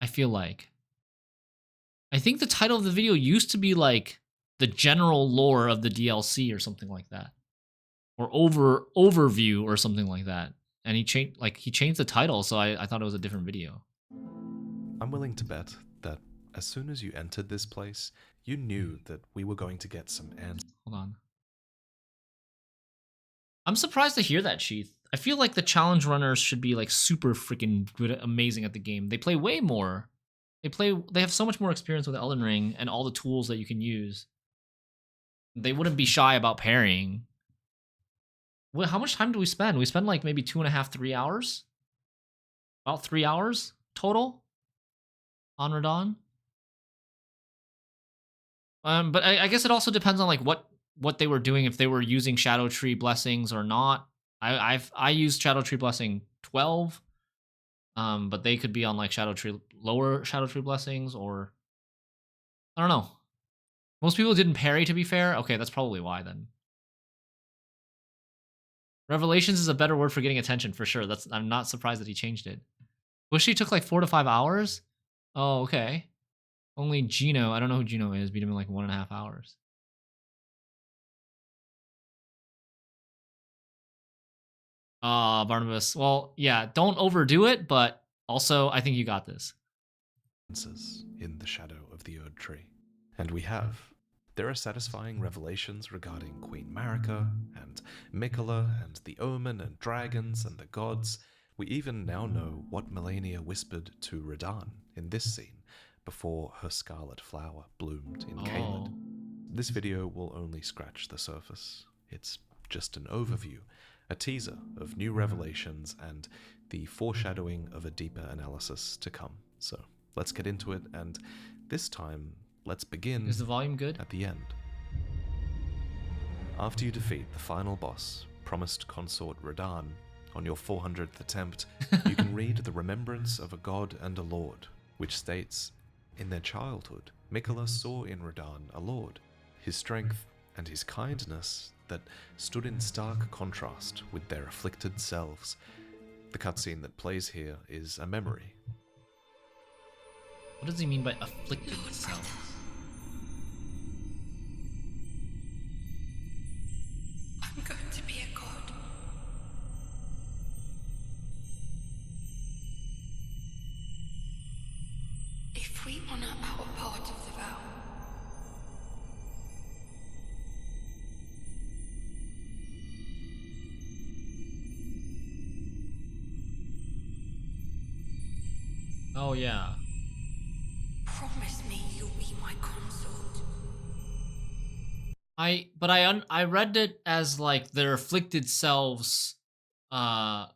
I feel like. I think the title of the video used to be like the general lore of the DLC or something like that. Or overview or something like that. And he changed the title, so I thought it was a different video. I'm willing to bet that as soon as you entered this place, you knew that we were going to get some answers. Hold on. I'm surprised to hear that, Sheath. I feel like the challenge runners should be like super freaking good, amazing at the game. They play way more. They have so much more experience with Elden Ring and all the tools that you can use. They wouldn't be shy about parrying. Well, how much time do we spend? We spend like maybe 2.5, 3 hours? About 3 hours total on Radon. But I guess it also depends on like what they were doing, if they were using Shadow Tree blessings or not. I used Shadow Tree blessing 12, but they could be on like lower Shadow Tree blessings, or I don't know. Most people didn't parry, to be fair. Okay, that's probably why then. Revelations is a better word for getting attention for sure. I'm not surprised that he changed it. Bushy took like 4 to 5 hours. Oh, okay. Only Gino, I don't know who Gino is, beat him in like 1.5 hours. Barnabas. Well, yeah, don't overdo it, but also I think you got this. In the shadow of the Erdtree. And we have. There are satisfying revelations regarding Queen Marika, and Miquella, and the Omen, and dragons, and the gods. We even now know what Melania whispered to Radahn in this scene, before her scarlet flower bloomed in Caelid. This video will only scratch the surface. It's just an overview, a teaser of new revelations, and the foreshadowing of a deeper analysis to come. So let's get into it, and this time, let's begin. Is the volume good? At the end. After you defeat the final boss, promised consort Radahn, on your 400th attempt, you can read the remembrance of a god and a lord, which states, in their childhood, Miquella saw in Radahn a lord, his strength and his kindness that stood in stark contrast with their afflicted selves. The cutscene that plays here is a memory. What does he mean by afflicted selves? I'm going to be a god. If we honor our part of the vow, Oh yeah. promise me you'll be my consort. I read it as like their afflicted selves of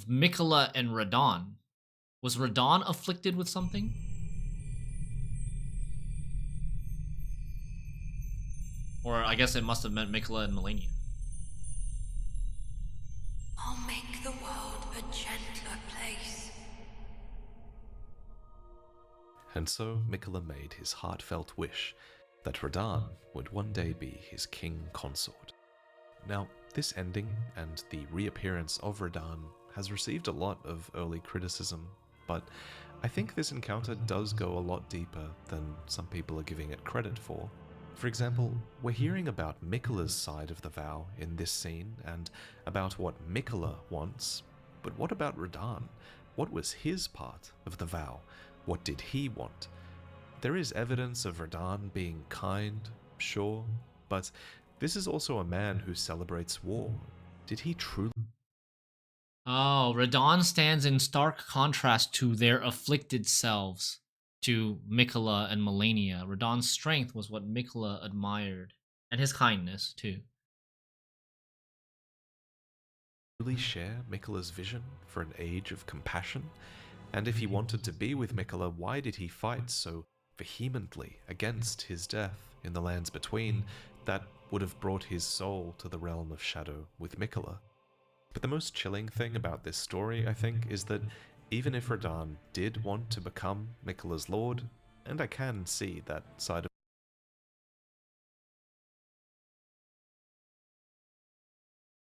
Miquella and Radahn. Was Radahn afflicted with something? Or I guess it must have meant Miquella and Melania. I'll make the world a gentler place. And so Miquella made his heartfelt wish that Radahn would one day be his king consort. Now, this ending and the reappearance of Radahn has received a lot of early criticism, but I think this encounter does go a lot deeper than some people are giving it credit for. For example, we're hearing about Miquella's side of the vow in this scene, and about what Miquella wants, but what about Radahn? What was his part of the vow? What did he want? There is evidence of Radahn being kind, sure, but this is also a man who celebrates war. Did he truly? Oh, Radahn stands in stark contrast to their afflicted selves, to Miquella and Melania. Radahn's strength was what Miquella admired, and his kindness, too. Really share Miquella's vision for an age of compassion? And if he wanted to be with Miquella, why did he fight so vehemently against his death in the lands between that would have brought his soul to the realm of shadow with Miquella? But the most chilling thing about this story, I think, is that even if Radahn did want to become Miquella's lord, and I can see that side of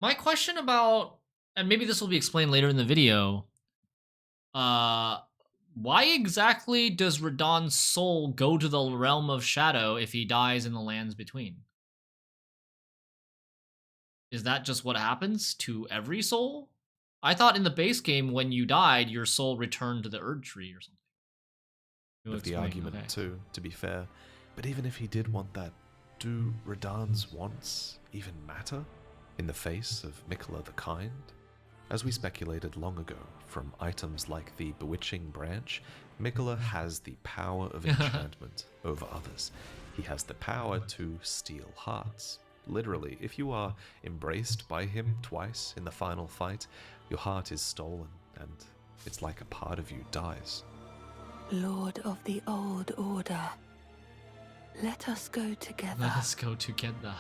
My question about, and maybe this will be explained later in the video, uh, why exactly does Radahn's soul go to the realm of shadow if he dies in the lands between? Is that just what happens to every soul? I thought in the base game, when you died, your soul returned to the Erdtree or something. You'll the explain, argument okay. too, to be fair. But even if he did want that, do Radahn's wants even matter in the face of Miquella the Kind? As we speculated long ago, from items like the Bewitching Branch, Miquella has the power of enchantment over others. He has the power to steal hearts. Literally, if you are embraced by him twice in the final fight, your heart is stolen, and it's like a part of you dies. Lord of the Old Order, let us go together. Let us go together.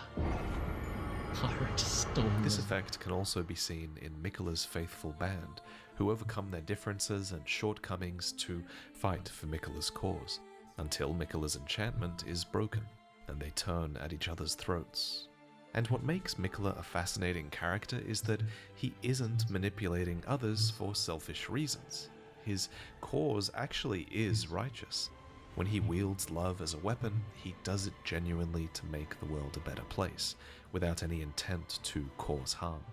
Heart stolen. This effect can also be seen in Miquella's faithful band, who overcome their differences and shortcomings to fight for Miquella's cause, until Miquella's enchantment is broken, and they turn at each other's throats. And what makes Miquella a fascinating character is that he isn't manipulating others for selfish reasons. His cause actually is righteous. When he wields love as a weapon, he does it genuinely to make the world a better place, without any intent to cause harm.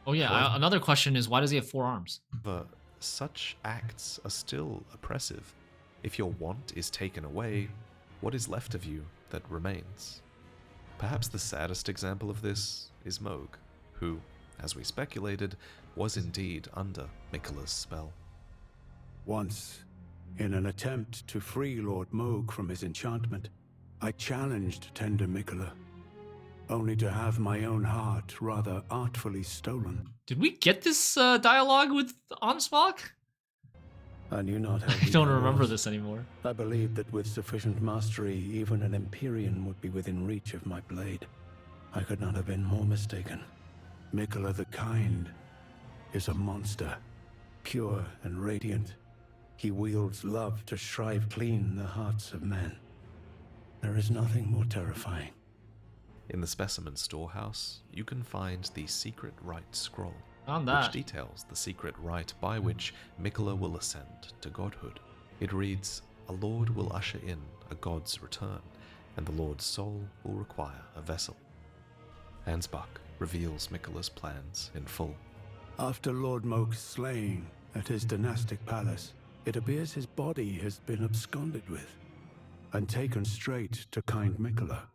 Oh yeah, another question is, why does he have 4 arms? However, such acts are still oppressive. If your want is taken away, what is left of you that remains? Perhaps the saddest example of this is Mohg, who, as we speculated, was indeed under Miquella's spell. Once, in an attempt to free Lord Mohg from his enchantment, I challenged tender Miquella, only to have my own heart rather artfully stolen. Did we get this dialogue with Ansbach? I knew not how I weak don't remember was. this anymore. I believed that with sufficient mastery, even an Empyrean would be within reach of my blade. I could not have been more mistaken. Miquella the Kind is a monster, pure and radiant. He wields love to shrive clean the hearts of men. There is nothing more terrifying. In the Specimen Storehouse, you can find the Secret Rite Scroll, Found which that. details the secret rite by which Miquella will ascend to godhood. It reads, "A lord will usher in a god's return, and the lord's soul will require a vessel." Ansbach reveals Miquella's plans in full. After Lord Mohg's slaying at his dynastic palace, it appears his body has been absconded with and taken straight to Kind Miquella.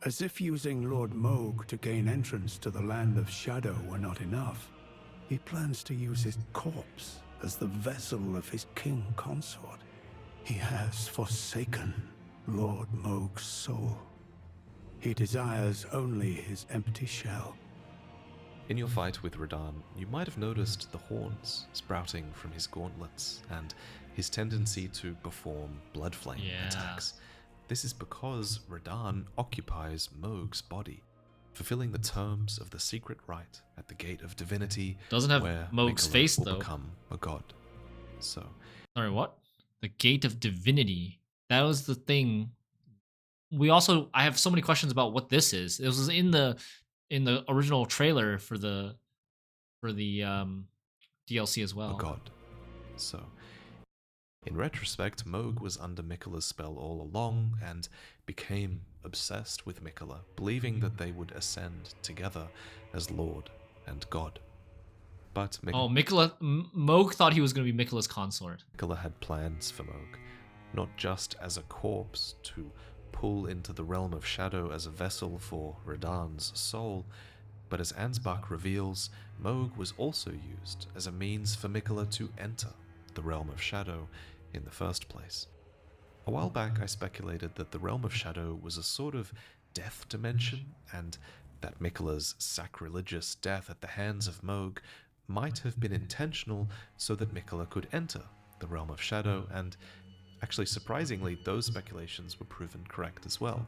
As if using Lord Mohg to gain entrance to the Land of Shadow were not enough, he plans to use his corpse as the vessel of his king consort. He has forsaken Lord Mohg's soul. He desires only his empty shell. In your fight with Radahn, you might have noticed the horns sprouting from his gauntlets and his tendency to perform blood flame attacks. This is because Radahn occupies Mohg's body, fulfilling the terms of the secret rite at the Gate of Divinity, Doesn't have where Mohg's Miquella face, will though. become a god. So, Sorry, what? The Gate of Divinity. That was the thing. I have so many questions about what this is. It was in the original trailer for the DLC as well. a god. So, in retrospect, Mohg was under Miquella's spell all along and became obsessed with Miquella, believing that they would ascend together as Lord and God. But Mohg thought he was going to be Miquella's consort. Miquella had plans for Mohg, not just as a corpse to pull into the realm of shadow as a vessel for Radahn's soul, but as Ansbach reveals, Mohg was also used as a means for Miquella to enter the realm of shadow in the first place. A while back I speculated that the realm of shadow was a sort of death dimension, and that Miquella's sacrilegious death at the hands of Mohg might have been intentional so that Miquella could enter the realm of shadow, and actually surprisingly those speculations were proven correct as well.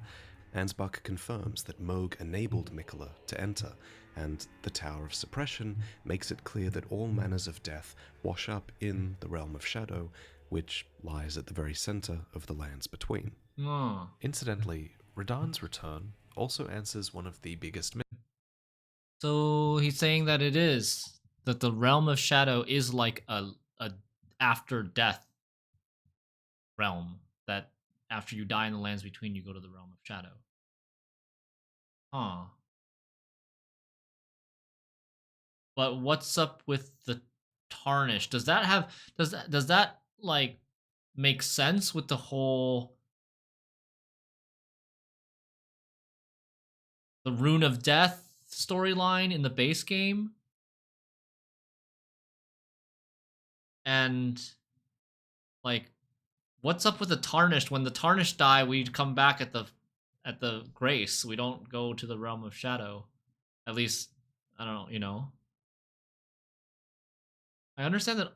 Ansbach confirms that Mohg enabled Miquella to enter, and the Tower of Suppression makes it clear that all manners of death wash up in the realm of shadow, which lies at the very center of the lands between. Oh. Incidentally, Radahn's return also answers one of the biggest myths. So he's saying that it is that the realm of shadow is like a after death realm, that after you die in the lands between, you go to the realm of shadow. Huh. But what's up with the tarnish? Does that like make sense with the whole the Rune of Death storyline in the base game? And like, what's up with the tarnished? When the tarnished die, we come back at the grace. We don't go to the realm of shadow. At least, I don't know, you know. I understand that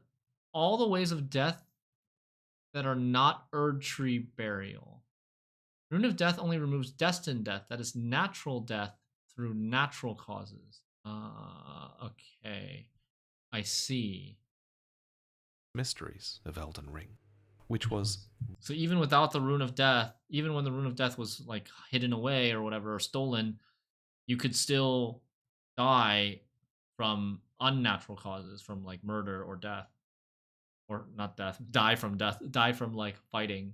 all the ways of death that are not Erdtree burial. Rune of Death only removes destined death, that is natural death through natural causes. Okay. I see. Mysteries of Elden Ring, which was... So even without the Rune of Death, even when the Rune of Death was like hidden away or whatever, or stolen, you could still die from unnatural causes, from like murder or death. Or not death, die from like fighting.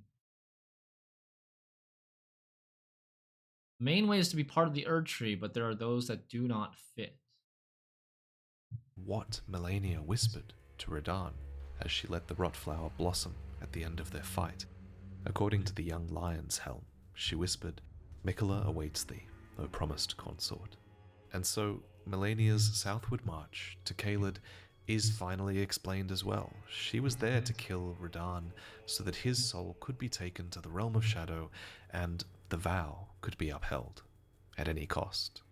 Main way is to be part of the Erdtree, but there are those that do not fit. What Melania whispered to Radahn as she let the rot flower blossom at the end of their fight. According to the young lion's helm, she whispered, "Miquella awaits thee, O promised consort." And so Melania's southward march to Caelid is finally explained as well. She was there to kill Radahn so that his soul could be taken to the realm of shadow and the vow could be upheld at any cost.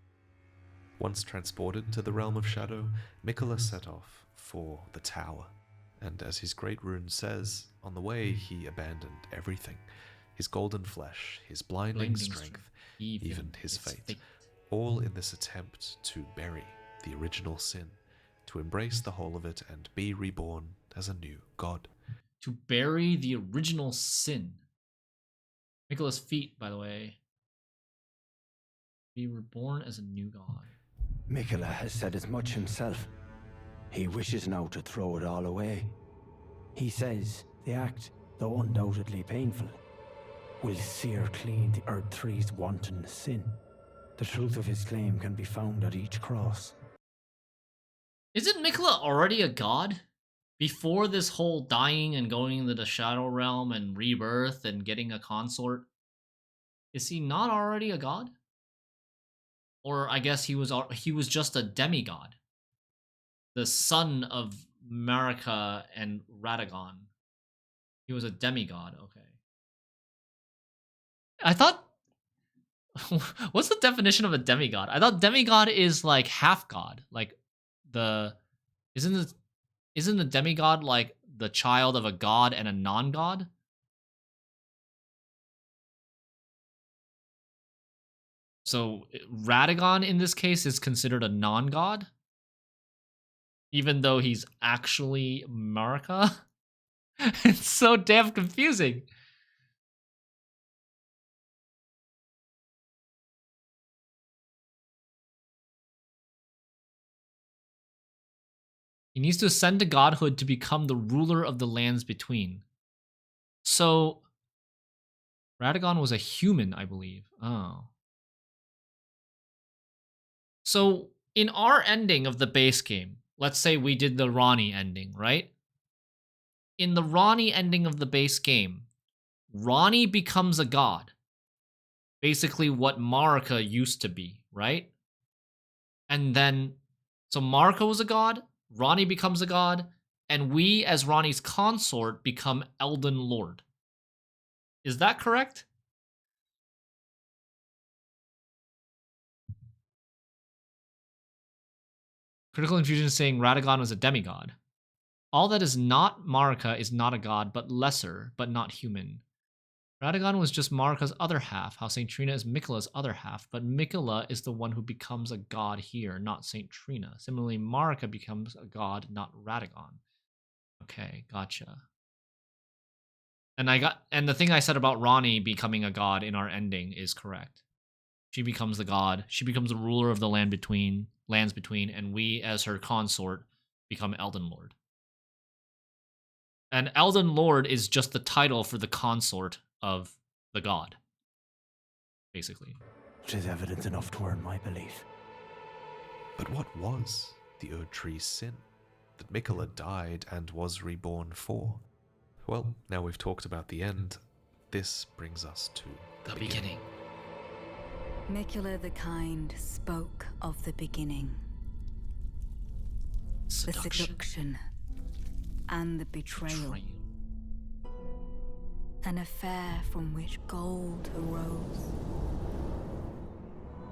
Once transported to the realm of shadow, Miquella set off for the tower, and as his great rune says, on the way he abandoned everything: his golden flesh, his blinding strength, even his fate, all in this attempt to bury the original sin, to embrace the whole of it and be reborn as a new god. To bury the original sin. Miquella's feet, by the way. Be reborn as a new god. Miquella has said as much himself. He wishes now to throw it all away. He says the act, though undoubtedly painful, will sear clean the Erdtree's wanton sin. The truth of his claim can be found at each cross. Isn't Miquella already a god? Before this whole dying and going into the Shadow Realm and rebirth and getting a consort, is he not already a god? Or I guess he was just a demigod. The son of Marika and Radagon. He was a demigod, okay. I thought... What's the definition of a demigod? I thought demigod is like half god. Like isn't the demigod like the child of a god and a non-god? So Radagon in this case is considered a non-god? Even though he's actually Marika? It's so damn confusing. He needs to ascend to godhood to become the ruler of the lands between. So Radagon was a human, I believe. Oh. So in our ending of the base game, let's say we did the Ronnie ending, right? In the Ronnie ending of the base game, Ronnie becomes a god. Basically what Marika used to be, right? And then, so Marika was a god, Ronnie becomes a god, and we as Ronnie's consort become Elden Lord. Is that correct? Critical Infusion is saying Radagon was a demigod. All that is not Marika is not a god, but lesser, but not human. Radagon was just Marika's other half, how St. Trina is Miquella's other half, but Miquella is the one who becomes a god here, not St. Trina. Similarly, Marika becomes a god, not Radagon. Okay, gotcha. And the thing I said about Ronnie becoming a god in our ending is correct. She becomes the god. She becomes the ruler of the lands between, and we, as her consort, become Elden Lord. And Elden Lord is just the title for the consort of the god, basically. Which is evidence enough to earn my belief. But what was the Erdtree's sin that Miquella died and was reborn for? Well, now we've talked about the end, this brings us to The beginning. Miquella the Kind spoke of the beginning. The seduction and the betrayal. An affair from which gold arose.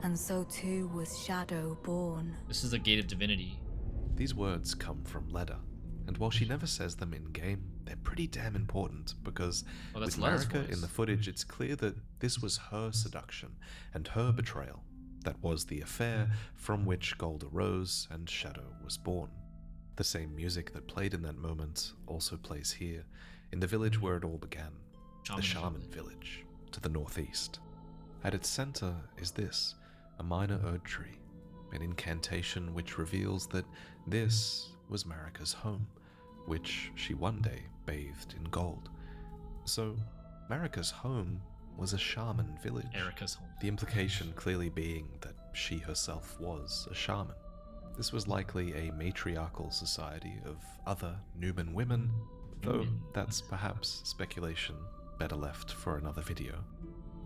And so too was Shadow born. This is a gate of divinity. These words come from Leda, and while she never says them in-game, they're pretty damn important, because with Leda's Marika voice. in the footage, it's clear that this was her seduction and her betrayal. That was the affair from which gold arose and Shadow was born. The same music that played in that moment also plays here, in the village where it all began, the Shaman village, to the northeast. At its center is this, a minor Erdtree, an incantation which reveals that this was Marika's home, which she one day bathed in gold. So, Marika's home was a shaman village. Erica's home. The implication clearly being that she herself was a shaman. This was likely a matriarchal society of other Numen women, though that's perhaps speculation better left for another video.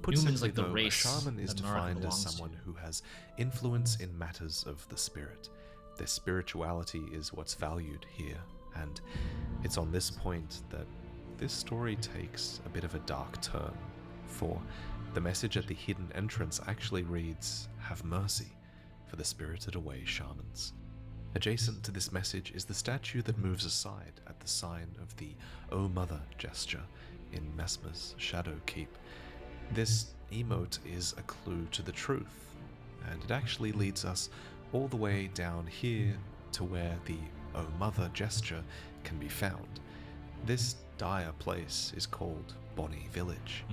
Put Numen's simply like the though, a race shaman is that Marika defined as belongs to. someone who has influence in matters of the spirit. Their spirituality is what's valued here, and it's on this point that this story takes a bit of a dark turn, for the message at the hidden entrance actually reads, "Have mercy for the spirited away shamans." Adjacent to this message is the statue that moves aside at the sign of the "O Mother" gesture in Messmer's Shadow Keep. This emote is a clue to the truth, and it actually leads us all the way down here to where the "O Mother" gesture can be found. This dire place is called Bonny Village,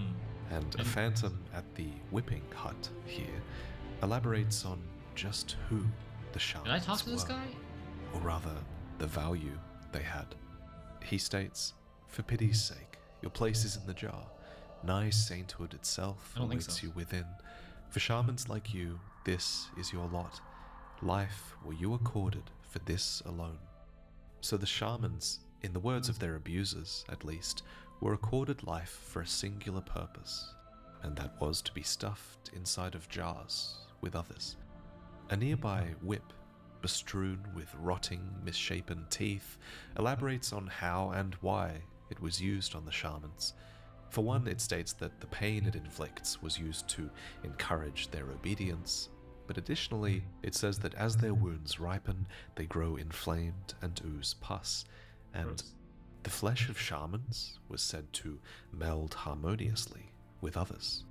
and a phantom at the whipping hut here elaborates on just who the shamans Did I talk to this were, guy? or rather, the value they had. He states, "For pity's sake, your place is in the jar. Nigh sainthood itself I don't think awaits so. you within. For shamans like you, this is your lot. Life were you accorded for this alone." So the shamans, in the words of their abusers at least, were accorded life for a singular purpose, and that was to be stuffed inside of jars with others. A nearby whip, bestrewn with rotting, misshapen teeth, elaborates on how and why it was used on the shamans. For one, it states that the pain it inflicts was used to encourage their obedience, but additionally, it says that as their wounds ripen, they grow inflamed and ooze pus, and Gross. the flesh of shamans was said to meld harmoniously with others.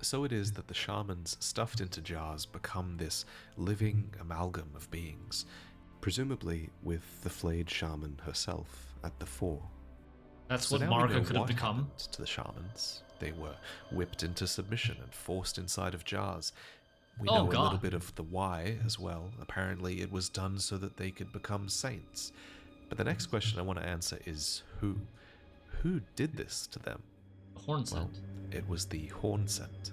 So it is that the shamans stuffed into jars become this living amalgam of beings, presumably with the flayed shaman herself at the fore. That's So what now we know Marika could have what become. happened to the shamans. They were whipped into submission and forced inside of jars. We Oh, know a little God. bit of the why as well. Apparently it was done so that they could become saints. But the next question I want to answer is who? Who did this to them? Horn Well, scent. it was the Hornsent.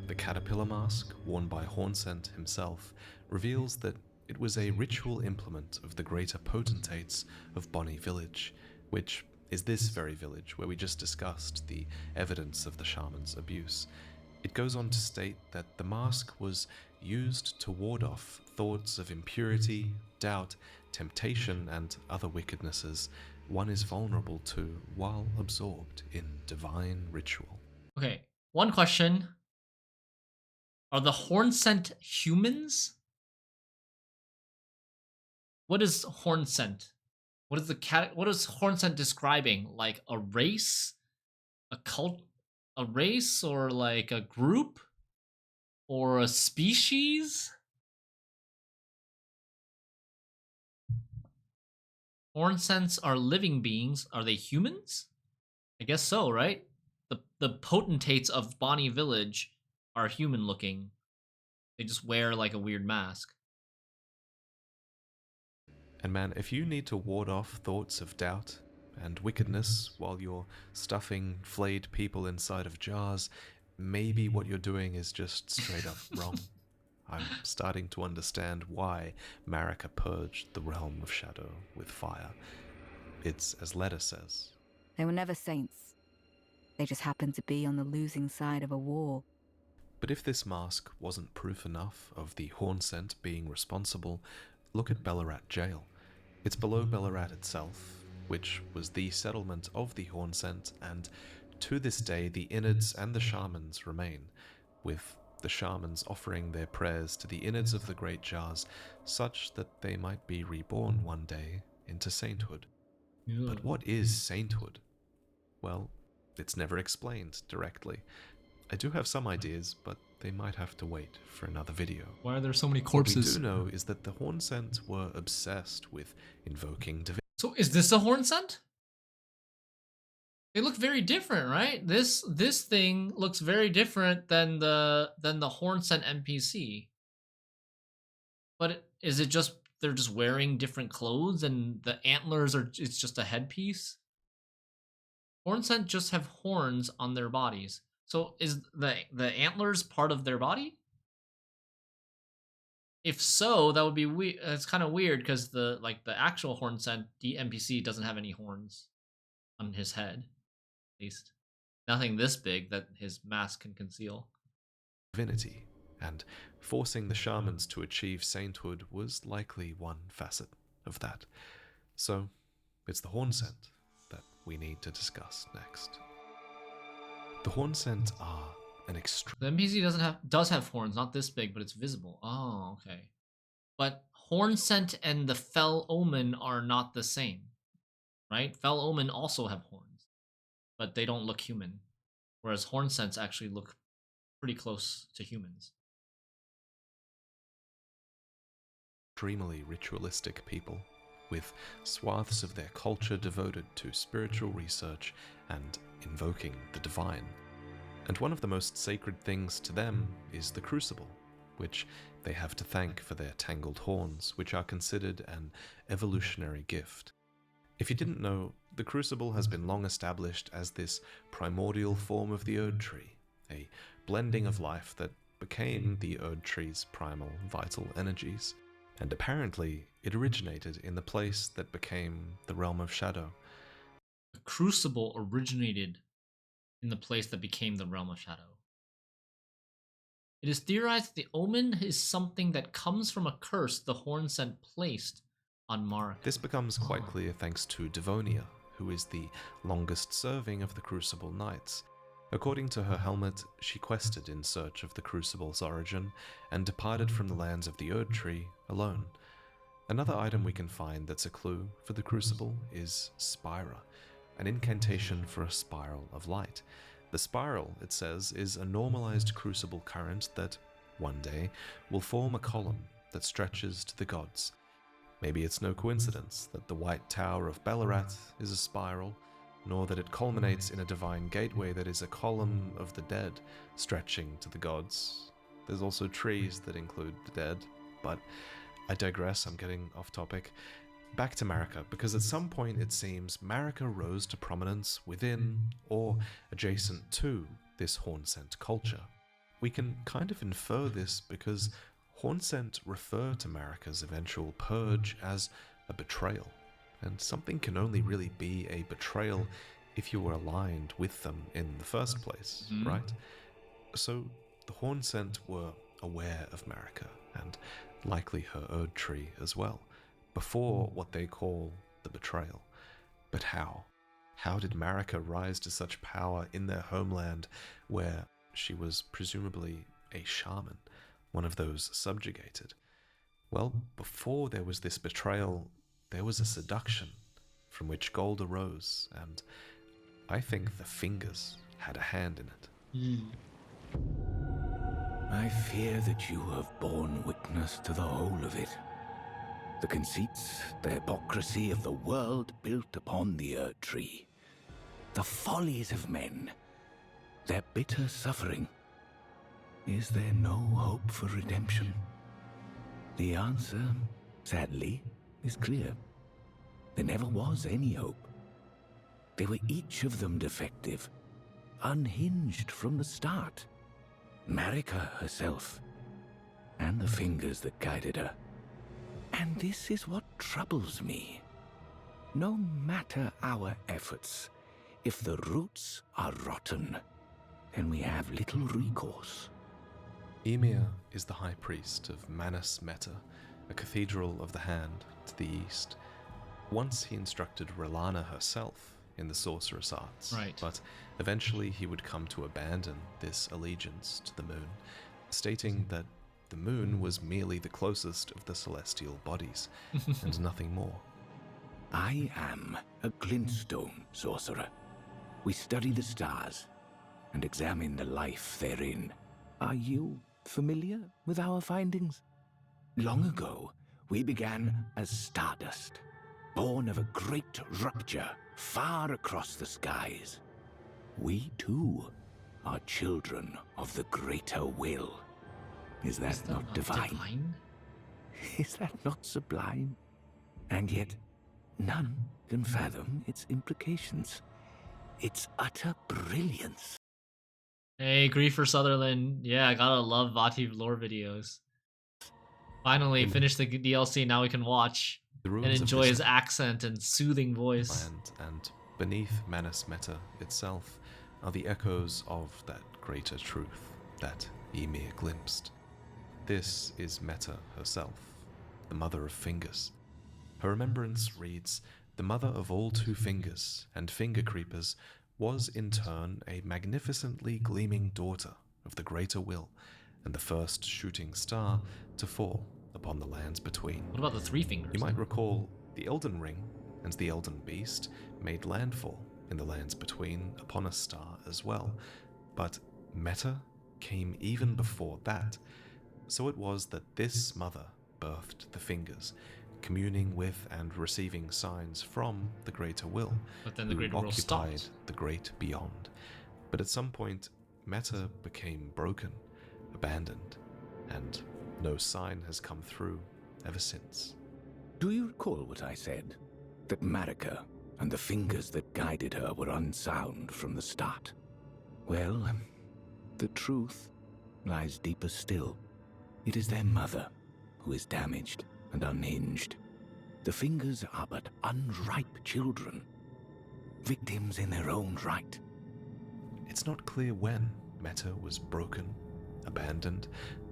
The caterpillar mask, worn by Hornsent himself, reveals that it was a ritual implement of the greater potentates of Bonny Village, which is this very village where we just discussed the evidence of the shaman's abuse. It goes on to state that the mask was used to ward off thoughts of impurity, doubt, temptation, and other wickednesses one is vulnerable to while absorbed in divine ritual. Okay, one question. Are the horn scent humans? What is horn scent? What is horn scent describing? Like a race? A cult? a race or like a group or a species? Horn scents are living beings. Are they humans? I guess so, right? The potentates of Bonnie Village are human looking. They just wear like a weird mask. And man, if you need to ward off thoughts of doubt and wickedness while you're stuffing flayed people inside of jars, maybe what you're doing is just straight up wrong. I'm starting to understand why Marika purged the realm of shadow with fire. It's as Leda says. They were never saints. They just happened to be on the losing side of a war. But if this mask wasn't proof enough of the horn scent being responsible, look at Ballarat Jail. It's below Ballarat itself, which was the settlement of the horn scent, and to this day the innards and the shamans remain, with the shamans offering their prayers to the innards of the great jars, such that they might be reborn one day into sainthood. But what is sainthood? Well, it's never explained directly. I do have some ideas, but they might have to wait for another video. Why are there so many What we corpses? do know is that the horn scent were obsessed with invoking divinity. So is this a horn scent? They look very different, right? This thing looks very different than the horn scent NPC. But is it just they're just wearing different clothes and the antlers are it's just a headpiece? Horn scent just have horns on their bodies. So is the antlers part of their body? If so, that would be weird. It's kind of weird because the actual horn scent NPC doesn't have any horns on his head, at least nothing this big that his mask can conceal. And forcing the shamans to achieve sainthood was likely one facet of that. So, it's the horn scent that we need to discuss next. The horn scent are an extreme. The NPC does have horns, not this big, but it's visible. Oh, okay. But horn scent and the fell omen are not the same, right? Fell omen also have horns, but they don't look human, whereas horn scents actually look pretty close to humans. Extremely ritualistic people, with swaths of their culture devoted to spiritual research and invoking the divine. And one of the most sacred things to them is the crucible, which they have to thank for their tangled horns, which are considered an evolutionary gift. If you didn't know, the crucible has been long established as this primordial form of the Erdtree, a blending of life that became the Erdtree's primal vital energies. And apparently, it originated in the place that became the realm of shadow. The crucible originated in the place that became the realm of shadow. It is theorized that the omen is something that comes from a curse the horn scent placed on Marika. This becomes quite clear thanks to Devonia, who is the longest serving of the Crucible Knights. According to her helmet, she quested in search of the Crucible's origin and departed from the lands of the Erdtree alone. Another item we can find that's a clue for the Crucible is Spira, an incantation for a spiral of light. The spiral, it says, is a normalized crucible current that, one day, will form a column that stretches to the gods. Maybe it's no coincidence that the White Tower of Ballarat is a spiral, nor that it culminates in a divine gateway that is a column of the dead, stretching to the gods. There's also trees that include the dead, but I digress, I'm getting off topic. Back to Marika, because at some point it seems Marika rose to prominence within, or adjacent to, this horn scent culture. We can kind of infer this because horn scent refer to Marika's eventual purge as a betrayal. And something can only really be a betrayal if you were aligned with them in the first place, right? So the horn scent were aware of Marika, and likely her Erdtree as well, before what they call the betrayal. But how? How did Marika rise to such power in their homeland where she was presumably a shaman, one of those subjugated? Well, before there was this betrayal, there was a seduction from which gold arose, and I think the fingers had a hand in it. I fear that you have borne witness to the whole of it. The conceits, the hypocrisy of the world built upon the Erdtree. The follies of men. Their bitter suffering. Is there no hope for redemption? The answer, sadly, is clear. There never was any hope. They were each of them defective, unhinged from the start. Marika herself, and the fingers that guided her. And this is what troubles me. No matter our efforts, if the roots are rotten, then we have little recourse. Ymir is the high priest of Manus Meta, a cathedral of the hand to the east. Once he instructed R'hllana herself in the sorcerous arts, Right. but eventually he would come to abandon this allegiance to the moon, stating that the moon was merely the closest of the celestial bodies, and nothing more. I am a glintstone sorcerer. We study the stars and examine the life therein. Are you familiar with our findings? Long ago, we began as stardust, born of a great rupture far across the skies. We too are children of the greater will. Is that not divine? Is that not sublime? And yet, none can fathom its implications. Its utter brilliance. Hey, Griefer Sutherland. Yeah, I gotta love Vati lore videos. Finally, finished the DLC, now we can watch The and ruins of enjoy this his accent and soothing voice. land and beneath Manus Meta itself are the echoes of that greater truth that Ymir glimpsed. This is Meta herself, the mother of fingers. Her remembrance reads, "The mother of all two fingers and finger creepers was in turn a magnificently gleaming daughter of the greater will, and the first shooting star to fall upon the lands between." What about the three fingers? You might recall the Elden Ring and the Elden Beast made landfall in the lands between upon a star as well, but Meta came even before that. So it was that this mother birthed the fingers, communing with and receiving signs from the greater will, But then the who greater will occupied stopped. the great beyond. But at some point, Meta became broken, abandoned, and no sign has come through ever since. Do you recall what I said? That Marika and the fingers that guided her were unsound from the start? Well, the truth lies deeper still. It is their mother who is damaged and unhinged. The fingers are but unripe children, victims in their own right. It's not clear when Meta was broken, abandoned,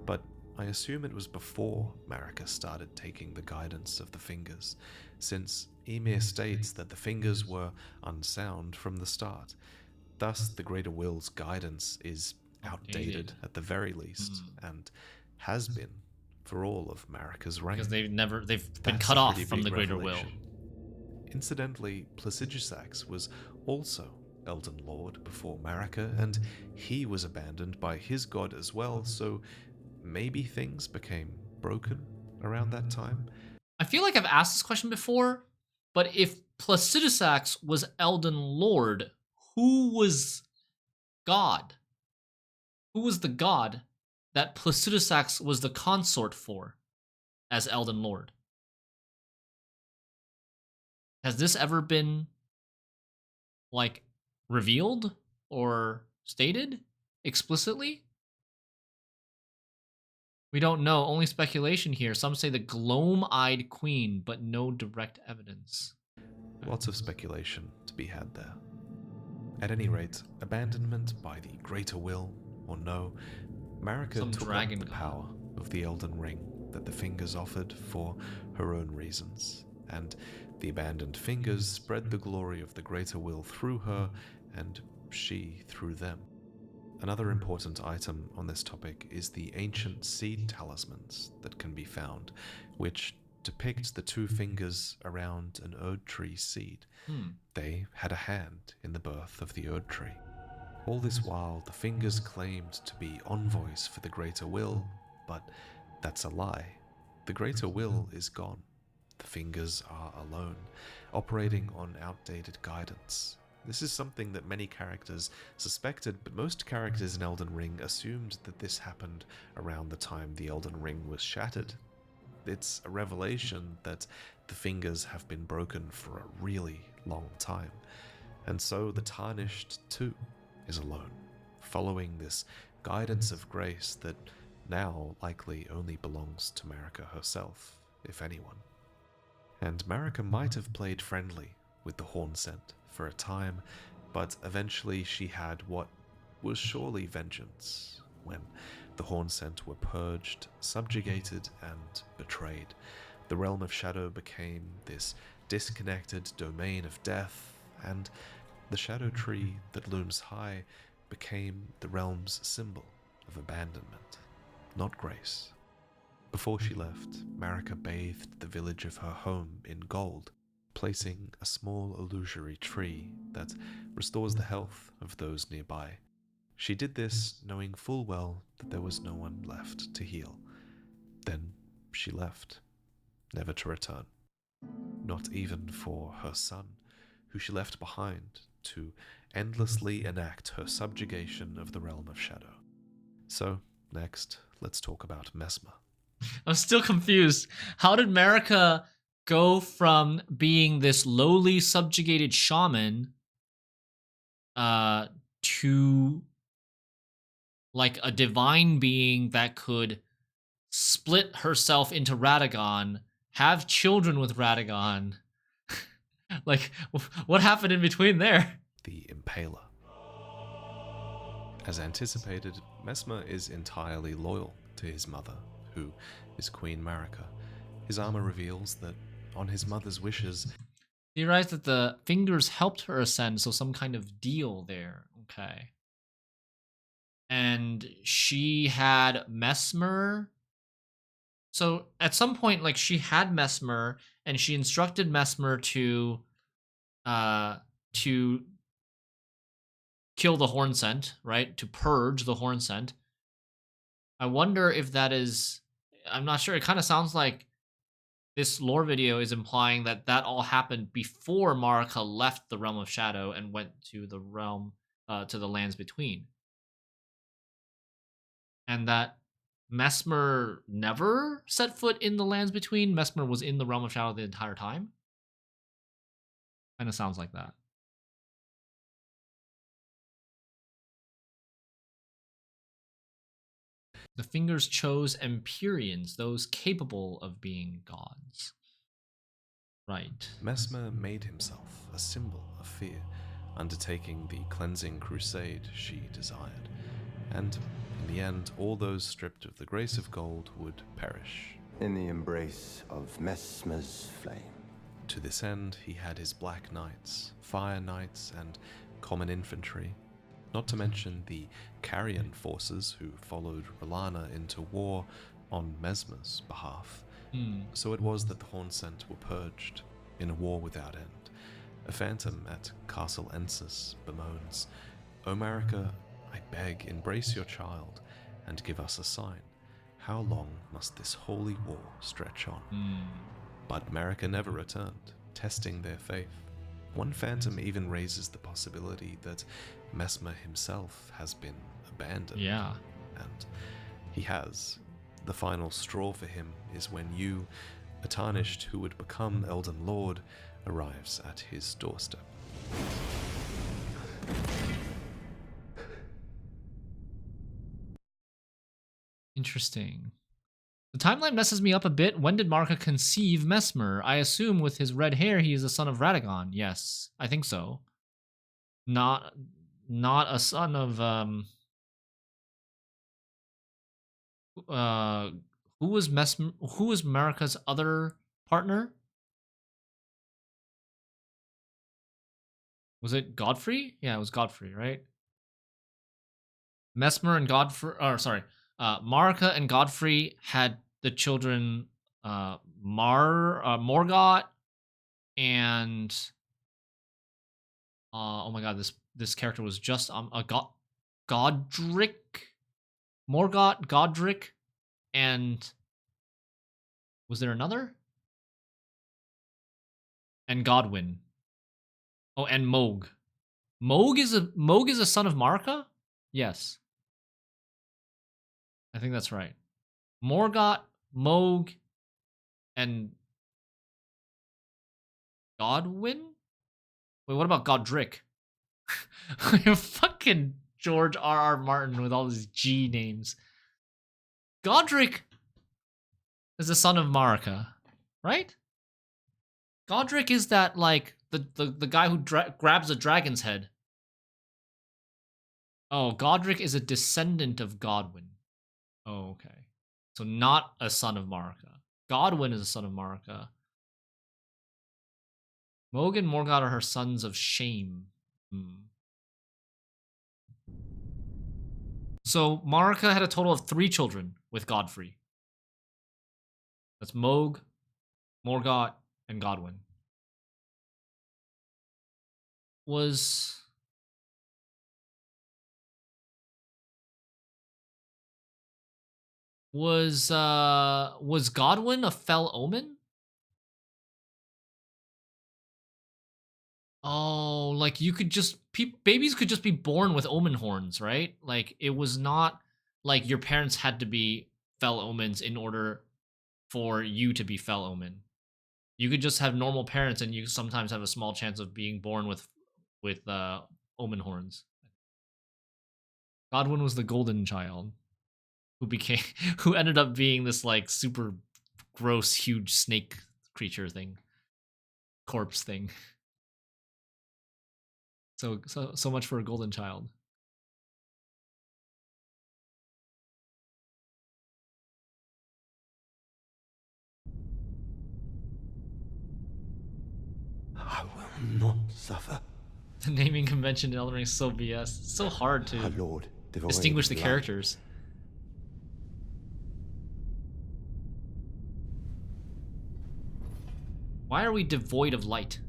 but I assume it was before Marika started taking the guidance of the fingers, since Ymir states that the fingers were unsound from the start. Thus, the greater will's guidance is outdated at the very least, and has been for all of Marika's reign. Because they've been That's cut a off pretty from big the greater revelation. will. Incidentally, Placidusax was also Elden Lord before Marika, and he was abandoned by his god as well, so maybe things became broken around that time. I feel like I've asked this question before, but if Placidusax was Elden Lord, who was God? Who was the god that Placidusax was the consort for as Elden Lord? Has this ever been, like, revealed or stated explicitly? We don't know, only speculation here. Some say the gloam-eyed queen, but no direct evidence. Lots of speculation to be had there. At any rate, abandonment by the greater will, or no, Marika Some took up dragon the god. power of the Elden Ring that the fingers offered for her own reasons, and the abandoned fingers spread the glory of the greater will through her, and she through them. Another important item on this topic is the ancient seed talismans that can be found, which depict the two fingers around an Erdtree seed. They had a hand in the birth of the Erdtree. All this while, the Fingers claimed to be envoys for the Greater Will, but that's a lie. The Greater Will is gone. The Fingers are alone, operating on outdated guidance. This is something that many characters suspected, but most characters in Elden Ring assumed that this happened around the time the Elden Ring was shattered. It's a revelation that the Fingers have been broken for a really long time, and so the Tarnished too is alone, following this guidance of grace that now likely only belongs to Marika herself, if anyone. And Marika might have played friendly with the Hornsent for a time, but eventually she had what was surely vengeance when the Hornsent were purged, subjugated, and betrayed. The Realm of Shadow became this disconnected domain of death, and the Shadow Tree that looms high became the realm's symbol of abandonment, not grace. Before she left, Marika bathed the village of her home in gold, placing a small illusory tree that restores the health of those nearby. She did this knowing full well that there was no one left to heal. Then she left, never to return. Not even for her son, who she left behind to endlessly enact her subjugation of the Realm of Shadow. So, next, let's talk about Messmer. I'm still confused. How did Marika go from being this lowly subjugated shaman to like a divine being that could split herself into Radagon, have children with Radagon? Like, what happened in between there? The Impaler. As anticipated, Messmer is entirely loyal to his mother, who is Queen Marika. His armor reveals that, on his mother's wishes, Theorized that the Fingers helped her ascend, so some kind of deal there. Okay. And she had Messmer. So at some point, like, she had Messmer, and she instructed Messmer to kill the Hornsent, right? To purge the Hornsent. I wonder if that is... I'm not sure. It kind of sounds like this lore video is implying that that all happened before Marika left the Realm of Shadow and went to the realm, to the Lands Between. And that Messmer never set foot in the Lands Between. Messmer was in the Realm of Shadow the entire time. Kind of sounds like that. The Fingers chose Empyreans, those capable of being gods. Right. Messmer made himself a symbol of fear, undertaking the cleansing crusade she desired. And in the end, all those stripped of the grace of gold would perish. In the embrace of Messmer's flame. To this end, he had his Black Knights, Fire Knights, and common infantry, not to mention the Carrion forces who followed R'hllana into war on Messmer's behalf. So it was that the Hornsent were purged in a war without end. A phantom at Castle Ensis bemoans, "O Marika, I beg, embrace your child, and give us a sign. How long must this holy war stretch on?" But Marika never returned, testing their faith. One phantom even raises the possibility that Messmer himself has been abandoned. Yeah. And he has. The final straw for him is when you, a Tarnished who would become Elden Lord, arrives at his doorstep. Interesting. The timeline messes me up a bit. When did Marika conceive Messmer? I assume with his red hair he is a son of Radagon. Yes, I think so. Not a son of who was Marika's other partner? Was it Godfrey? Yeah, it was Godfrey, right? Messmer and Godfrey, or sorry, Marika and Godfrey had the children Morgott and oh my god, this character was just Godric, Morgoth, Godric, and was there another? And Godwyn. Oh, and Moog. Moog is a son of Marika? Yes. I think that's right. Morgoth, Moog, and Godwyn? Wait, what about Godric? Fucking George R.R. Martin with all these G names. Godric is the son of Marika, right? Godric is that, like, the guy who grabs a dragon's head. Oh, Godric is a descendant of Godwyn. Oh, okay. So not a son of Marika. Godwyn is a son of Marika. Moog and Morgoth are her sons of shame. So Marika had a total of 3 children with Godfrey. That's Moog, Morgoth, and Godwyn. Was Godwyn a fell omen? Oh, like you could just babies could just be born with omen horns, right? Like it was not like your parents had to be fell omens in order for you to be fell omen. You could just have normal parents, and you sometimes have a small chance of being born with omen horns. Godwyn was the golden child who became who ended up being this like super gross huge snake creature thing, corpse thing. So much for a golden child. I will not suffer. The naming convention in Elden Ring is so BS. It's so hard to Lord, distinguish the characters. Why are we devoid of light?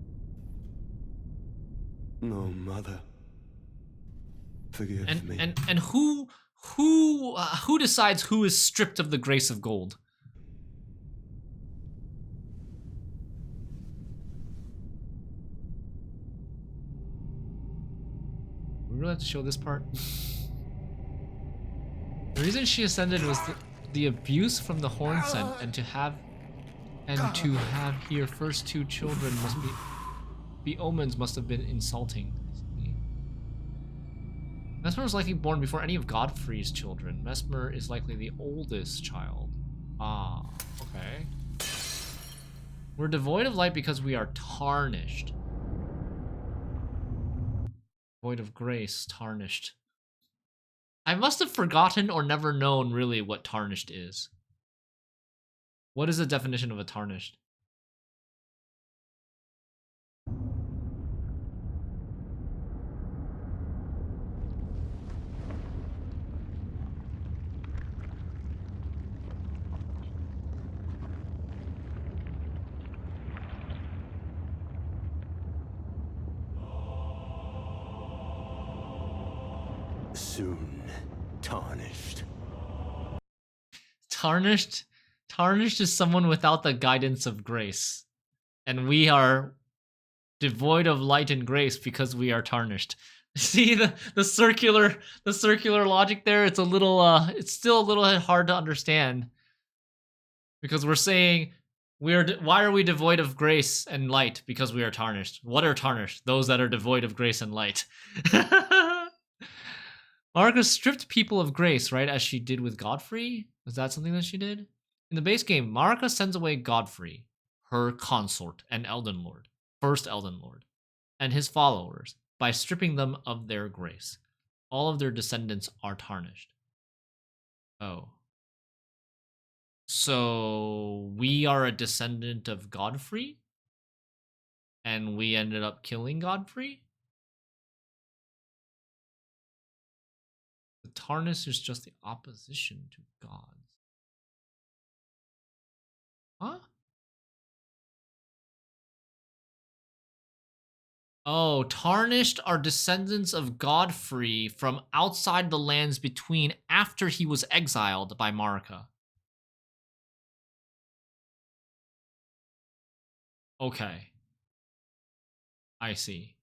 No, mother. Forgive me. And who decides who is stripped of the grace of gold? We really have to show this part. The reason she ascended was the abuse from the horn scent, and to have here first 2 children must be omens must have been insulting. Mesmer was likely born before any of Godfrey's children. Mesmer is likely the oldest child. Ah, okay. We're devoid of light because we are tarnished. Void of grace, tarnished. I must have forgotten or never known really what tarnished is. What is the definition of a tarnished? Soon tarnished. Tarnished is someone without the guidance of grace. And we are devoid of light and grace because we are tarnished. See the circular logic there? It's a little it's still a little hard to understand. Because we're saying why are we devoid of grace and light? Because we are tarnished. What are tarnished? Those that are devoid of grace and light. Marika stripped people of grace, right, as she did with Godfrey? Was that something that she did? In the base game, Marika sends away Godfrey, her consort and Elden Lord, first Elden Lord, and his followers by stripping them of their grace. All of their descendants are tarnished. Oh. So we are a descendant of Godfrey? And we ended up killing Godfrey? The tarnish is just the opposition to gods. Huh? Oh, tarnished are descendants of Godfrey from outside the lands between after he was exiled by Marika. Okay. I see.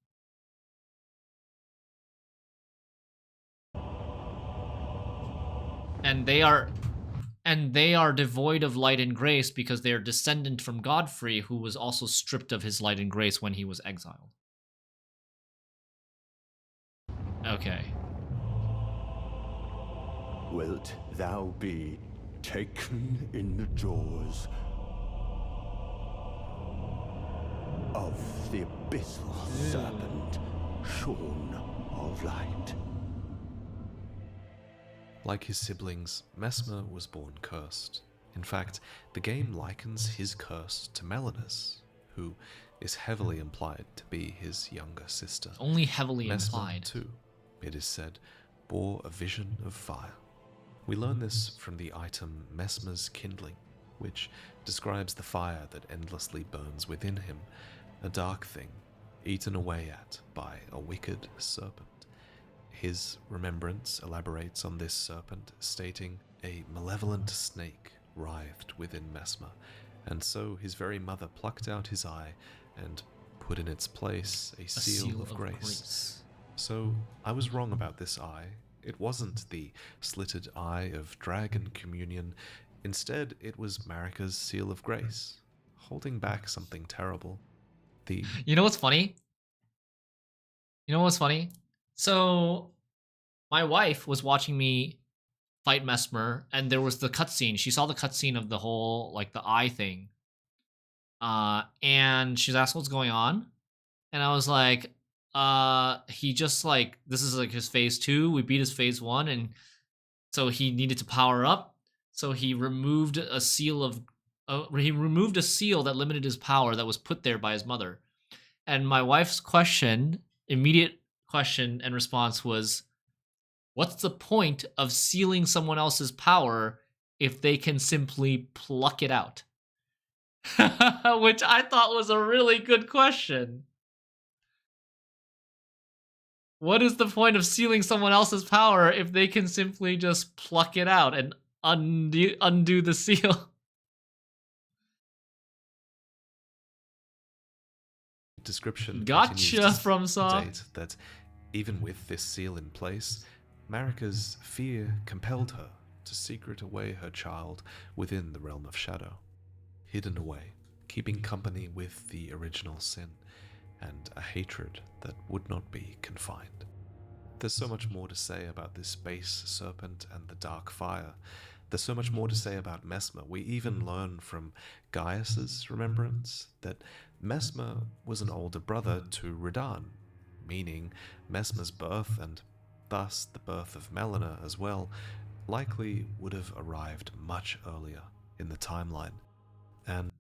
And they are devoid of light and grace because they are descendant from Godfrey, who was also stripped of his light and grace when he was exiled. Okay. Wilt thou be taken in the jaws of the abyssal serpent, shorn of light? Like his siblings, Mesmer was born cursed. In fact, the game likens his curse to Melina's, who is heavily implied to be his younger sister. Only heavily Mesmer, implied. too, it is said, bore a vision of fire. We learn this from the item Mesmer's Kindling, which describes the fire that endlessly burns within him, a dark thing, eaten away at by a wicked serpent. His remembrance elaborates on this serpent, stating, "A malevolent snake writhed within Mesmer, and so his very mother plucked out his eye and put in its place a seal of grace." So I was wrong about this eye. It wasn't the slitted eye of Dragon Communion. Instead, it was Marika's seal of grace, holding back something terrible. You know what's funny? So, my wife was watching me fight Mesmer, and there was the cutscene. She saw the cutscene of the whole, like, the eye thing. And she's asked what's going on. And I was like, he just, like, this is, like, his phase 2. We beat his phase 1, and so he needed to power up. So he removed a seal that limited his power that was put there by his mother. And my wife's immediate question and response was, what's the point of sealing someone else's power if they can simply pluck it out? Which I thought was a really good question. What is the point of sealing someone else's power if they can simply just pluck it out and undo the seal? Description Gotcha, FromSoft. State that even with this seal in place, Marika's fear compelled her to secret away her child within the realm of shadow, hidden away, keeping company with the original sin, and a hatred that would not be confined. There's so much more to say about this base serpent and the dark fire. There's so much more to say about Mesmer. We even learn from Gaius's remembrance that Mesmer was an older brother to Radahn, meaning Mesmer's birth, and thus the birth of Melina as well, likely would have arrived much earlier in the timeline. And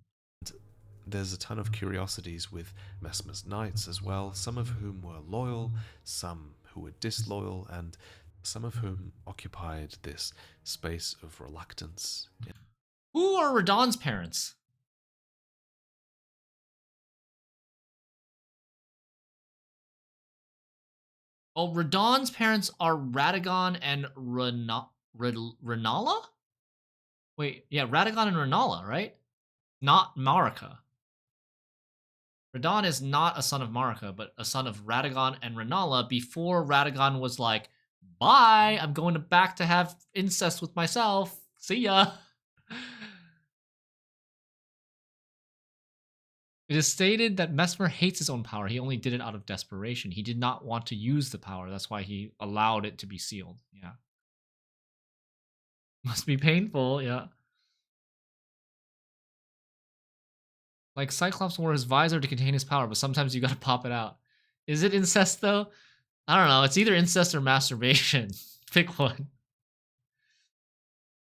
there's a ton of curiosities with Mesmer's knights as well, some of whom were loyal, some who were disloyal, and some of whom occupied this space of reluctance. Who are Radahn's parents? Oh, Radahn's parents are Radagon and Renala? Wait, yeah, Radagon and Renala, right? Not Marika. Radahn is not a son of Marika, but a son of Radagon and Renala before Radagon was like, bye, I'm going back to have incest with myself. See ya. It is stated that Mesmer hates his own power. He only did it out of desperation. He did not want to use the power. That's why he allowed it to be sealed. Yeah. Must be painful, yeah. Like, Cyclops wore his visor to contain his power, but sometimes you gotta pop it out. Is it incest, though? I don't know. It's either incest or masturbation. Pick one.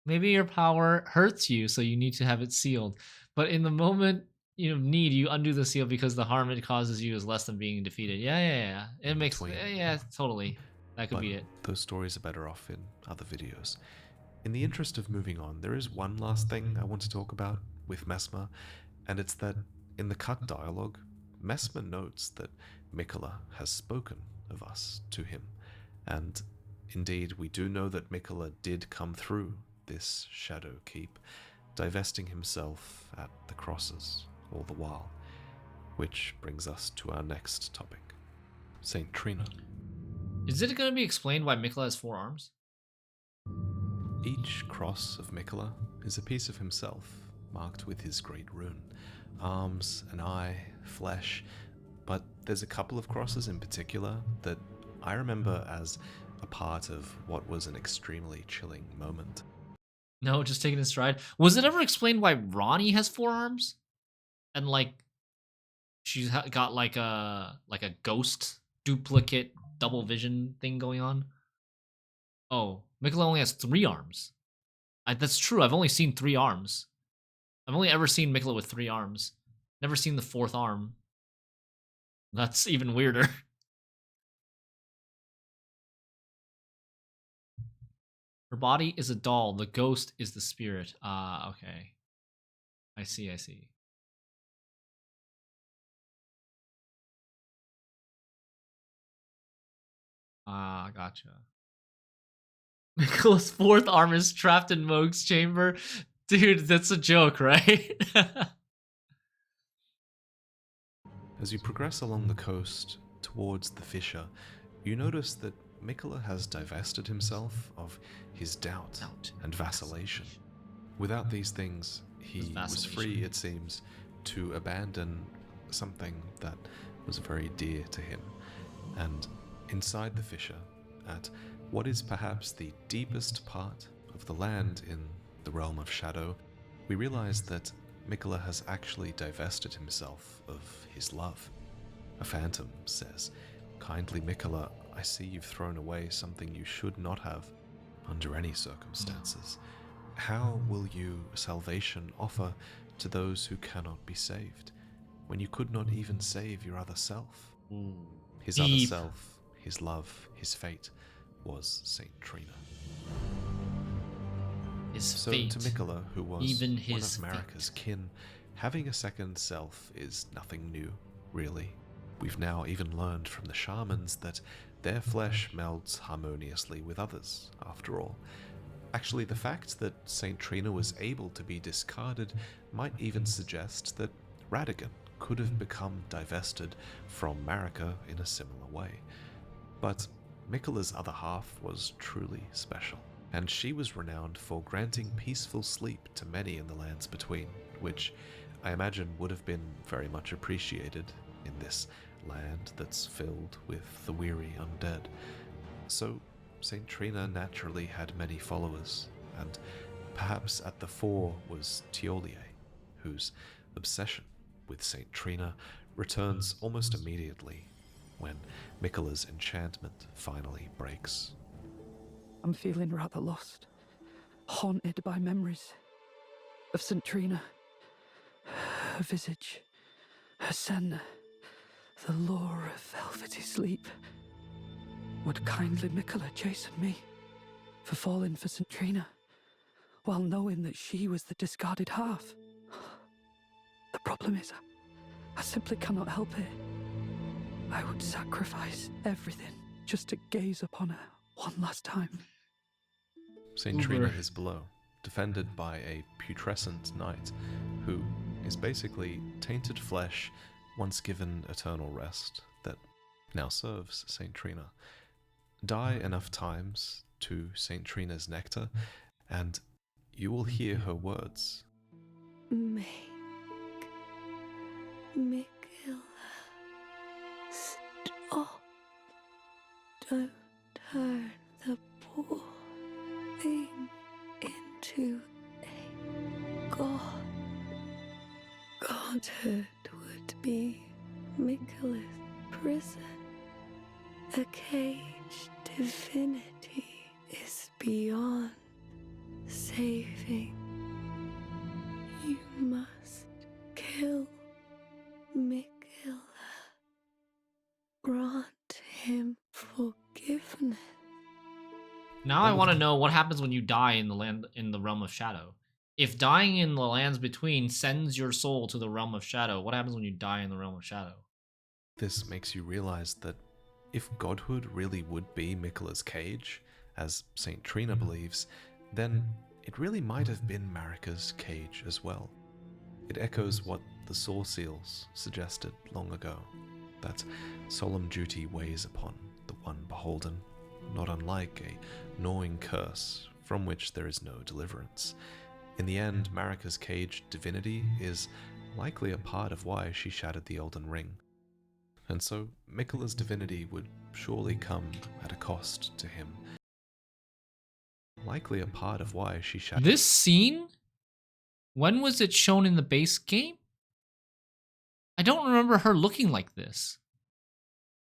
Maybe your power hurts you, so you need to have it sealed. But in the moment of need, you undo the seal because the harm it causes you is less than being defeated. Yeah. It makes... Yeah, totally. That could be it. Those stories are better off in other videos. In the interest of moving on, there is one last thing I want to talk about with Mesmer, and it's that in the cut dialogue, Mesmer notes that Mikola has spoken of us to him, and indeed we do know that Mikola did come through this Shadow Keep, divesting himself at the crosses all the while, which brings us to our next topic, Saint Trina. Is it going to be explained why Mikola has 4 arms? Each cross of Mikola is a piece of himself, marked with his great rune. Arms, an eye, flesh, but there's a couple of crosses in particular that I remember as a part of what was an extremely chilling moment. No, just taking it stride. Was it ever explained why Ronnie has 4 arms? And like, she's got like a ghost duplicate double vision thing going on? Oh, Mikola only has 3 arms. That's true. I've only seen 3 arms. I've only ever seen Mikola with 3 arms. Never seen the 4th arm. That's even weirder. Her body is a doll. The ghost is the spirit. Ah, okay. I see, I see. Ah, gotcha. Mikola's 4th arm is trapped in Moog's chamber. Dude, that's a joke, right? As you progress along the coast towards the fissure, you notice that Mikola has divested himself of his doubt and vacillation. Without these things, he was free, it seems, to abandon something that was very dear to him. And inside the fissure, at what is perhaps the deepest part of the land in the realm of shadow, we realize that Mikola has actually divested himself of his love. A phantom says, "Kindly Mikola, I see you've thrown away something you should not have under any circumstances. How will you salvation offer to those who cannot be saved, when you could not even save your other self?" His other self, his love, his fate, was Saint Trina. His fate, to Mikola, who was even one his of Marika's kin, having a second self is nothing new, really. We've now even learned from the shamans that their flesh melds harmoniously with others, after all. Actually, the fact that Saint Trina was able to be discarded might even suggest that Radagon could have become divested from Marika in a similar way. But Mikola's other half was truly special, and she was renowned for granting peaceful sleep to many in the lands between, which I imagine would have been very much appreciated in this land that's filled with the weary undead. So Saint Trina naturally had many followers, and perhaps at the fore was Tiolier, whose obsession with Saint Trina returns almost immediately when Mikola's enchantment finally breaks. I'm feeling rather lost, haunted by memories of St. Trina, her visage, her scent, the lure of velvety sleep. Would kindly Mikola chasten me for falling for St. Trina, while knowing that she was the discarded half? The problem is, I simply cannot help it. I would sacrifice everything just to gaze upon her one last time. Saint Trina is below, defended by a putrescent knight, who is basically tainted flesh once given eternal rest that now serves Saint Trina. Die enough times to Saint Trina's nectar, and you will hear her words. Make Mikola stop. Don't turn the poor thing into a god. Godhood would be Mikola's prison. A caged divinity is beyond saving. You must kill Mikola. Grant him forgiveness. Now I want to know what happens when you die in the realm of shadow. If dying in the lands between sends your soul to the realm of shadow, what happens when you die in the realm of shadow? This makes you realize that if godhood really would be Miquella's cage, as Saint Trina believes, then it really might have been Marika's cage as well. It echoes what the Saw Seals suggested long ago, that solemn duty weighs upon the one beholden, not unlike a gnawing curse from which there is no deliverance. In the end, Marika's cage divinity is likely a part of why she shattered the Elden Ring. And so, Miquella's divinity would surely come at a cost to him. Likely a part of why she shattered. This scene? When was it shown in the base game? I don't remember her looking like this.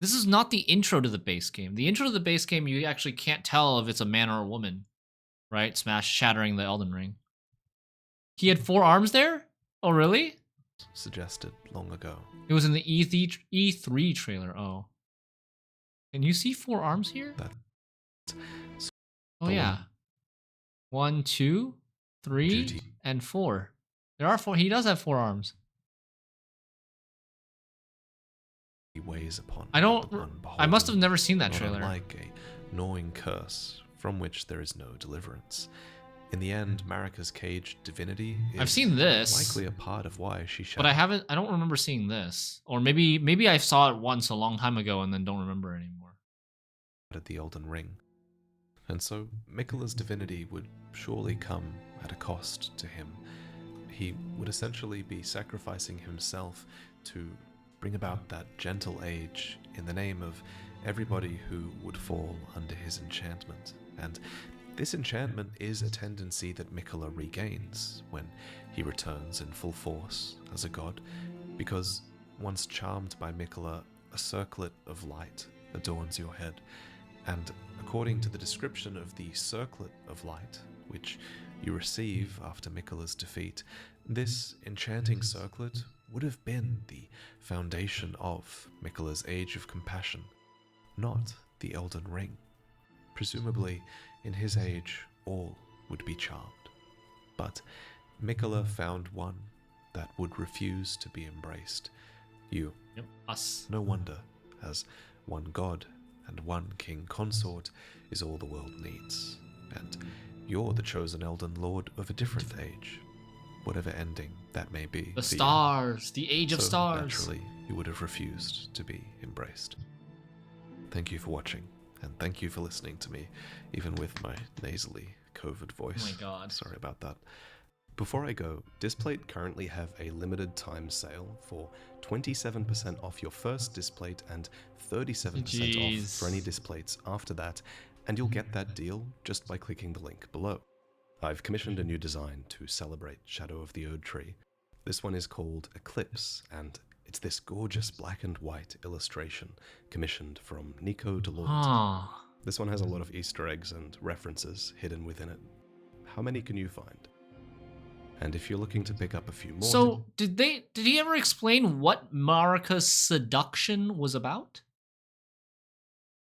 This is not the intro to the base game. The intro to the base game, you actually can't tell if it's a man or a woman, right? Shattering the Elden Ring. He had 4 arms there? Oh, really? Suggested long ago. It was in the E3 trailer. Oh. Can you see 4 arms here? Oh, yeah. 1, 2, 3, and 4. There are 4. He does have 4 arms. He weighs upon. I must have never seen that trailer. Like a gnawing curse from which there is no deliverance. In the end, Marika's cage divinity is I've seen this, likely a part of why she shattered. but I don't remember seeing this. Or maybe I saw it once a long time ago and then don't remember anymore. At the Elden Ring. And so, Miquella's divinity would surely come at a cost to him. He would essentially be sacrificing himself to bring about that gentle age in the name of everybody who would fall under his enchantment. And this enchantment is a tendency that Miquella regains when he returns in full force as a god, because once charmed by Miquella, a circlet of light adorns your head, and according to the description of the circlet of light, which you receive after Miquella's defeat, this enchanting circlet would have been the foundation of Miquella's Age of Compassion, not the Elden Ring. Presumably, in his age, all would be charmed. But Miquella found one that would refuse to be embraced. You. Yep, us. No wonder, as one god and one king consort is all the world needs. And you're the chosen Elden Lord of a different age, whatever ending that may be. The stars, the age of stars. Naturally, you would have refused to be embraced. Thank you for watching, and thank you for listening to me, even with my nasally COVID voice. Oh my god. Sorry about that. Before I go, Displate currently have a limited time sale for 27% off your first Displate and 37% off for any Displates after that, and you'll get that deal just by clicking the link below. I've commissioned a new design to celebrate Shadow of the Erdtree. This one is called Eclipse, and it's this gorgeous black and white illustration commissioned from Nico Deloitte. This one has a lot of Easter eggs and references hidden within it. How many can you find? And if you're looking to pick up a few more... So, did he ever explain what Marika's seduction was about?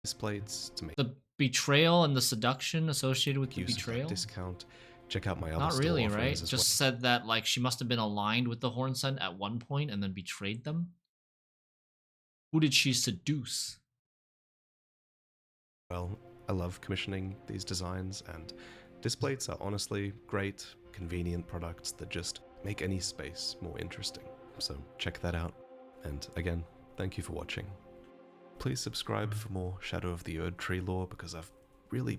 Displates to make the betrayal and the seduction associated with the betrayal? Discount. Check out my other Not really, right? Just well. Said that like she must have been aligned with the Hornsent at one point and then betrayed them. Who did she seduce? Well, I love commissioning these designs, and Displates are honestly great, convenient products that just make any space more interesting. So check that out. And again, thank you for watching. Please subscribe for more Shadow of the Erdtree lore, because I've really...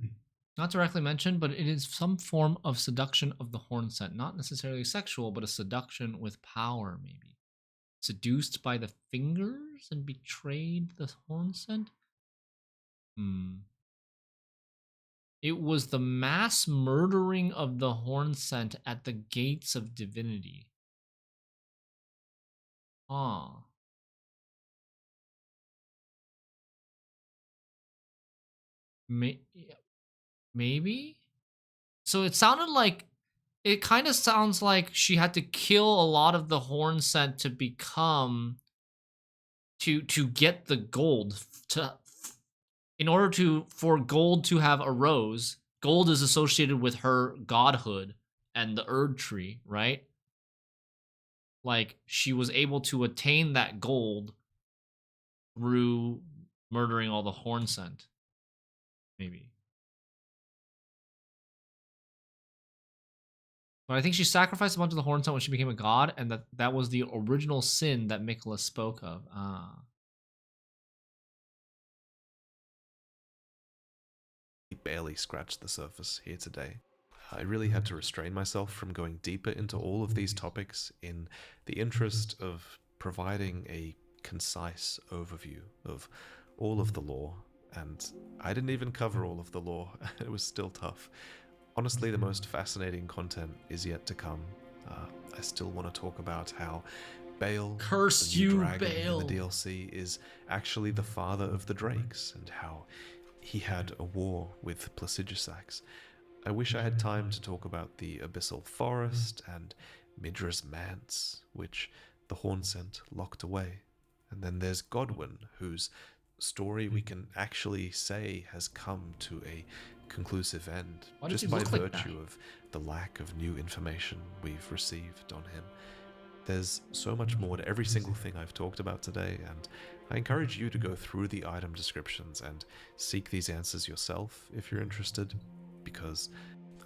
Not directly mentioned, but it is some form of seduction of the Hornsent. Not necessarily sexual, but a seduction with power, maybe. Seduced by the fingers and betrayed the Hornsent? It was the mass murdering of the Hornsent at the gates of divinity. Maybe? So it sounded like, it kind of sounds like she had to kill a lot of the Hornsent to become, to get the gold. In order for gold to have arose, gold is associated with her godhood and the Erdtree, right? Like, she was able to attain that gold through murdering all the horn scent. Maybe. But I think she sacrificed a bunch of the horn scent when she became a god, and that was the original sin that Miquella spoke of. Ah. We barely scratched the surface here today. I really had to restrain myself from going deeper into all of these topics in the interest of providing a concise overview of all of the lore, and I didn't even cover all of the lore. It was still tough. Honestly, the most fascinating content is yet to come. I still want to talk about how Bale, Curse the new you, dragon Bale! in the DLC, is actually the father of the Drakes, and how he had a war with Placidusax. I wish I had time to talk about the Abyssal Forest and Midra's Manse, which the Hornsent locked away. And then there's Godwyn, whose story we can actually say has come to a conclusive end, Why does just he by look like virtue that? of the lack of new information we've received on him. There's so much more to every single thing I've talked about today, and I encourage you to go through the item descriptions and seek these answers yourself if you're interested, because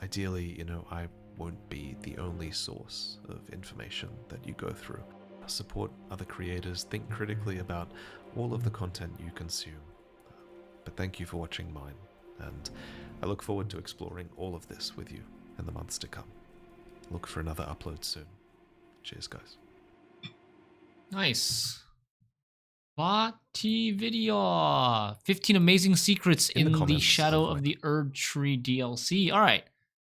ideally, I won't be the only source of information that you go through. Support other creators, think critically about all of the content you consume. But thank you for watching mine, and I look forward to exploring all of this with you in the months to come. Look for another upload soon. Cheers, guys. Nice. Vati video. 15 amazing secrets In the in the comments Shadow of of my- the Erdtree DLC. All right.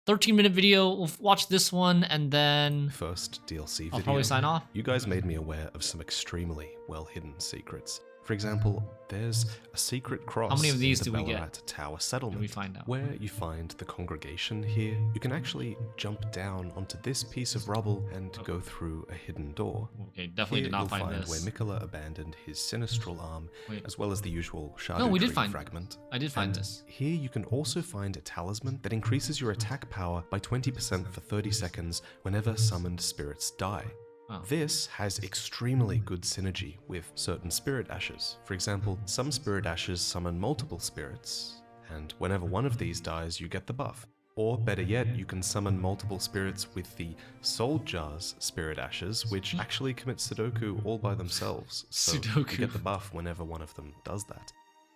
13-minute video. We'll watch this one and then First DLC video, I'll probably sign off. you guys made me aware of some extremely well-hidden secrets. For example, there's a secret cross How many of these in do the we get? Ballarat Tower settlement. Did we find out? Where you find the congregation here, you can actually jump down onto this piece of rubble and go through a hidden door. Okay, definitely Here did not you'll find find this. where Miquella abandoned his sinistral arm, Wait. as well as the usual No, we did Tree find fragment. I did find And this. here you can also find a talisman that increases your attack power by 20% for 30 seconds whenever summoned spirits die. Oh. This has extremely good synergy with certain spirit ashes. For example, some spirit ashes summon multiple spirits, and whenever one of these dies, you get the buff. Or better yet, you can summon multiple spirits with the Soul Jar's spirit ashes, which actually commit Sudoku all by themselves. So Sudoku. you get the buff whenever one of them does that.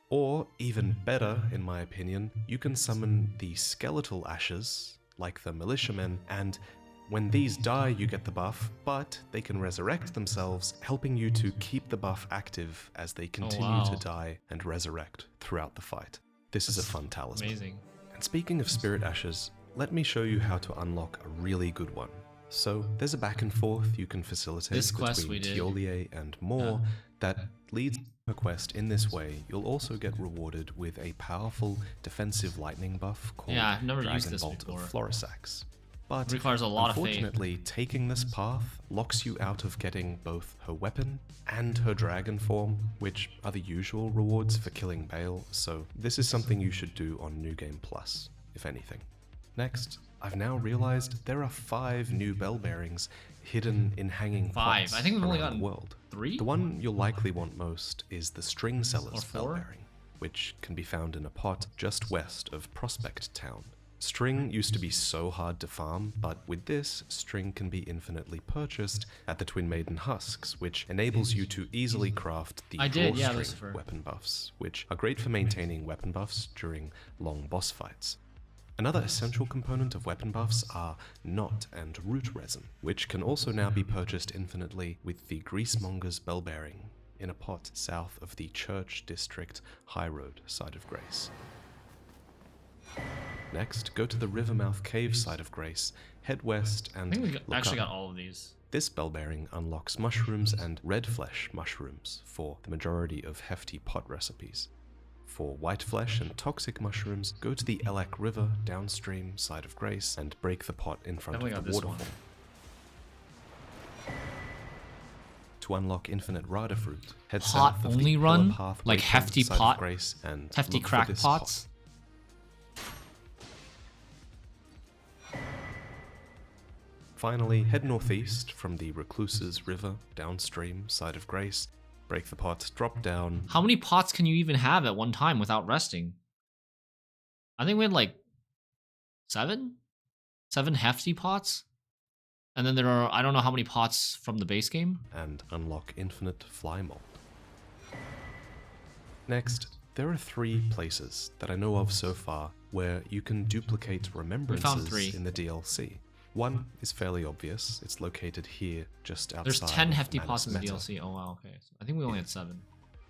Or, even better, in my opinion, you can summon the skeletal ashes, like the militiamen, and when these die, you get the buff, but they can resurrect themselves, helping you to keep the buff active as they continue wow. to die and resurrect throughout the fight. This is a fun talisman. Amazing. And speaking of spirit ashes, let me show you how to unlock a really good one. So there's a back and forth you can facilitate This quest between we did. Tiolier and Moore that leads to a quest. In this way, you'll also get rewarded with a powerful defensive lightning buff called Yeah, I've never used Dragon this Bolt before. of Florisax. But Requires a lot of faith. unfortunately, taking this path locks you out of getting both her weapon and her dragon form, which are the usual rewards for killing Bale, so this is something you should do on New Game Plus, if anything. Next, I've now realized there are 5 new bell bearings hidden in hanging 5? pots I think we've only around gotten the world. 3? The one you'll likely want most is the String Seller's Or bell 4? bearing, which can be found in a pot just west of Prospect Town. String used to be so hard to farm, but with this, string can be infinitely purchased at the Twin Maiden Husks, which enables you to easily craft the I did, yeah, drawstring Lucifer. weapon buffs, which are great for maintaining weapon buffs during long boss fights. Another essential component of weapon buffs are knot and root resin, which can also now be purchased infinitely with the Greasemonger's bell bearing in a pot south of the Church District High Road side of Grace. Next, go to the Rivermouth Cave side of Grace, head west, I and think we look actually up. got all of these. This bell bearing unlocks mushrooms and red flesh mushrooms for the majority of hefty pot recipes. For white flesh and toxic mushrooms, go to the Elak River downstream side of Grace and break the pot in front Definitely of got the this one. waterfall. To unlock infinite Rada fruit, head Pot south of only the run? Pillar Path Like Waypoint hefty side of pot? Grace and Hefty look for crack this pots. pot. Finally, head northeast from the Recluses River downstream side of Grace break the pot, drop down. How many pots can you even have at one time without resting? I think we had like 7? 7 hefty pots? And then there are, I don't know how many pots from the base game. And unlock infinite fly mold. Next, there are 3 places that I know of so far where you can duplicate remembrances 3. in the DLC. One is fairly obvious. It's located here, just outside. There's 10 of hefty Manus pots in the Meta. DLC. Oh wow, okay. So I think we only had 7.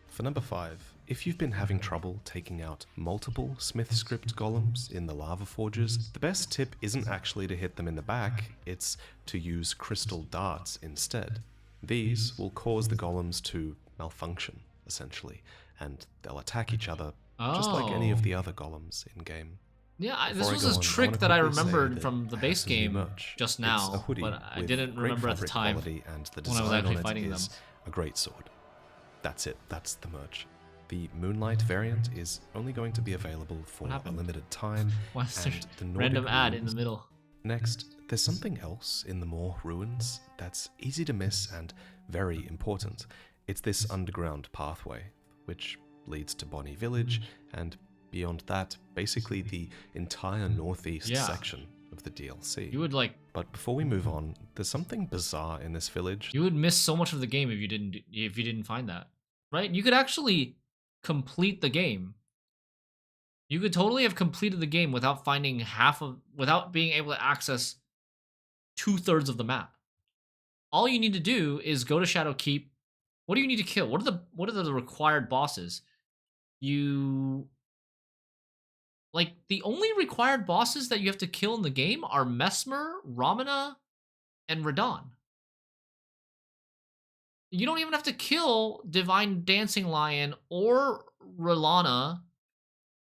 For number 5, if you've been having trouble taking out multiple Smith script golems in the lava forges, the best tip isn't actually to hit them in the back, it's to use crystal darts instead. These will cause the golems to malfunction, essentially, and they'll attack each other just like any of the other golems in-game. Yeah, Before this I was go a on, I trick wanna that I quickly say remembered that from the I base have some new game merch. just It's a now, hoodie but I with didn't great remember at the fabric time quality, and the when I was design actually on it fighting them. is a great sword. That's it, that's the merch. The Moonlight variant is only going to be available for a happened? limited time. Why is there and the Nordic random ad in runes- the middle? Next, there's something else in the Moor ruins that's easy to miss and very important. It's this underground pathway, which leads to Bonnie Village, and beyond that, basically the entire northeast Yeah. section of the DLC. You would like, But before we move on, there's something bizarre in this village. you would miss so much of the game if you didn't find that, right? You could actually complete the game. You could totally have completed the game without finding without being able to access 2/3 of the map. All you need to do is go to Shadow Keep. What do you need to kill? What are the required bosses? The only required bosses that you have to kill in the game are Mesmer, Ramana, and Radon. You don't even have to kill Divine Dancing Lion or Ralana.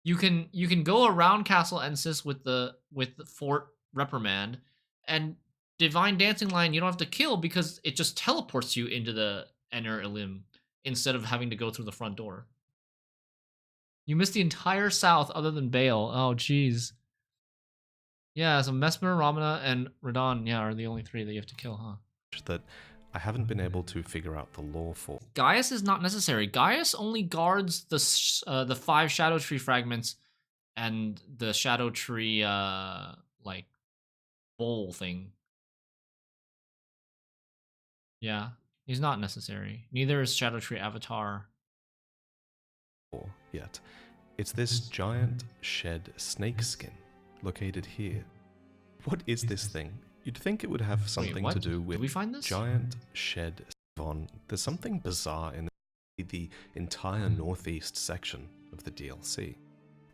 You can go around Castle Ensis with the Fort Reprimand, and Divine Dancing Lion you don't have to kill because it just teleports you into the Ener Ilim instead of having to go through the front door. You missed the entire south other than Bale. Oh jeez. Yeah, so Mesmer, Ramana, and Radon, yeah, are the only 3 that you have to kill, huh? That I haven't been able to figure out the lore for. Gaius is not necessary. Gaius only guards the 5 Shadow Tree fragments and the Shadow Tree like bowl thing. Yeah, he's not necessary. Neither is Shadow Tree Avatar. Yet. It's this giant shed snake skin located here. What is this thing? You'd think it would have something what? to do with Did we find this? giant shed on. There's something bizarre in the entire northeast section of the DLC.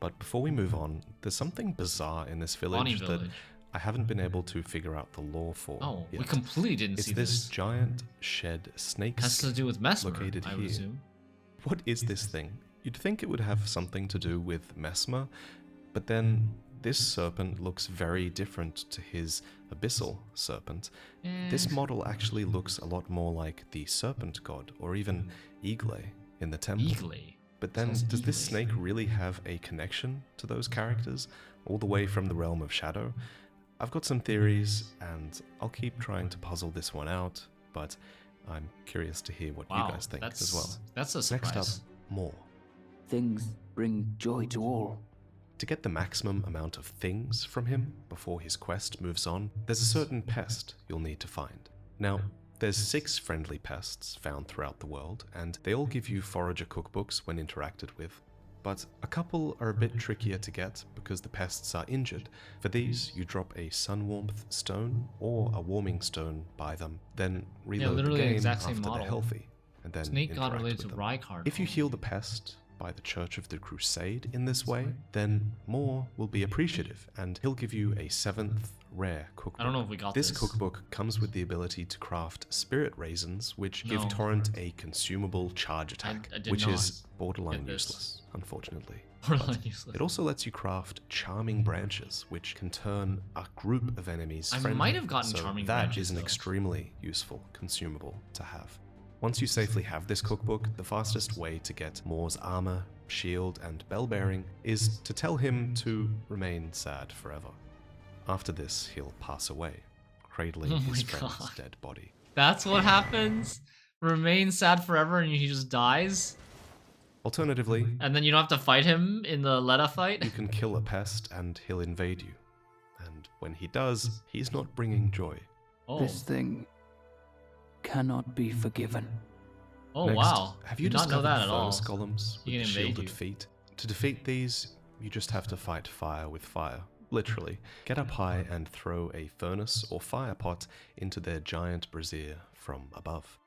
But before we move on, there's something bizarre in this Bonnie village that Village. I haven't been able to figure out the lore for. Oh, we yet. completely didn't It's see this this. giant shed snake Has skin to do with Mesmer, located I here. would assume. What is this thing? You'd think it would have something to do with Mesmer, but then this serpent looks very different to his abyssal serpent. This model actually looks a lot more like the serpent god, or even Eagle in the temple. Eagle. But then, Sounds does this Eagle-y. snake really have a connection to those characters, all the way from the realm of Shadow? I've got some theories, and I'll keep trying to puzzle this one out, but I'm curious to hear what Wow, you guys think that's, as well. That's a surprise. Next up, more. Things bring joy to all. To get the maximum amount of things from him before his quest moves on, there's a certain pest you'll need to find. Now, there's 6 friendly pests found throughout the world, and they all give you forager cookbooks when interacted with. But a couple are a bit trickier to get because the pests are injured. For these, you drop a sun warmth stone or a warming stone by them, then reload literally the the game exact same after model. they're healthy, and then Snake god interact related with to them. Rykard. If you heal the pest by the Church of the Crusade in this way, then Moore will be appreciative, and he'll give you a 7th rare cookbook. I don't know if we got This this. cookbook comes with the ability to craft spirit raisins, which give No. Torrent a consumable charge attack, I did which not is borderline get this. useless, unfortunately. Borderline But useless. It also lets you craft charming branches, which can turn a group of enemies I friendly. might have gotten so charming that branches, is an though. extremely useful consumable to have. Once you safely have this cookbook, the fastest way to get Moore's armor, shield, and bell bearing is to tell him to remain sad forever. After this, he'll pass away, cradling Oh his my friend's God. dead body. That's what happens? remain sad forever and he just dies? Alternatively, And then you don't have to fight him in the Letta fight? you can kill a pest and he'll invade you. And when he does, he's not bringing joy. Oh, This thing cannot be forgiven. oh Next, wow. have you Did not know discovered that at all. furnace golems He with can the invade shielded you. feet? To defeat these, you just have to fight fire with fire. Literally, get up high and throw a furnace or fire pot into their giant brazier from above.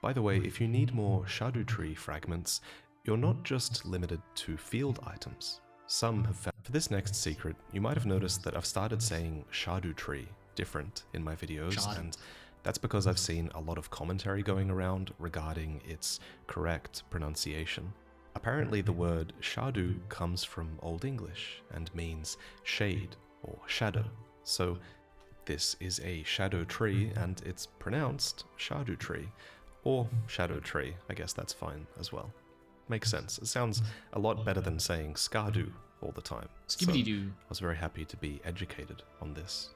By the way, if you need more Erdtree fragments, you're not just limited to field items. Some have found. For this next secret, you might have noticed that I've started saying Erdtree different in my videos, Shadu. and that's because I've seen a lot of commentary going around regarding its correct pronunciation. Apparently the word Shadu comes from Old English and means shade or shadow. So this is a shadow tree and it's pronounced Erdtree. Or shadow tree, I guess that's fine as well. Makes sense. It sounds a lot better than saying Skadu all the time. So Skibbity-doo. I was very happy to be educated on this.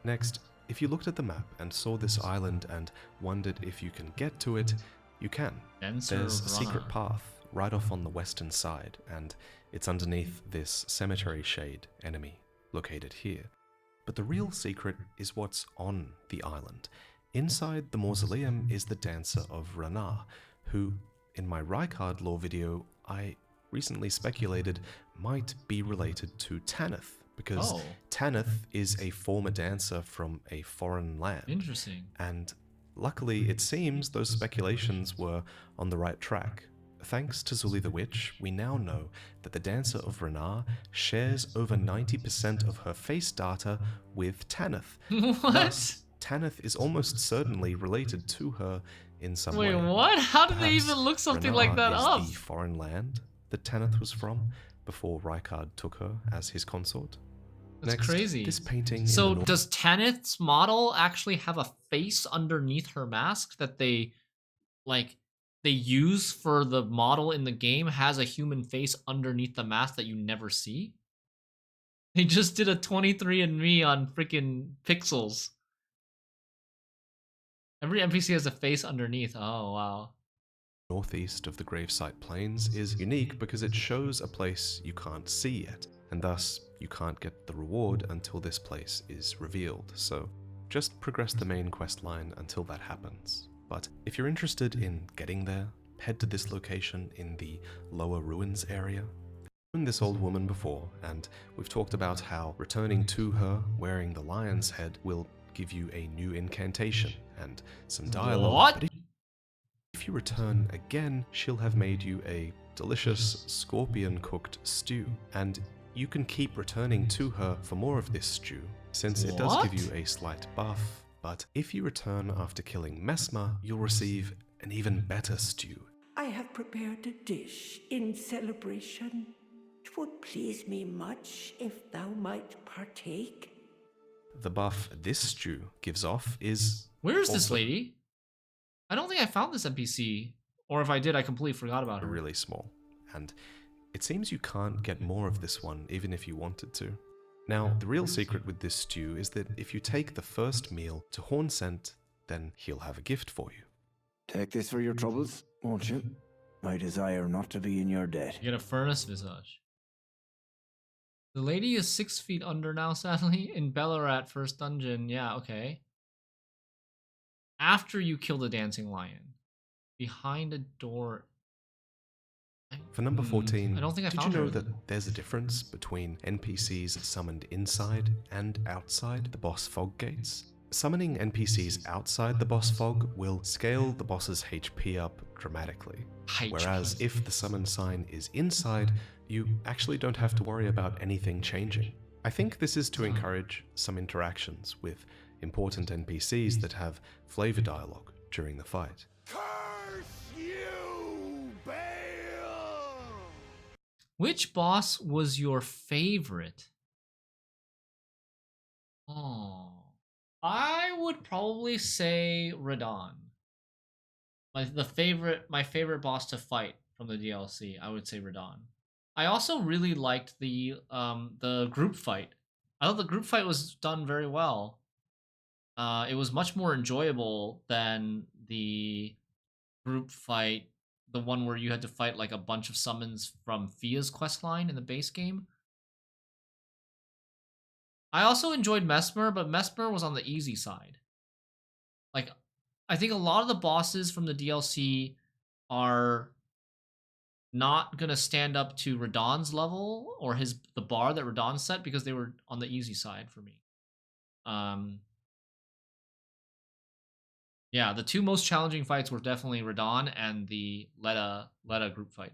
Next, if you looked at the map and saw this island and wondered if you can get to it, you can. Denser There's a secret Rana. path right off on the western side, and it's underneath this cemetery shade enemy located here. But the real secret is what's on the island. Inside the mausoleum is the dancer of Rana, who, in my Rykard lore video, I recently speculated might be related to Tanith, because Oh. Tanith is a former dancer from a foreign land. Interesting. And luckily, it seems those speculations were on the right track. Thanks to Zully the Witch, we now know that the dancer of Renar shares over 90% of her face data with Tanith. What? Thus, Tanith is almost certainly related to her in some Wait, way. what? How did they Perhaps even look something Renar like that is up? the foreign land that Tanith was from before Rykard took her as his consort. That's Next, crazy. This painting in So the north- does Tanith's model actually have a face underneath her mask that they use for the model in the game has a human face underneath the mask that you never see? They just did a 23andMe on freaking pixels. Every NPC has a face underneath. Oh, wow. northeast of the gravesite plains is unique because it shows a place you can't see yet, and thus you can't get the reward until this place is revealed, so just progress the main quest line until that happens. But if you're interested in getting there, head to this location in the lower ruins area. I've known this old woman before, and we've talked about how returning to her wearing the lion's head will give you a new incantation and some dialogue. What? But if you return again, she'll have made you a delicious scorpion-cooked stew, and you can keep returning to her for more of this stew, since it does give What? you a slight buff. But if you return after killing Mesmer, you'll receive an even better stew. I have prepared a dish in celebration. It would please me much if thou might partake. The buff this stew gives off is... Where is this also lady? I don't think I found this NPC. Or if I did, I completely forgot about her. really small, and it seems you can't get more of this one even if you wanted to. Now, the real secret with this stew is that if you take the first meal to Hornsent, then he'll have a gift for you. Take this for your troubles, won't you? I desire not to be in your debt. You get a furnace visage. The lady is 6 feet under now, sadly. In Ballarat first dungeon. Yeah, okay. After you kill the dancing lion. Behind a door. For number 14, I don't think I did you found know her. that there's a difference between NPCs summoned inside and outside the boss fog gates? Summoning NPCs outside the boss fog will scale the boss's HP up dramatically, whereas if the summon sign is inside, you actually don't have to worry about anything changing. I think this is to encourage some interactions with important NPCs that have flavor dialogue during the fight. Curse you, Bale! Which boss was your favorite? Oh, I would probably say Radon. My favorite boss to fight from the DLC. I would say Radon. I also really liked the group fight. I thought the group fight was done very well. It was much more enjoyable than the group fight, the one where you had to fight like a bunch of summons from Fia's questline in the base game. I also enjoyed Mesmer, but Mesmer was on the easy side. Like, I think a lot of the bosses from the DLC are not gonna stand up to Radahn's level or the bar that Radahn set because they were on the easy side for me. Yeah, the two most challenging fights were definitely Radahn and the Letta group fight.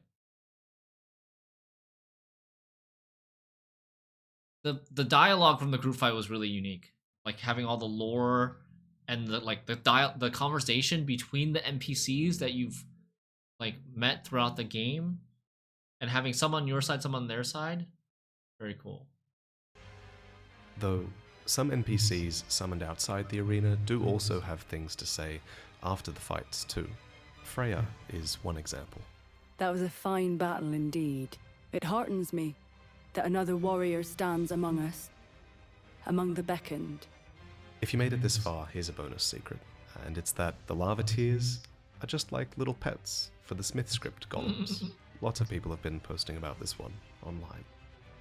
The dialogue from the group fight was really unique. Like having all the lore and the conversation between the NPCs that you've like met throughout the game, and having some on your side, some on their side, very cool. Though some NPCs summoned outside the arena do also have things to say after the fights too. Freya is one example. That was a fine battle indeed. It heartens me that another warrior stands among us, among the beckoned. If you made it this far, here's a bonus secret, and it's that the lava tears are just like little pets for the Smith script golems. Lots of people have been posting about this one online.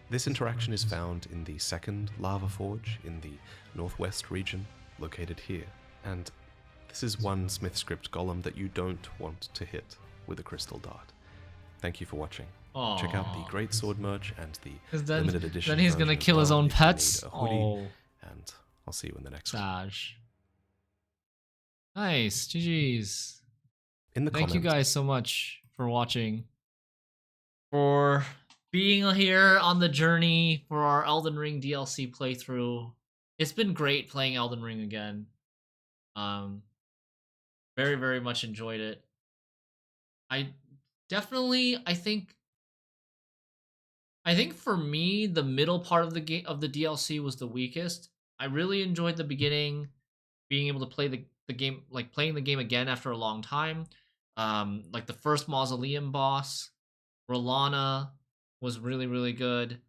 This interaction is found in the second lava forge in the northwest region, located here, and this is one Smith script golem that you don't want to hit with a crystal dart. Thank you for watching. Aww. Check out the Great Sword merch and the then, limited edition. Then he's gonna version kill his well own if you pets. need a hoodie, and I'll see you in the next one. Saj. Nice, GG's. In the Thank comments, you guys so much for watching, for being here on the journey for our Elden Ring DLC playthrough. It's been great playing Elden Ring again. Very, very much enjoyed it. I think for me, the middle part of the game of the DLC was the weakest. I really enjoyed the beginning, being able to play the game, like playing the game again after a long time. Like the first Mausoleum boss, Rolana was really, really good.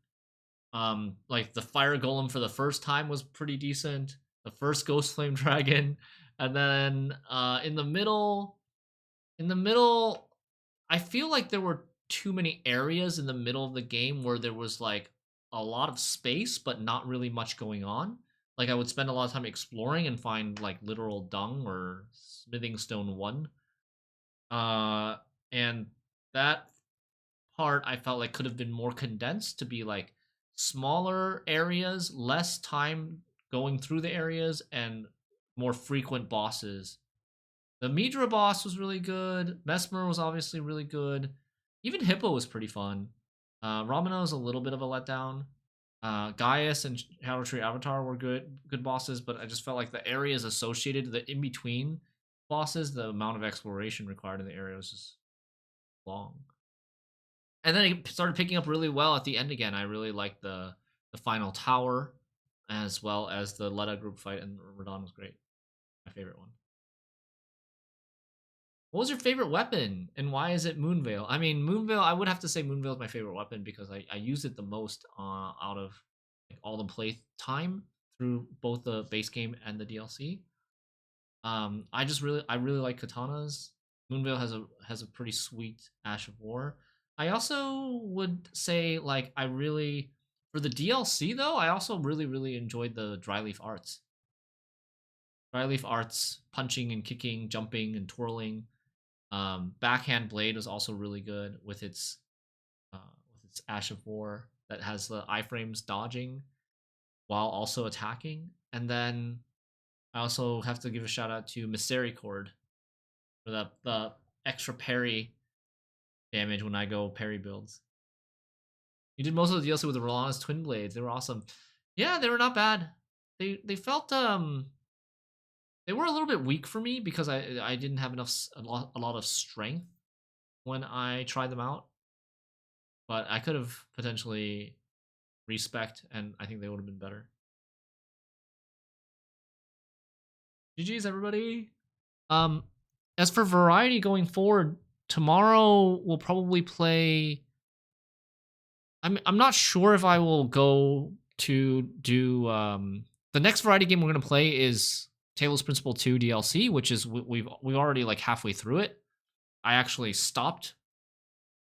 Like the Fire Golem for the first time was pretty decent. The first Ghost Flame Dragon, and then in the middle, I feel like there were too many areas in the middle of the game where there was like a lot of space but not really much going on. Like I would spend a lot of time exploring and find like literal dung or smithing stone 1. And that part I felt like could have been more condensed to be like smaller areas, less time going through the areas, and more frequent bosses. The Midra boss was really good. Mesmer was obviously really good. Even Hippo was pretty fun. Ramana was a little bit of a letdown. Gaius and Erdtree Avatar were good bosses, but I just felt like the areas associated, the in between bosses, the amount of exploration required in the area was just long. And then it started picking up really well at the end again. I really liked the final tower, as well as the Letta group fight, and Radahn was great. My favorite one. What was your favorite weapon, and why is it Moonveil? I mean, Moonveil, I would have to say Moonveil is my favorite weapon because I use it the most out of like, all the play time through both the base game and the DLC. I really like katanas. Moonveil has a pretty sweet Ash of War. I also would say like for the DLC though, I also really enjoyed the Dryleaf arts. Dryleaf arts, punching and kicking, jumping and twirling. Backhand Blade was also really good with its Ash of War that has the iframes dodging while also attacking. And then I also have to give a shout out to Misericord for the extra parry damage when I go parry builds. You did most of the DLC with the Rolana's Twin Blades. They were awesome. Yeah, they were not bad. They felt they were a little bit weak for me because I didn't have a lot of strength when I tried them out. But I could have potentially respect, and I think they would have been better. GG's everybody. As for variety going forward, tomorrow we'll probably play. I'm not sure if I will go to do the next variety game we're gonna play is Talos Principle 2 DLC, which is we've already like halfway through it. I actually stopped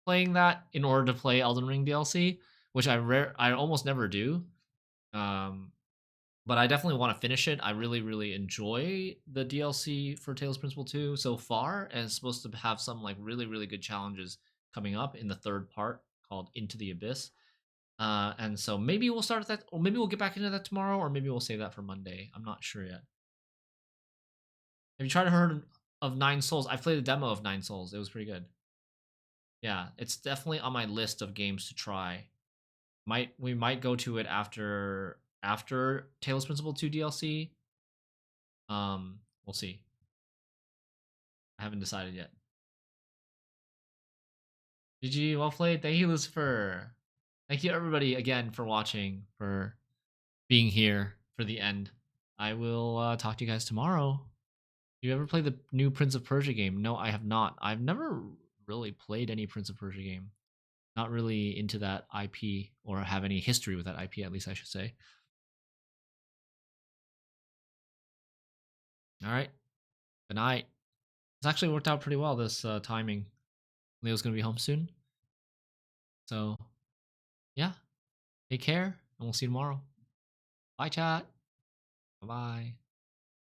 playing that in order to play Elden Ring DLC, which I almost never do. Um, but I definitely want to finish it. I really, really enjoy the DLC for Talos Principle 2 so far, and it's supposed to have some like really, really good challenges coming up in the third part called Into the Abyss. And so maybe we'll start that, or maybe we'll get back into that tomorrow, or maybe we'll save that for Monday. I'm not sure yet. Have you tried to heard of Nine Souls? I played a demo of Nine Souls. It was pretty good. Yeah, it's definitely on my list of games to try. We might go to it after Talos Principle 2 DLC. We'll see. I haven't decided yet. GG, well played. Thank you, Lucifer. Thank you everybody again for watching, for being here for the end. I will talk to you guys tomorrow. You ever play the new Prince of Persia game? No, I have not. I've never really played any Prince of Persia game. Not really into that IP or have any history with that IP, at least I should say. All right. Good night. It's actually worked out pretty well, this timing. Leo's going to be home soon. So, yeah. Take care, and we'll see you tomorrow. Bye, chat. Bye-bye.